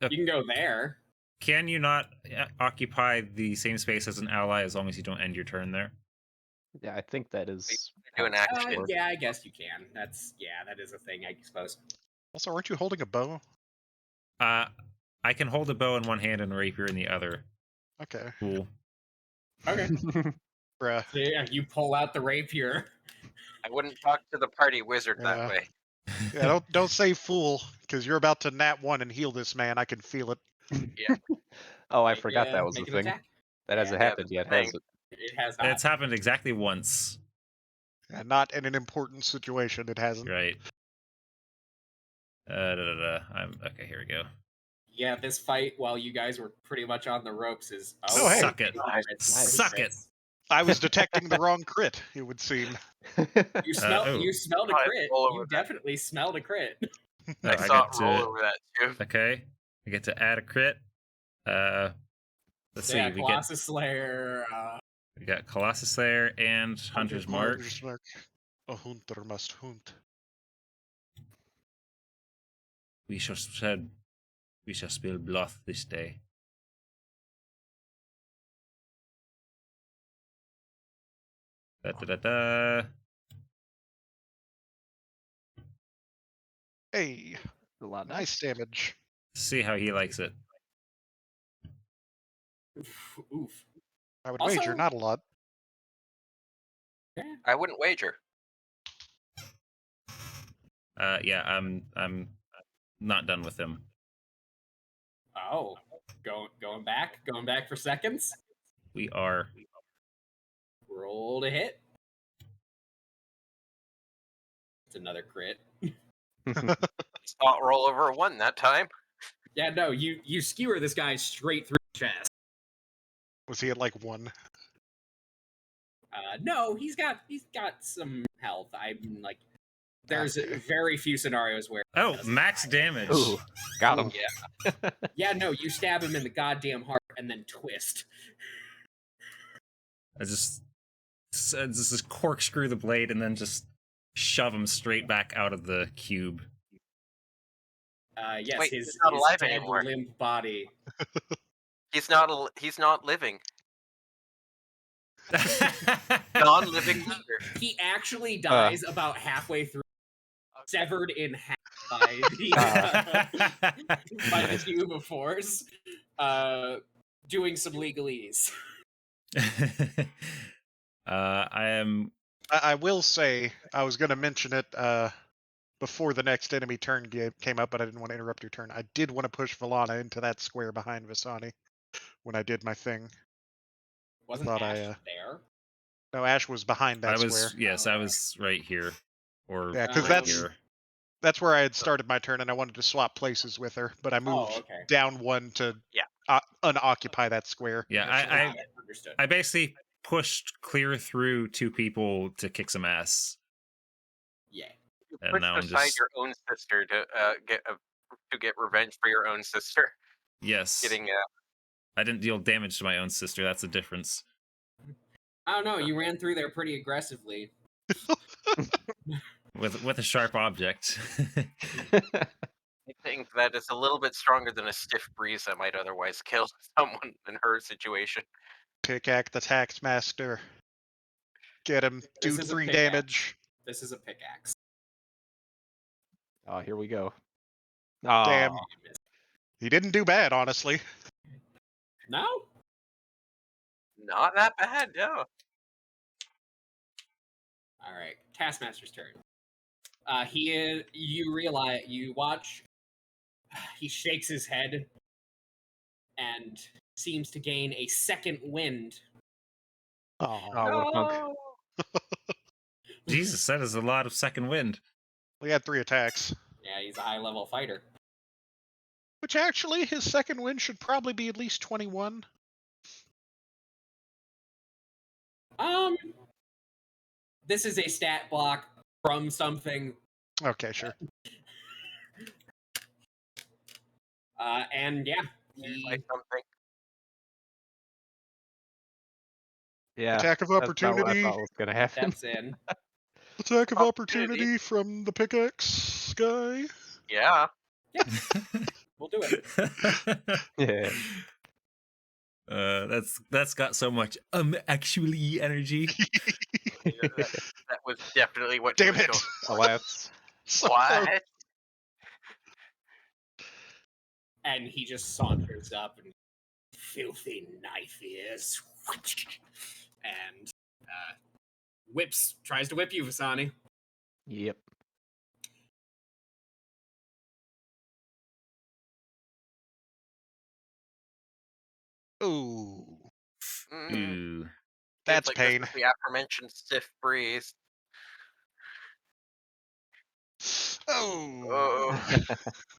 Okay. You can go there. Can you not occupy the same space as an ally as long as you don't end your turn there? Yeah, I think that is. do an how it's action. supposed to work. Yeah, I guess you can. That is a thing, I suppose. Also, aren't you holding a bow? I can hold a bow in one hand and a rapier in the other. Okay. Cool. Okay. Bruh. So yeah, you pull out the rapier. I wouldn't talk to the party wizard that Yeah. way. Yeah, don't say fool, because you're about to nat 1 and heal this man. I can feel it. Oh, I Make forgot a- that was the make an thing. attack. That hasn't Yeah, happened that's yet, the has thing. it? It has not. It's happened exactly once, Yeah, not in an important situation. It hasn't. right? I'm okay. Here we go. Yeah, this fight while you guys were pretty much on the ropes is Oh, hey. Suck it. Crits. Suck it. I was detecting the wrong crit. It would seem. You smelled oh. you smelled a I crit. roll over You that. definitely smelled a crit. Oh, I saw it get roll to over that too. okay. I get to add a crit. Let's see. Yeah, We Colossus Slayer. got Colossus Slayer and Hunter's Mark. Hunter's Mark. A hunter must hunt. We shall spill blood this day. Da, da, da, da. Hey, A lot nice damage. See how he likes it. Oof. I would Also- wager not a lot. Yeah. I wouldn't wager. Yeah, I'm not done with him. Oh, going back for seconds. We are. Roll to hit. It's another crit. It's not roll over a 1 that time. Yeah, no, you skewer this guy straight through the chest. Was he at like 1? No, he's got some health. I'm like, there's Okay. very few scenarios where. he Oh, doesn't max die. damage. Ooh, got him. Yeah. Yeah, no, you stab him in the goddamn heart and then twist. I just corkscrew the blade and then just shove him straight back out of the cube. Yes, Wait, his he's not alive dead, anymore. limp body. He's not living. Non-living leader. He actually dies about halfway through, severed in half by the cube of force, doing some legalese. I am. I will say, I was going to mention it before the next enemy turn came up, but I didn't want to interrupt your turn. I did want to push Valana into that square behind Visani when I did my thing. Wasn't thought Ash I, there? No, Ash was behind that I was. square. Yes, I was right here. Or Yeah, because right Um, here. that's where I had started my turn, and I wanted to swap places with her, but I moved okay. down 1 to Yeah. unoccupy that square. Yeah, Got it. Understood. I basically pushed clear through 2 people to kick some ass. Yeah. You And pushed now I'm aside just- your own sister to get revenge for your own sister. Yes. Getting I didn't deal damage to my own sister. That's the difference. I don't know. You ran through there pretty aggressively. With a sharp object. I think that it's a little bit stronger than a stiff breeze that might otherwise kill someone in her situation. Pickaxe the tax master. Get him. This Do is a 3 pickaxe. damage. This is a pickaxe. Oh, here we go. Damn. Oh, He didn't do bad, honestly. No? Not that bad, no. All right. Taskmaster's turn. You watch, he shakes his head and seems to gain a second wind. Oh. what a punk. No. Jesus, that is a lot of second wind. We had 3 attacks. Yeah, he's a high-level fighter. Which actually, his second win should probably be at least 21. This is a stat block from something. Okay, sure. And yeah, Like something. Yeah. Attack of That's not what I opportunity. thought was gonna happen. that's in. Attack of Opportunity. opportunity from the pickaxe guy. Yeah. We'll do it. Yeah. That's got so much actually energy. That was definitely what Damn she was it! going Alas. So for. close. What? And he just saunters up and filthy knife ears. And tries to whip you, Vasani. Yep. Ooh. Mm, Ooh. That's like pain. The aforementioned stiff breeze. Oh. Oh.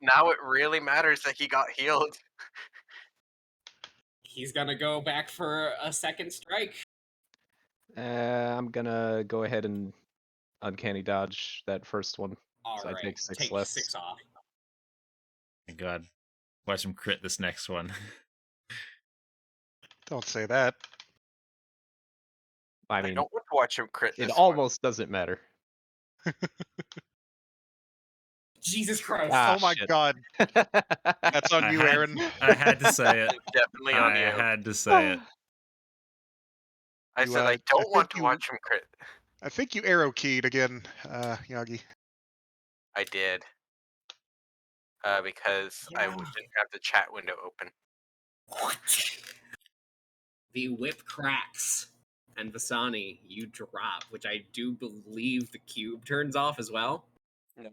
Now it really matters that he got healed. He's gonna go back for a second strike. I'm gonna go ahead and uncanny dodge that first one. All So I right, take 6 less. 6 off. My God. Watch him crit this next one. Don't say that. I I mean, don't want to watch him crit it this almost doesn't matter. Jesus Christ. Ah, Oh my shit. god. That's on you, Aaron. I had to say it. It's definitely on I you. had to say it. I You, said I I don't want think to you- watch him crit. I think you arrow keyed again, Yagi. I did. Because I Yeah. didn't have the chat window open. The whip cracks. And Vasani, you drop, which I do believe the cube turns off as well. No.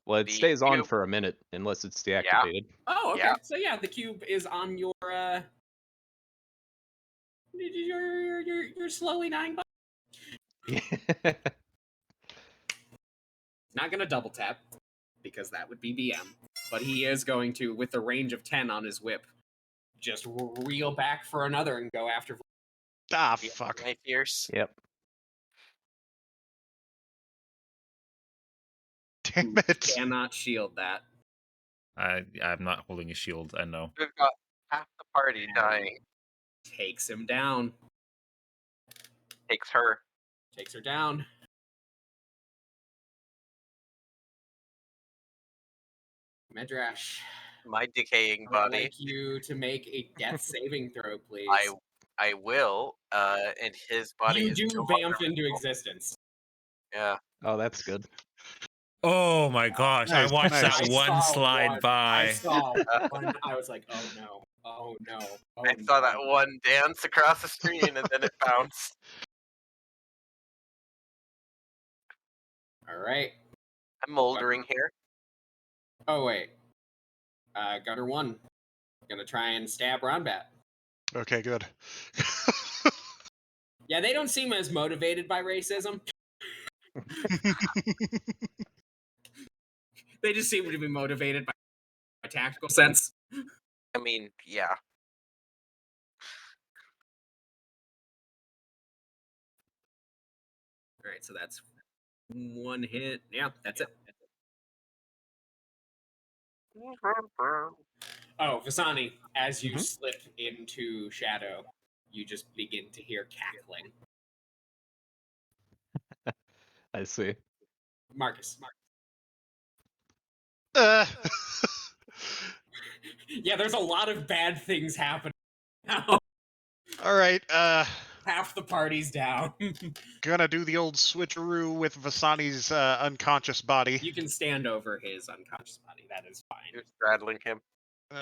Well, it The stays on cube- for a minute unless it's deactivated. Oh, okay. Yeah. So yeah, the cube is on your you're slowly dying. Not gonna double tap because that would be BM, but he is going to, with the range of 10 on his whip, just reel back for another and go after. Ah, fuck. My fears. Yep. Damn it. Cannot shield that. I'm not holding a shield. I know. We've got half the party dying. Takes him down. Takes her. Takes her down. Medrash, My decaying I would body. like you to make a death saving throw, please. I will. And his body You is do no vamp longer into visible. existence. Yeah. Oh, that's good. Oh my gosh! Nice, I watched nice. that I one saw slide one. by. I saw one. I was like, oh no. Oh no. Oh, I saw no. that one dance across the screen and then it bounced. All right. I'm moldering here. Oh wait. Gunner 1. Gonna try and stab Ronbat. Okay, good. Yeah, they don't seem as motivated by racism. They just seem to be motivated by tactical sense. I mean, yeah. All right, so that's one hit. Yeah, that's it. Oh, Vasani, as you slip into shadow, you just begin to hear cackling. I see. Marcus. Uh, Yeah, there's a lot of bad things happening now. all right, Half the party's down. gonna do the old switcheroo with Vasani's unconscious body. You can stand over his unconscious body. That is fine. You're straddling him.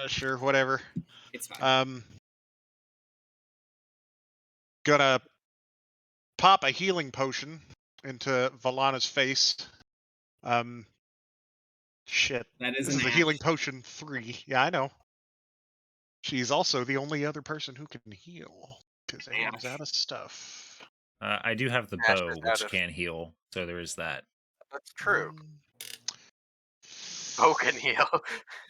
Sure, whatever. It's fine. Gonna pop a healing potion into Valana's face. Shit. That is This an is a action. healing potion 3. Yeah, I know. She's also the only other person who can heal, because Aaron's out of stuff. I do have the Ash bow, is out which of- can heal, so there is that. That's true. Bow can heal.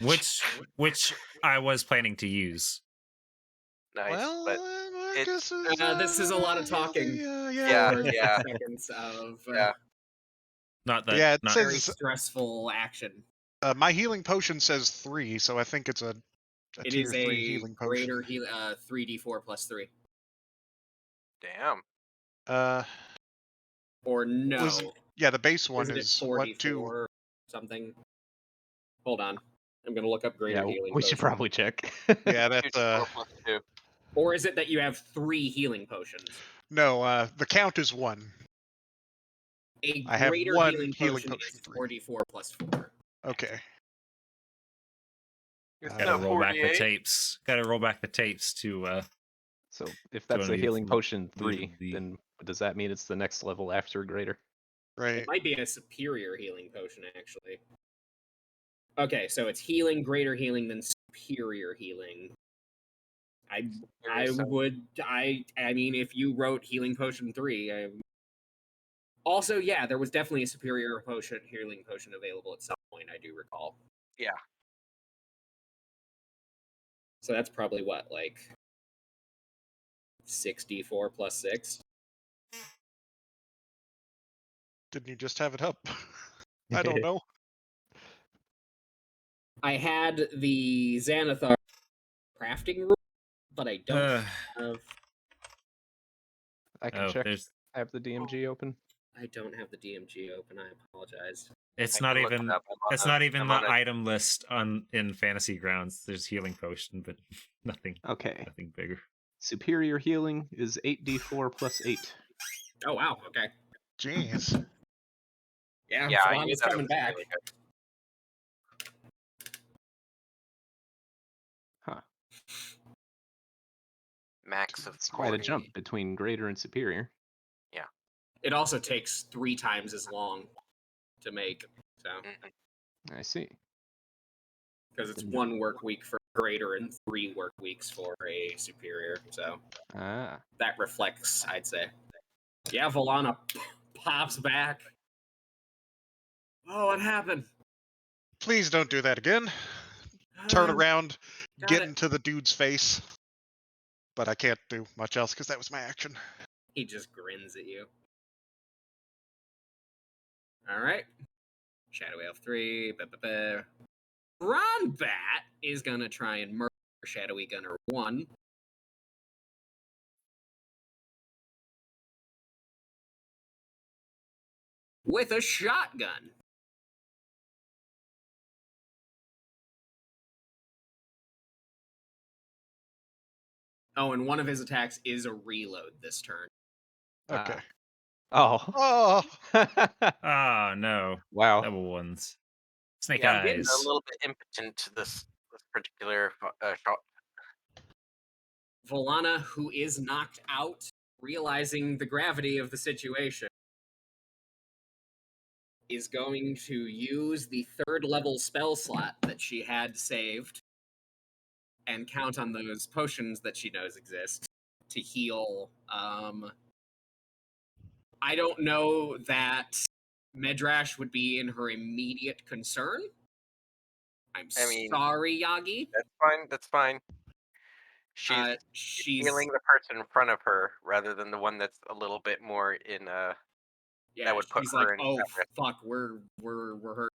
Which I was planning to use. Nice. Well, but Marcus This is a lot of talking. Yeah, For yeah. Seconds of Yeah. Not that. Yeah, it not, very says stressful action. my healing potion says 3, so I think it's a It tier is 3 a healing greater potion. 3d4 plus 3. Damn. Or no. Yeah, the base one Isn't it is 4d4 what 2? or something? Hold on. I'm going to look up greater Yeah, healing we should potion. probably check. Yeah, that's 2d4 plus 2. Or is it that you have 3 healing potions? no. The count is 1. A I have greater one healing healing potion potion, is 3. 4d4 plus 4. Okay. It's gotta not roll back the 48. tapes. Gotta roll back the tapes to. So if that's Don't a need healing to potion leave 3, the- then does that mean it's the next level after greater? Right. It might be a superior healing potion, actually. Okay, so it's healing, greater healing, then superior healing. I mean, if you wrote healing potion 3, also, yeah, there was definitely a superior potion, healing potion available at some point, I do recall. Yeah. So that's probably what, like 64 plus 6? Didn't you just have it up? I don't know. I had the Xanathar crafting rule, but I don't have. I can Oh, check. there's. I have the DMG open. I don't have the DMG open. I apologize. It's I not can look it even. up. It's not even I'm the on a- item list in Fantasy Grounds. There's healing potion, but nothing Okay. bigger. Superior healing is 8d4 plus 8. Oh wow. Okay. Jeez. Yeah. Yeah, I knew Flan's that it coming was back. really good. Huh. Max of It's quite a 40. jump between greater and superior. It also takes 3 times as long to make. So Mhm. I see. because it's Didn't- 1 work week for greater and 3 work weeks for a superior. So Ah. that reflects, I'd say. Yeah, Volana pops back. Oh, what happened? Please don't do that again. Turn around, Got get it. into the dude's face. But I can't do much else because that was my action. He just grins at you. All right. Shadow Elf 3. Ronbat is going to try and murder Shadowy Gunner 1. With a shotgun. Oh, and one of his attacks is a reload this turn. Okay. Oh. Oh, Ah, no. Wow. Double ones. Snake Yeah, I'm getting a eyes. little bit impotent to this particular shot. Volana, who is knocked out, realizing the gravity of the situation, is going to use the 3rd level spell slot that she had saved and count on those potions that she knows exist to heal. I don't know that Medrash would be in her immediate concern. I'm sorry, Yagi. That's fine. That's fine. She's healing the person in front of her rather than the one that's a little bit more in yeah, that would put she's her like, in oh at risk. fuck, we're hurt.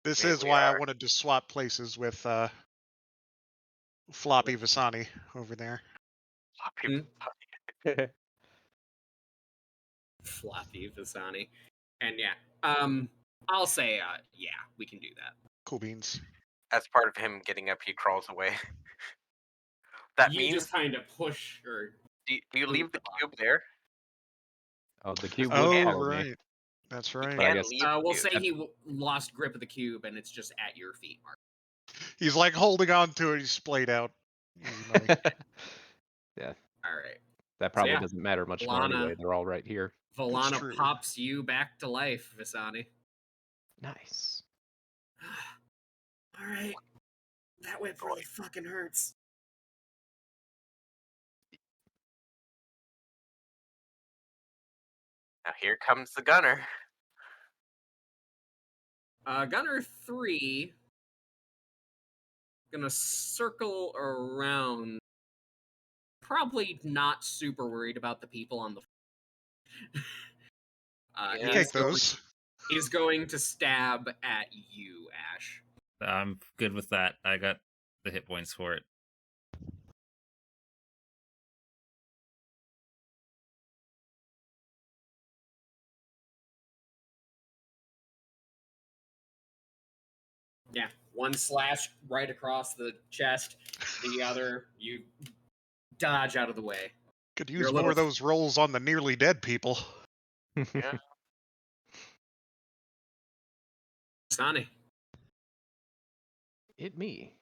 this Here is we why I are. wanted to swap places with Floppy Vasani over there. Floppy Vasani. And yeah, I'll say, yeah, we can do that. Cool beans. As part of him getting up, he crawls away. That You means just kind of push or do you leave the cube there? Oh, the cube Oh, would Oh, follow me. right. That's right. But I Can't guess leave the we'll cube. say he lost grip of the cube and it's just at your feet, Mark. He's like holding on to it. He's splayed out. Easy money. Yeah, All right. that probably yeah, doesn't matter much more Lana. anyway. They're all right here. Volana true. pops you back to life, Vasani. Nice. All right. That whip really fucking hurts. Now here comes the gunner. Gunner 3 gonna circle around. Probably not super worried about the people on the. Yeah. Take those. Is going to stab at you, Ash. I'm good with that. I got the hit points for it. Yeah, 1 slash right across the chest. The other, you dodge out of the way. Could You're use a more little- of those rolls on the nearly dead people. Yeah. Vasani. It me.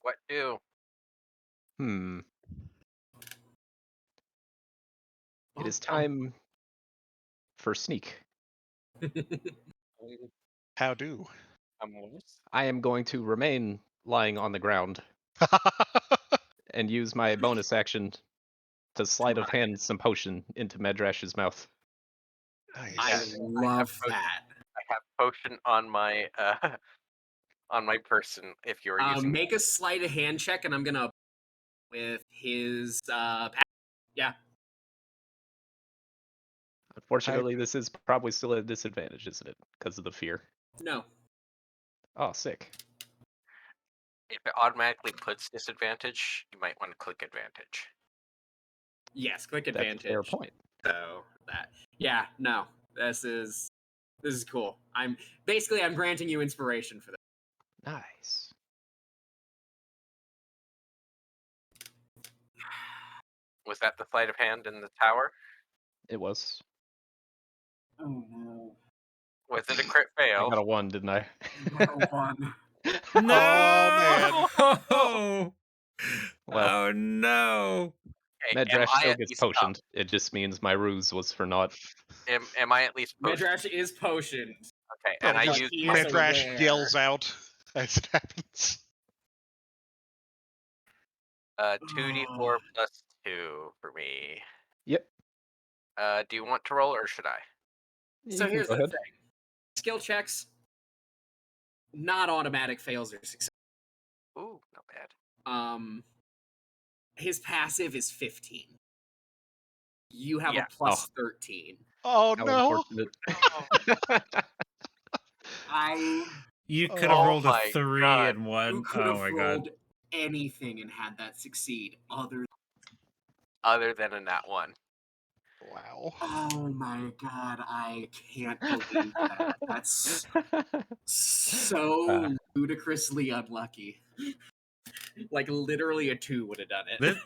What do? Hmm. It is Oh, time for sneak. How do? I am going to remain lying on the ground and use my bonus action to sleight of hand some potion into Medrash's mouth. Nice. I love that. I have potion on my person. If you're using, Make a sleight of hand check, and I'm gonna with his yeah. Unfortunately, this is probably still a disadvantage, isn't it? Because of the fear. No. Oh, sick. if it automatically puts disadvantage, you might want to click advantage. Yes, click That's advantage. a fair point. So that. Yeah. No. This is cool. I'm granting you inspiration for that. Nice. Was that the sleight of hand in the tower? It was. Oh no. Was it a crit fail? I got a 1, didn't I? You got a 1. No! man. Well, Oh no! Okay, am Medrash I still at gets least up? potioned. It just means my ruse was for naught. Am I at least potioned? Medrash is potioned. Okay, and I But used he is Medrash aware. yells out as it happens. 2d4 plus 2 for me. Yep. Do you want to roll or should I? So You can here's go the ahead. thing. Skill checks, not automatic fails or success. Ooh, not bad. His passive is 15. You have Yeah. a plus 13. Oh How no! unfortunate. You could have Oh rolled a my 3 God. and 1. You could Oh have my rolled god. anything and had that succeed. Other than a nat 1. Wow. Oh my god, I can't believe that. That's so ludicrously unlucky. Like literally a 2 would have done it.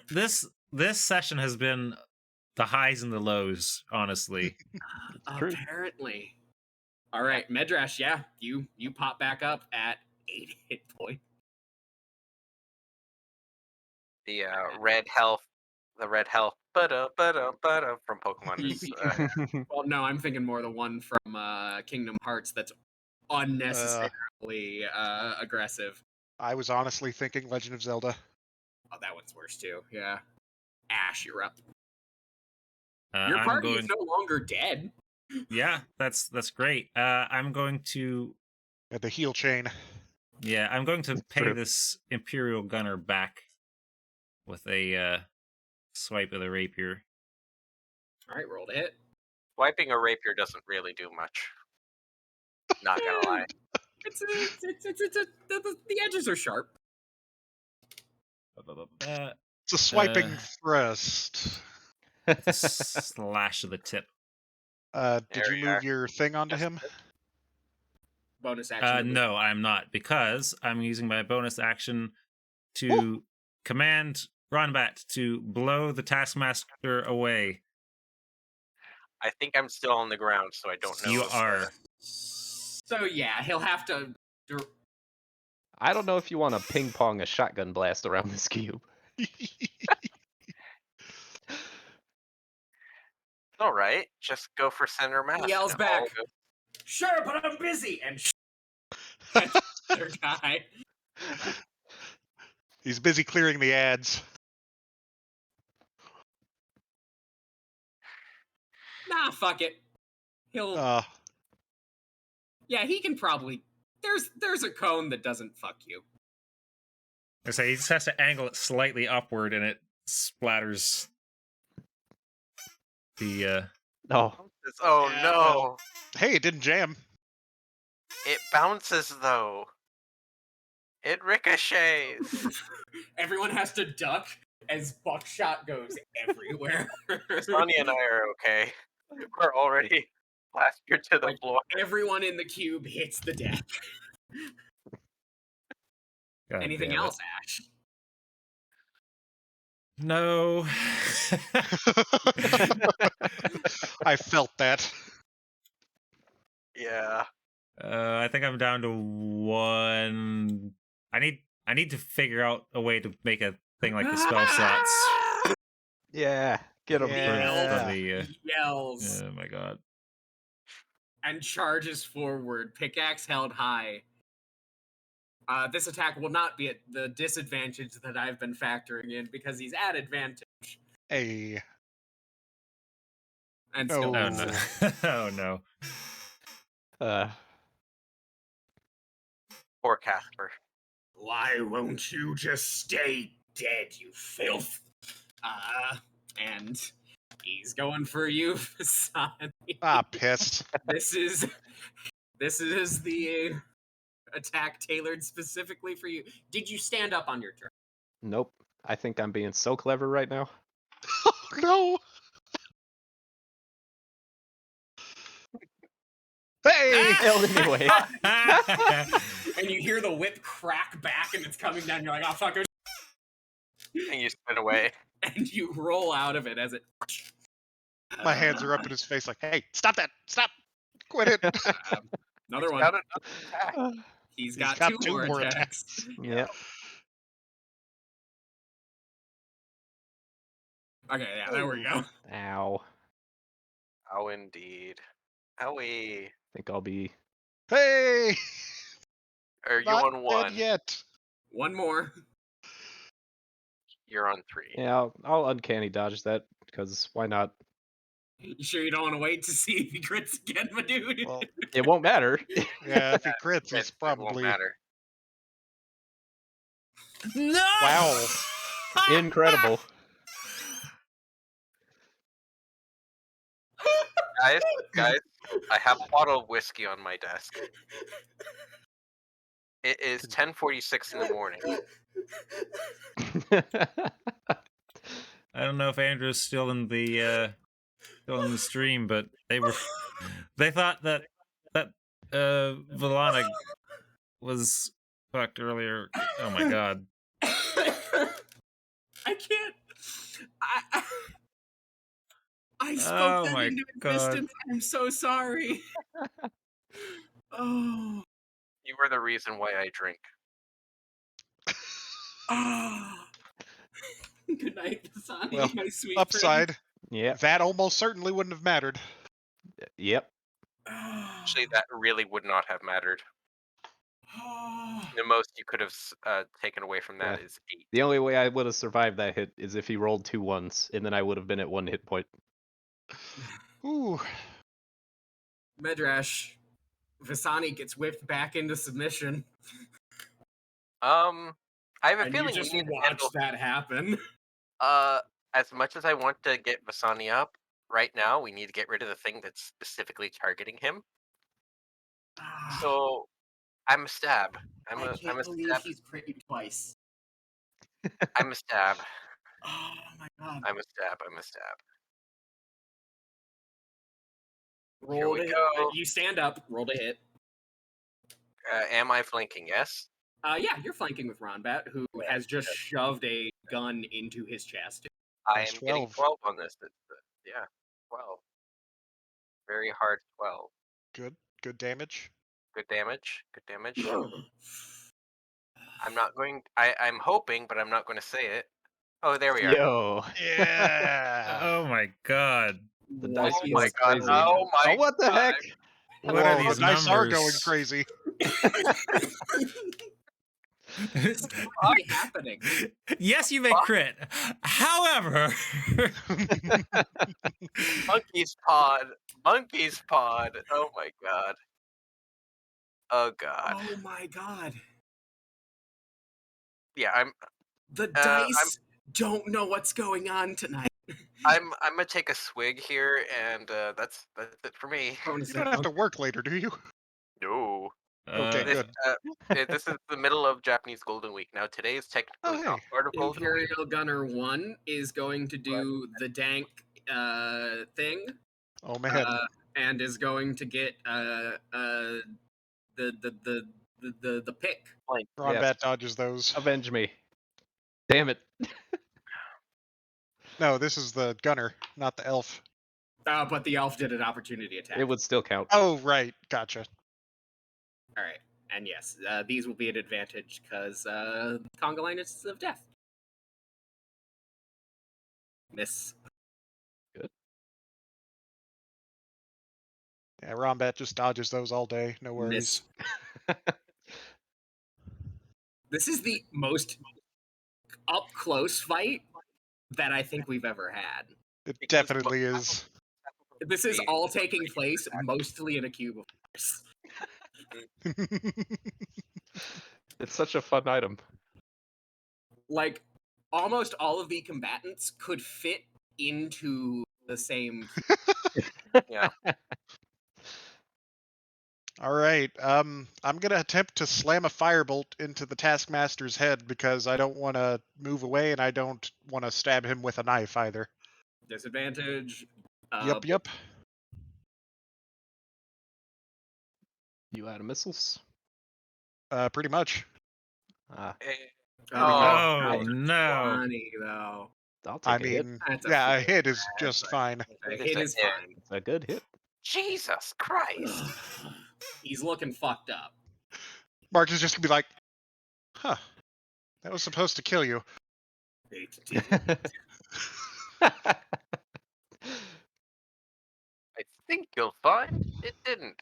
This session has been the highs and the lows, honestly. True. Apparently. All right, Medrash, yeah, you pop back up at 8 hit points. The red health from Pokemon is Well, no, I'm thinking more the one from Kingdom Hearts that's unnecessarily aggressive. I was honestly thinking Legend of Zelda. Oh, that one's worse too. Yeah. Ash, you're up. Uh, Your I'm party going. is no longer dead. Yeah, that's great. I'm going to. At the heel chain. Yeah, I'm going to pay True. this Imperial Gunner back with a swipe of the rapier. All right, roll to hit. Wiping a rapier doesn't really do much. Not gonna lie. The edges are sharp. It's a swiping thrust. Slash of the tip. Did There you we move are. your thing onto Yes, him? Bonus action. No, I'm not, because I'm using my bonus action to command Ronbat to blow the Taskmaster away. I think I'm still on the ground, so I don't know. You if, are. So yeah, he'll have to. I don't know if you want to ping pong a shotgun blast around this cube. all right, just go for center mass. He yells and back. I'll go- Sure, but I'm busy. And other guy. He's busy clearing the ads. Nah, fuck it. He'll. Yeah, he can probably. There's a cone that doesn't fuck you. I say he just has to angle it slightly upward, and it splatters the. Oh, Oh Yeah, no! well. Hey, it didn't jam. It bounces though. It ricochets. Everyone has to duck as buckshot goes everywhere. Sonny and I are okay. We're already plastered to the Like, floor. everyone in the cube hits the deck. God Anything damn it. else, Ash? No. I felt that. Yeah. I think I'm down to 1. I need to figure out a way to make a thing like the spell slots. yeah. Get him. Yeah. He yells Oh my god. and charges forward, pickaxe held high. This attack will not be at the disadvantage that I've been factoring in because he's at advantage. Hey. And No. still Oh no. Oh no. Poor Casper. Why won't you just stay dead, you filth? And he's going for you, Vasani. Ah, piss. This is the attack tailored specifically for you. Did you stand up on your turn? Nope. I think I'm being so clever right now. No. Hey! Failed anyway. And you hear the whip crack back, and it's coming down. You're like, "Oh fuck!" And you spin away. And you roll out of it as it. My hands are up in his face, like, "Hey, stop that! Stop! Quit it!" Another He's one. got another attack. He's He's got, got two more attacks. Yep. Okay, yeah, there we go. Ow. Oh, indeed. Owie. Think I'll be. Hey! Are you Not on dead 1? yet. One more. You're on 3. Yeah, I'll uncanny dodge that because why not? You sure you don't want to wait to see if he crits again, my dude? Well, It won't matter. yeah, if he crits, It it's won't probably matter. No! wow. Incredible. Guys, I have a bottle of whiskey on my desk. It is 10:46 in the morning. I don't know if Andrew's still in the stream, but they thought that Valana was fucked earlier. Oh my god. I can't. I spoke Oh that my into god. existence. I'm so sorry. Oh. You were the reason why I drink. Ah. Good night, Dasani, Well, my sweet Upside, Yeah. that almost certainly wouldn't have mattered. Yep. friend. Actually, that really would not have mattered. Ah. The most you could have taken away from that Yeah. is 8. The only way I would have survived that hit is if he rolled 2 1s, and then I would have been at 1 hit point. Ooh. Medrash, Visani gets whipped back into submission. I have a And feeling you just we need to watch handle. that happen. As much as I want to get Vasani up right now, we need to get rid of the thing that's specifically targeting him. So I'm a stab. I'm a stab. he's crit you twice. I'm a stab. Oh my god. I'm a stab. I'm a stab. Here Roll we to hit. go. You stand up, roll to hit. Am I flanking? Yes. Yeah, you're flanking with Ronbat, who has just shoved a gun into his chest. I Nice am getting 12. 12 on this. Yeah, 12. Very hard 12. Good damage. Good damage. Good damage. I'm not going. I'm hoping, but I'm not going to say it. Oh, there we are. Yo. Yeah. Oh my god. The dice Oh are my going god. crazy. Oh my. what the heck? What Whoa, are these the dice are going numbers? crazy. What's really happening? Yes, you may crit. However, Monkey's pod. Monkey's pod. Oh my god. Oh god. Oh my god. Yeah, I'm. The dice don't know what's going on tonight. I'm gonna take a swig here, and that's it for me. Bonus You don't have to work later, do you? No. Okay, This, good. this is the middle of Japanese Golden Week. Now today is technically Oh, not hey. part of Golden Week. Imperial Gunner 1 is going to do the dank thing. Oh man. And is going to get the pick. Ronbat dodges those. Avenge me. Damn it. No, this is the gunner, not the elf. But the elf did an opportunity attack. It would still count. Oh, right. Gotcha. All right, and yes, these will be an advantage because Conga line is of death. Miss. Good. Yeah, Rombat just dodges those all day. No worries. Miss. This is the most up close fight that I think we've ever had. It definitely is. This is all taking place mostly in a cube of course. It's such a fun item. Like, almost all of the combatants could fit into the same. Yeah. All right. I'm gonna attempt to slam a firebolt into the Taskmaster's head because I don't want to move away and I don't want to stab him with a knife either. Disadvantage. Yep. You out of missiles? Pretty much. Ah, Oh, that's no. funny though. I'll take a hit. That's Yeah, a fair hit is bet, just but fine. A It's hit a is hit. fine. It's a good hit. Jesus Christ. He's looking fucked up. Mark is just gonna be like, huh, that was supposed to kill you. I think you'll find it didn't.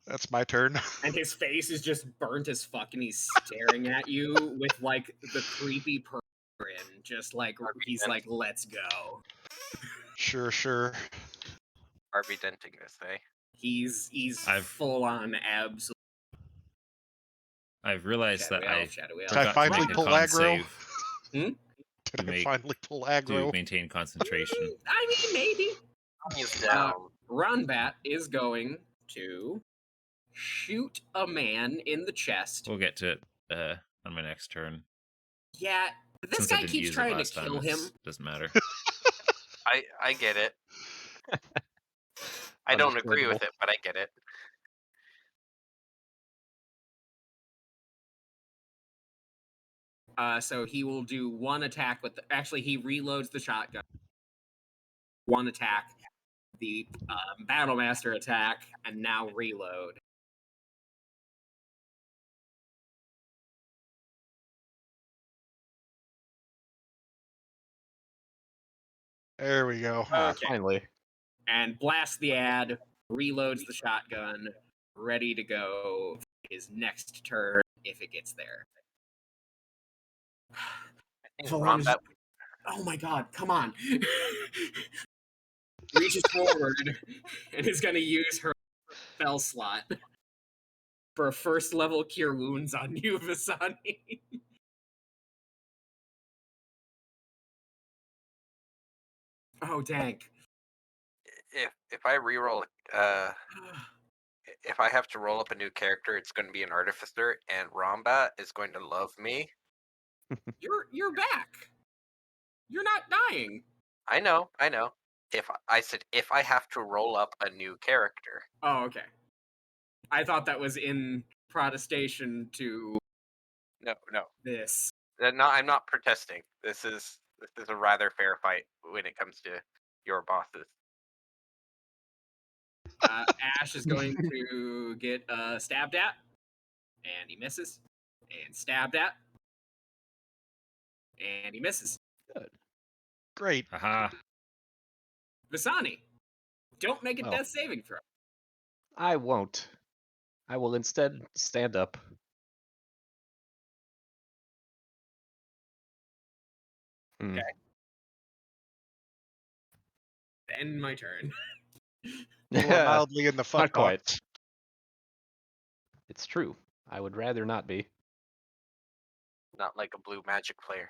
That's my turn. And his face is just burnt as fuck, and he's staring at you with like the creepy grin, just like he's like, "Let's go." Sure. RB denting this, eh? He's I've- full on abs. I've realized that I Shadowy Did I forgot to finally make a pull con aggro? save Hmm? Did I make- finally pull to aggro? maintain concentration. I mean, maybe. He's down. Runbat is going to shoot a man in the chest. We'll get to it on my next turn. Yeah, this Since I guy didn't keeps use it trying to last time, kill it him. doesn't matter. I get it. I don't agree with Understandable. it, but I get it. So he will do one attack with. Actually, he reloads the shotgun. One attack, the Battlemaster attack, and now reload. There we go. Okay. Finally. And blasts the ad, reloads the shotgun, ready to go his next turn if it gets there. I think Valana's- Ron, Oh my god, come on. Reaches forward and is going to use her spell slot for a first level cure wounds on you, Visani. Oh, dang. if I reroll, if I have to roll up a new character, it's going to be an artificer, and Rombat is going to love me. You're back. You're not dying. I know. If I said if I have to roll up a new character, Oh, okay. I thought that was in protestation to no, this. I'm not protesting. This is a rather fair fight when it comes to your bosses. Ash is going to get stabbed at, and he misses, and stabbed at, and he misses. Good. Great. Aha. Visani, don't make a Oh. death saving throw. I won't. I will instead stand up. Hmm. Okay. End my turn. You are mildly in the fuck Not quite. box. It's true. I would rather not be. Not like a blue magic player.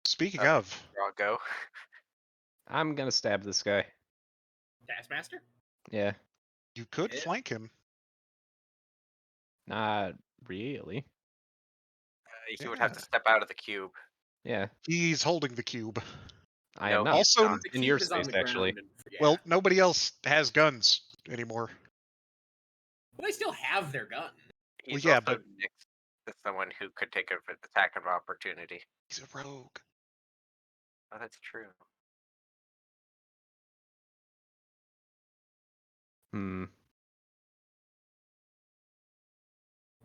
Speaking Uh, of, I'll go. I'm gonna stab this guy. Taskmaster? Yeah. you could Yeah. flank him. Not really. He would have to step out of the cube. Yeah. He's holding the cube. I No, am not. Also- The in cube your is on space, the actually. ground and- yeah. Well, nobody else has guns anymore. Well, they still have their gun. He's yeah, also but- next to someone who could take an attack of opportunity. He's a rogue. Oh, that's true. Hmm.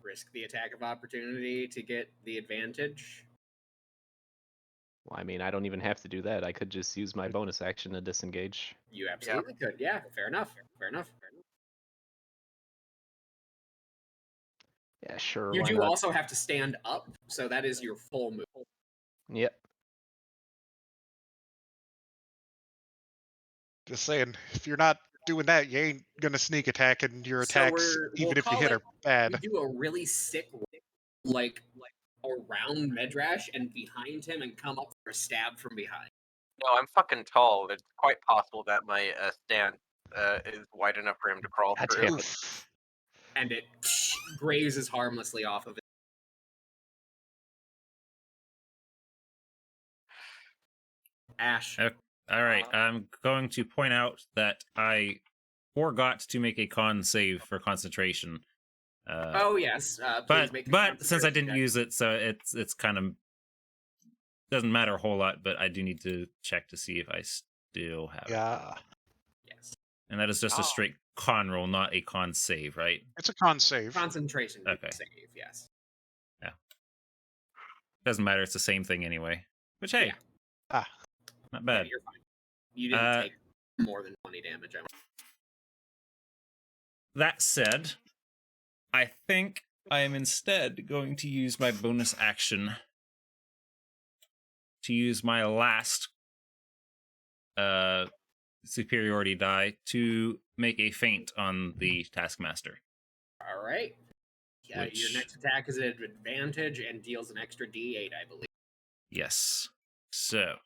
Risk the attack of opportunity to get the advantage. Well, I mean, I don't even have to do that. I could just use my bonus action to disengage. You absolutely could. Yeah, fair enough. Yeah, sure. You why do not? also have to stand up, so that is your full move. Yep. Just saying, if you're not doing that, you ain't gonna sneak attack, and your So attacks, we'll even if you call hit, it- are bad. You do a really sick, like around Medrash and behind him, and come up for a stab from behind. No, I'm fucking tall. It's quite possible that my stand is wide enough for him to crawl God through. damn it. Oof. And it grazes harmlessly off of it. Ash. All right. I'm going to point out that I forgot to make a con save for concentration. Oh yes, please but make a but since I concentration didn't check. use it, so it's kind of doesn't matter a whole lot. But I do need to check to see if I still have it. Yeah. Yes, And that is just a straight con roll, not a con save, right? It's a con save. concentration Okay. save. Yes. Doesn't matter. It's the same thing anyway. Which hey, Yeah. not Yeah, bad. you're fine. You didn't take more than 20 damage. That said, I think I am instead going to use my bonus action to use my last superiority die to make a feint on the Taskmaster. All right. Yeah, your Which- next attack is at advantage and deals an extra D8, I believe. Yes. So,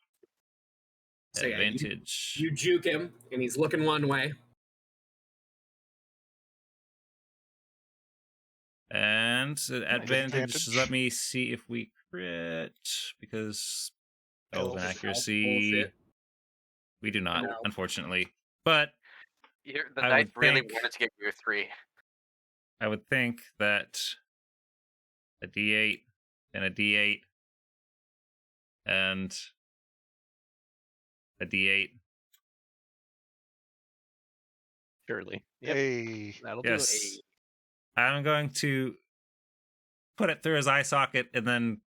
So yeah, advantage. you juke him, and he's looking one way. And advantage, advantage. let me see if we crit, because Elf. elven Elf accuracy. bullshit. We do not, No. unfortunately. But The I knife would really think- wanted to get you a 3. I would think that a D8 and a D8 and a D8. Surely. Yep. Hey. That'll do Yes. it. I'm going to put it through his eye socket and then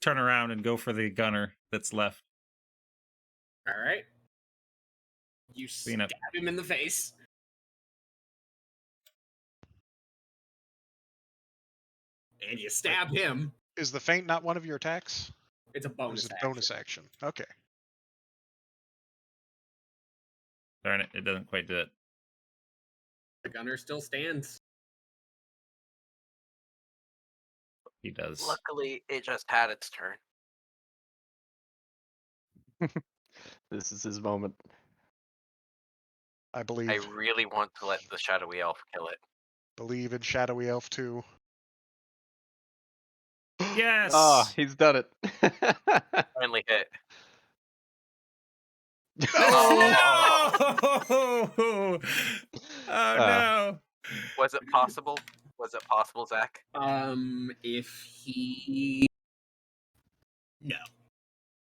turn around and go for the gunner that's left. All right. You Clean up. stab him in the face. And you stab him. Is the feint not one of your attacks? It's a Or bonus is it a action. bonus action? Okay. Darn it, it doesn't quite do it. The gunner still stands. He does. Luckily, it just had its turn. This is his moment. I believe I really want to let the shadowy elf kill it. believe in Shadowy Elf too. Yes! Oh, he's done it. Finally hit. Oh, no! Oh, no! Was it possible? Was it possible, Zach? If he... No,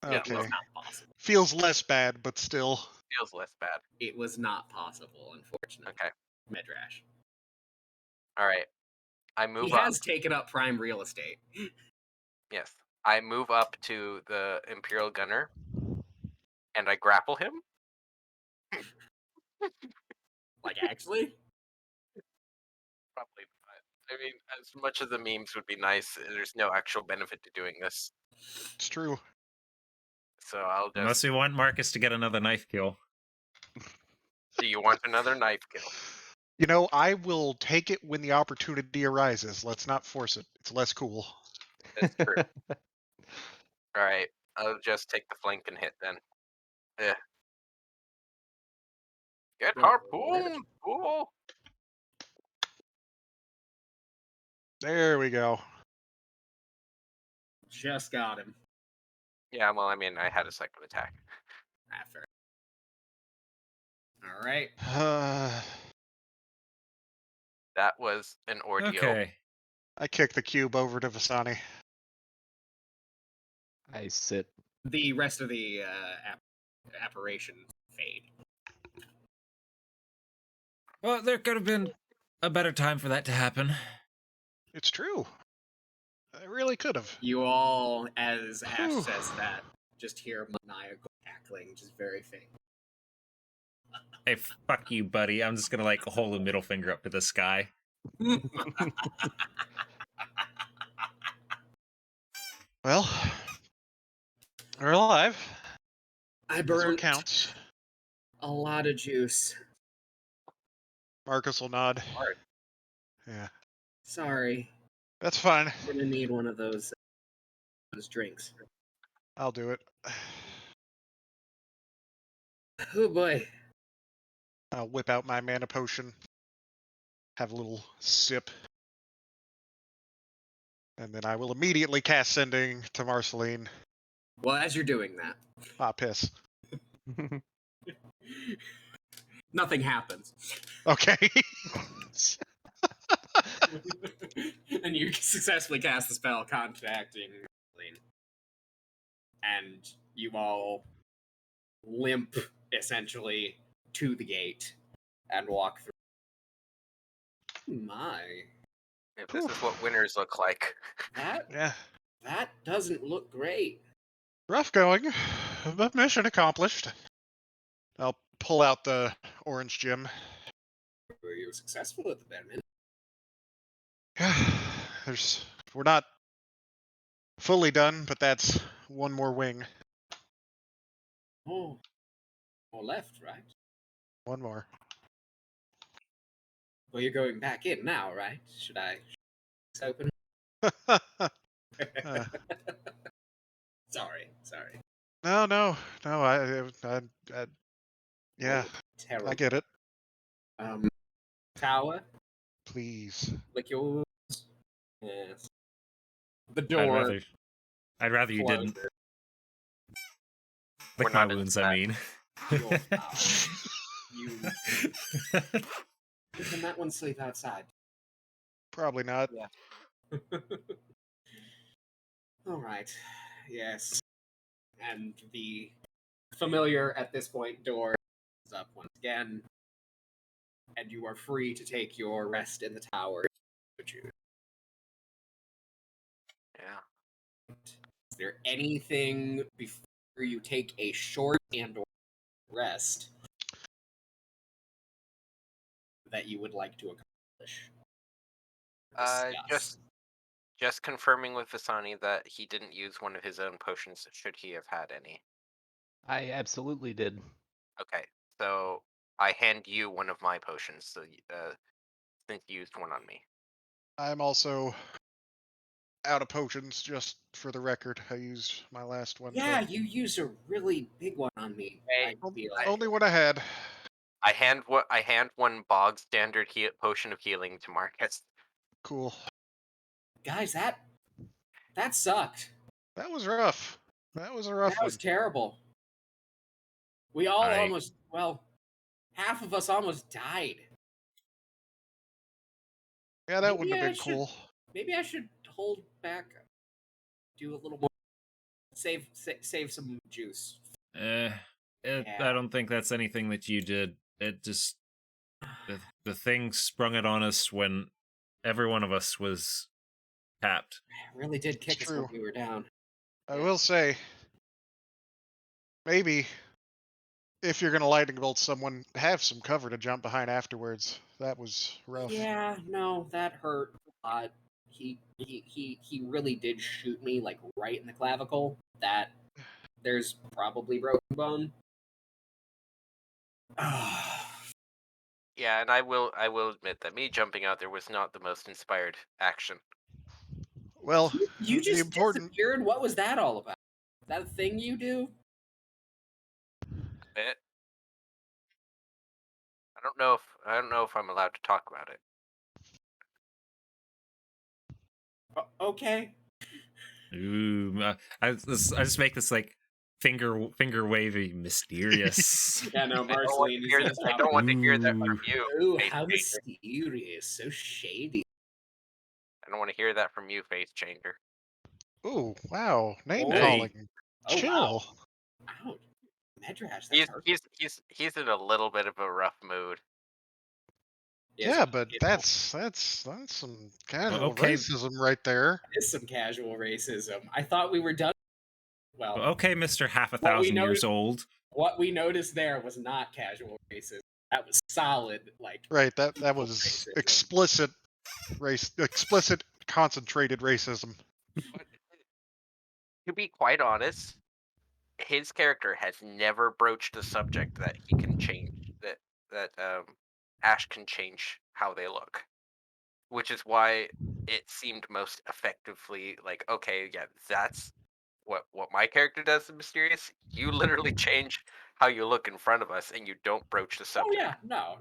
Yeah, it Okay. was not possible. Feels less bad, but still. Feels less bad. It was not possible, unfortunately. Okay. Medrash. All right. I move He up. has taken up prime real estate. Yes. I move up to the Imperial Gunner and I grapple him. Like, actually? Probably not. I mean, as much as the memes would be nice, there's no actual benefit to doing this. It's true. So I'll just. Unless we want Marcus to get another knife kill. Do you want another knife kill? You know, I will take it when the opportunity arises. Let's not force it. It's less cool. That's true. All right. I'll just take the flank and hit then. Yeah. Get harpoon! Cool. There we go. Just got him. Yeah, well, I mean, I had a second attack. Fair. All right. That was an ordeal. Okay. I kick the cube over to Vasani. I sit. The rest of the apparition fade. Well, there could have been a better time for that to happen. It's true. I really could have. You all, as Ash Whew. says that, just hear maniacal cackling, just very faint. Hey, fuck you, buddy. I'm just gonna, like, hold a middle finger up to the sky. Well, we're alive. I That's what burned counts. a lot of juice. Marcus will nod. Alright. Yeah, Sorry. that's fine. I'm gonna need one of those drinks. I'll do it. Oh boy. I'll whip out my mana potion. Have a little sip. And then I will immediately cast Sending to Marceline. Well, as you're doing that, Ah, piss. Nothing happens. Okay. And you successfully cast the spell contacting Marlene. And you all limp, essentially, to the gate and walk through. My, If this is what winners look like. Yeah. that doesn't look great. Rough going, but mission accomplished. I'll pull out the orange gem. Were you successful at the badminton? Yeah, we're not fully done, but that's one more wing. Oh, more left, right? One more. Well, you're going back in now, right? Should I open? Uh, Sorry. no. Yeah, Terrible. I get it. Tower, Please. lick your wounds. Yes. The door. I'd rather you didn't. closes. Lick We're my not wounds, into I that. mean. Your power. Can that one sleep outside? Probably not. Yeah. All right. Yes. And the familiar at this point door is up once again, and you are free to take your rest in the tower. Yeah. Is there anything before you take a short and/or rest that you would like to accomplish? Discuss? Just confirming with Visani that he didn't use one of his own potions, should he have had any. I absolutely did. Okay, so I hand you one of my potions, so since you used one on me. I'm also out of potions, just for the record. I used my last one. Yeah, you used a really big one on me. Hey, I feel. Only what I had. I hand one bog standard potion of healing to Marcus. Cool. Guys, that sucked. That was rough. That was a rough That was one. terrible. We all almost, half of us almost died. Yeah, that Maybe wouldn't I have been cool. Maybe I should hold back, do a little more, save some juice. I don't think that's anything that you did. It just the thing sprung it on us when every one of us was tapped. It really did kick us when we were down. I will say, maybe if you're gonna lightning bolt someone, have some cover to jump behind afterwards. That was rough. Yeah, no, that hurt a lot. He really did shoot me like right in the clavicle. That there's probably broken bone. Yeah, and I will admit that me jumping out there was not the most inspired action. Well, you just disappeared. What was that all about? Is that a thing you do? I don't know if I'm allowed to talk about it. Okay. Ooh, I just make this like finger wavy, mysterious. Yeah, no, Marceline. I don't want to hear that from you. Ooh, how mysterious, so shady. I don't want to hear that from you, Face Changer. Ooh, wow, name Hey. calling. Oh, Chill. Wow. Ouch. Medrash, that's He's in a little bit of a rough mood. Yeah, but that's some casual racism right there. That is some casual racism. I thought we were done. Well, okay, Mr. Half 1,000 years old. What we noticed there was not casual racism. That was solid, like right. That was racism. Explicit concentrated racism. But, to be quite honest, his character has never broached the subject that he can change that Ash can change how they look, which is why it seemed most effectively like, okay, yeah, that's what my character does in Mysterious. You literally change how you look in front of us, and you don't broach the subject. Oh yeah, no.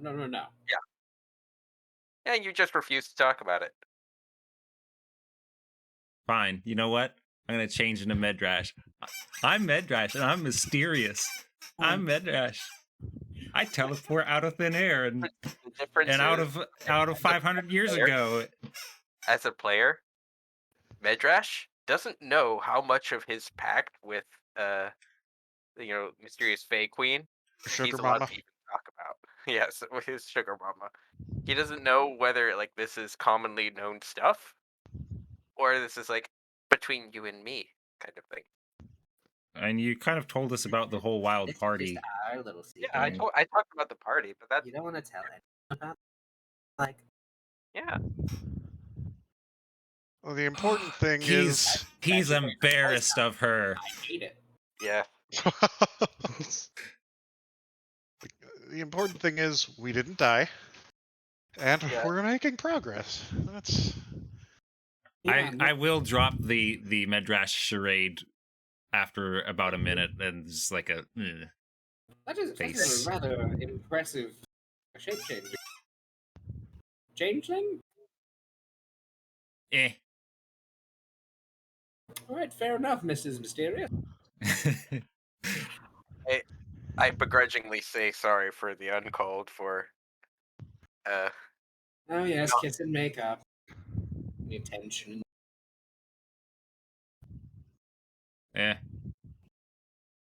Yeah, you just refuse to talk about it. Fine. You know what? I'm gonna change into Medrash. I'm Medrash, and I'm mysterious. I'm Medrash. I teleport out of thin air and The difference and is, out of 500 years player- ago. as a player, Medrash doesn't know how much of his pact with mysterious Fae Queen Sugar he's allowed mama. to even talk about. Yes, with his sugar mama. He doesn't know whether like this is commonly known stuff, or this is like between you and me kind of thing. And you kind of told us about the whole wild It's party. just our little secret. Yeah, I talked about the party, but that's You don't want to tell anyone about like yeah. Well, the important thing is He's embarrassed of her. I hate it. Yeah. the important thing is we didn't die, and Yeah. we're making progress. That's I will drop the Medrash charade after about a minute, and just like a That is Face. a rather impressive shape change. Changeling? eh. All right, fair enough, Mrs. Mysterious. I begrudgingly say sorry for the uncalled for. Oh yes, No. kiss and makeup. The attention. Yeah,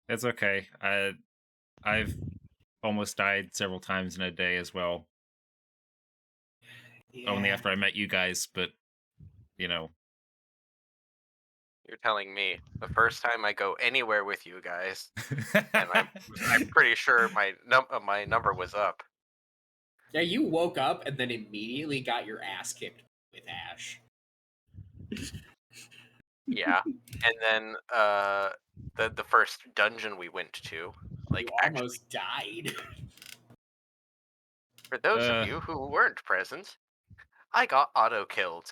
it's okay. I've almost died several times in a day as well. Only Yeah. after I met you guys, but you know. You're telling me the first time I go anywhere with you guys, and I'm pretty sure my number was up. Yeah, you woke up and then immediately got your ass kicked with Ash. Yeah, and then the first dungeon we went to, like You actually, almost died. for those of you who weren't present, I got auto killed,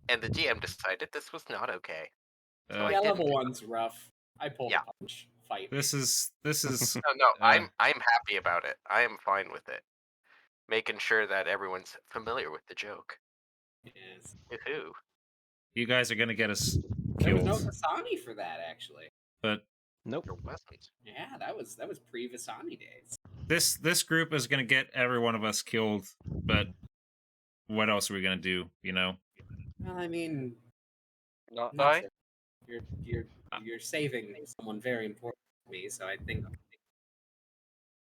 and the GM decided this was not okay. So I Yeah, didn't. level 1's rough. I pulled Yeah. a punch. Fight. This is No, I'm happy about it. I am fine with it. Making sure that everyone's familiar with the joke. Yes. Woohoo! you guys are gonna get us There was killed, no Vasani for that, actually. but Nope. There wasn't. Yeah, that was pre-Vasani days. this group is gonna get every one of us killed. But what else are we gonna do? You know. Well, I mean, Not not die? so- you're saving someone very important to me, so I think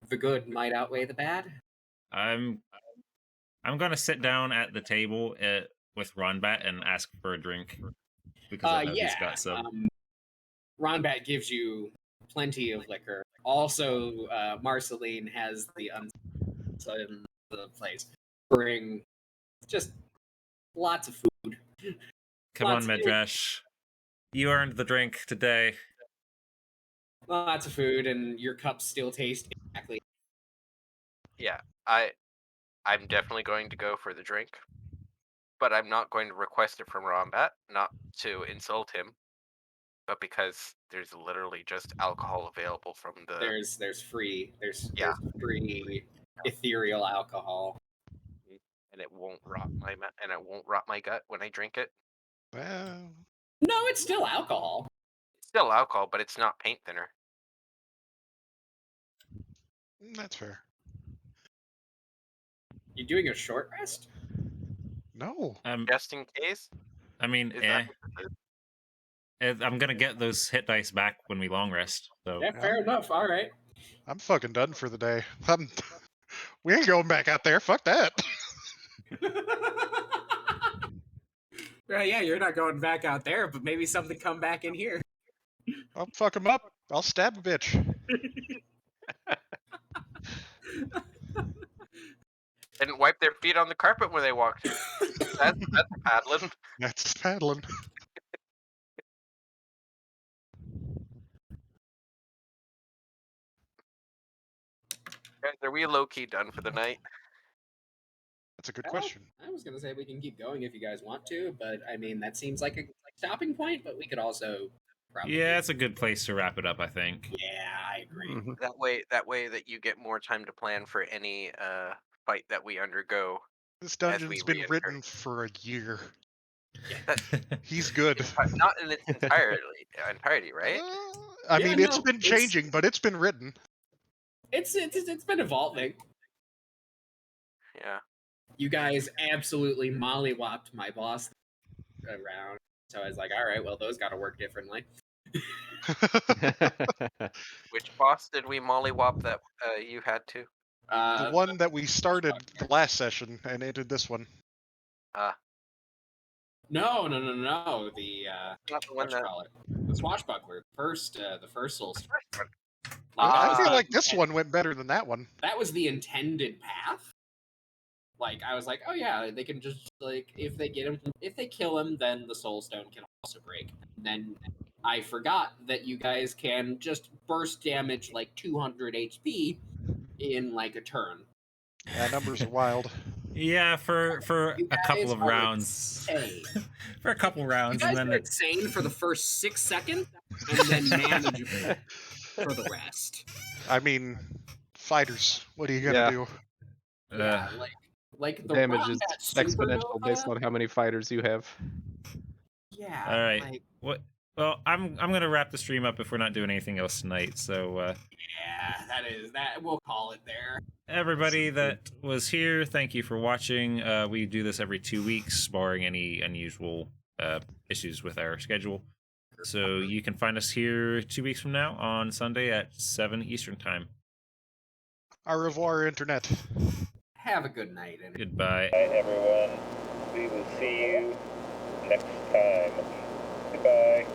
the good might outweigh the bad. I'm gonna sit down at the table with Ronbat and ask for a drink because I know he's got some. Ronbat gives you plenty of liquor. Also, Marceline has the in the place. Bring just lots of food. Come on, lots of- Medrash. You earned the drink today. Lots of food, and your cups still taste exactly. Yeah, I'm definitely going to go for the drink, but I'm not going to request it from Rombat, not to insult him, but because there's literally just alcohol available from the. There's free there's free Yeah. ethereal alcohol. And it won't rot my gut when I drink it. well, No, it's still alcohol. It's still alcohol, but it's not paint thinner. that's fair. You doing a short rest? No, Just in case. I mean, Is that what it is? I'm gonna get those hit dice back when we long rest. So Yeah, fair enough. All right. I'm fucking done for the day. We ain't going back out there. Fuck that. Well, yeah, you're not going back out there, but maybe something come back in here. I'll fuck him up. I'll stab a bitch. Didn't wipe their feet on the carpet when they walked. That's paddling. That's paddling. Guys, are we low key done for the night? That's a good Well, question. I was gonna say we can keep going if you guys want to, but I mean that seems like a stopping point. But we could also probably. yeah, it's a good place to wrap it up, I think. Yeah, I agree. Mhm. That way that you get more time to plan for any fight that we undergo. This we dungeon's been re-enter. written for a year. That, He's good. not in its entirety, right? I Yeah, mean, it's no, been changing, but it's been written. it's been evolving. Yeah. You guys absolutely mollywopped my boss around, so I was like, all right, well, those got to work differently. Which boss did we mollywop that you had to? The one that we started the last session and ended this one. No. The Not the one what you that. call it? The swashbuckler. The first soul. I feel the like this one went better than that one. That was the intended path. Like I was like, oh yeah, they can just like if they kill him, then the soul stone can also break. And then I forgot that you guys can just burst damage like 200 HP in like a turn. Yeah, numbers are wild. Yeah, for You a couple guys of are rounds. insane. For a couple You rounds, guys and then are insane for the first 6 seconds, and then manageable for the rest. I mean, fighters. What are you gonna do? Yeah, like the damage is Wombat exponential based on how many fighters you have. Yeah. All right. Like, Well, I'm gonna wrap the stream up if we're not doing anything else tonight. So yeah, that. We'll call it there. everybody that was here, thank you for watching. We do this every 2 weeks, barring any unusual issues with our schedule. So you can find us here 2 weeks from now on Sunday at 7 Eastern Time. Au revoir, Internet. Have a good night. And Goodbye. Good night, everyone. We will see you next time. Goodbye.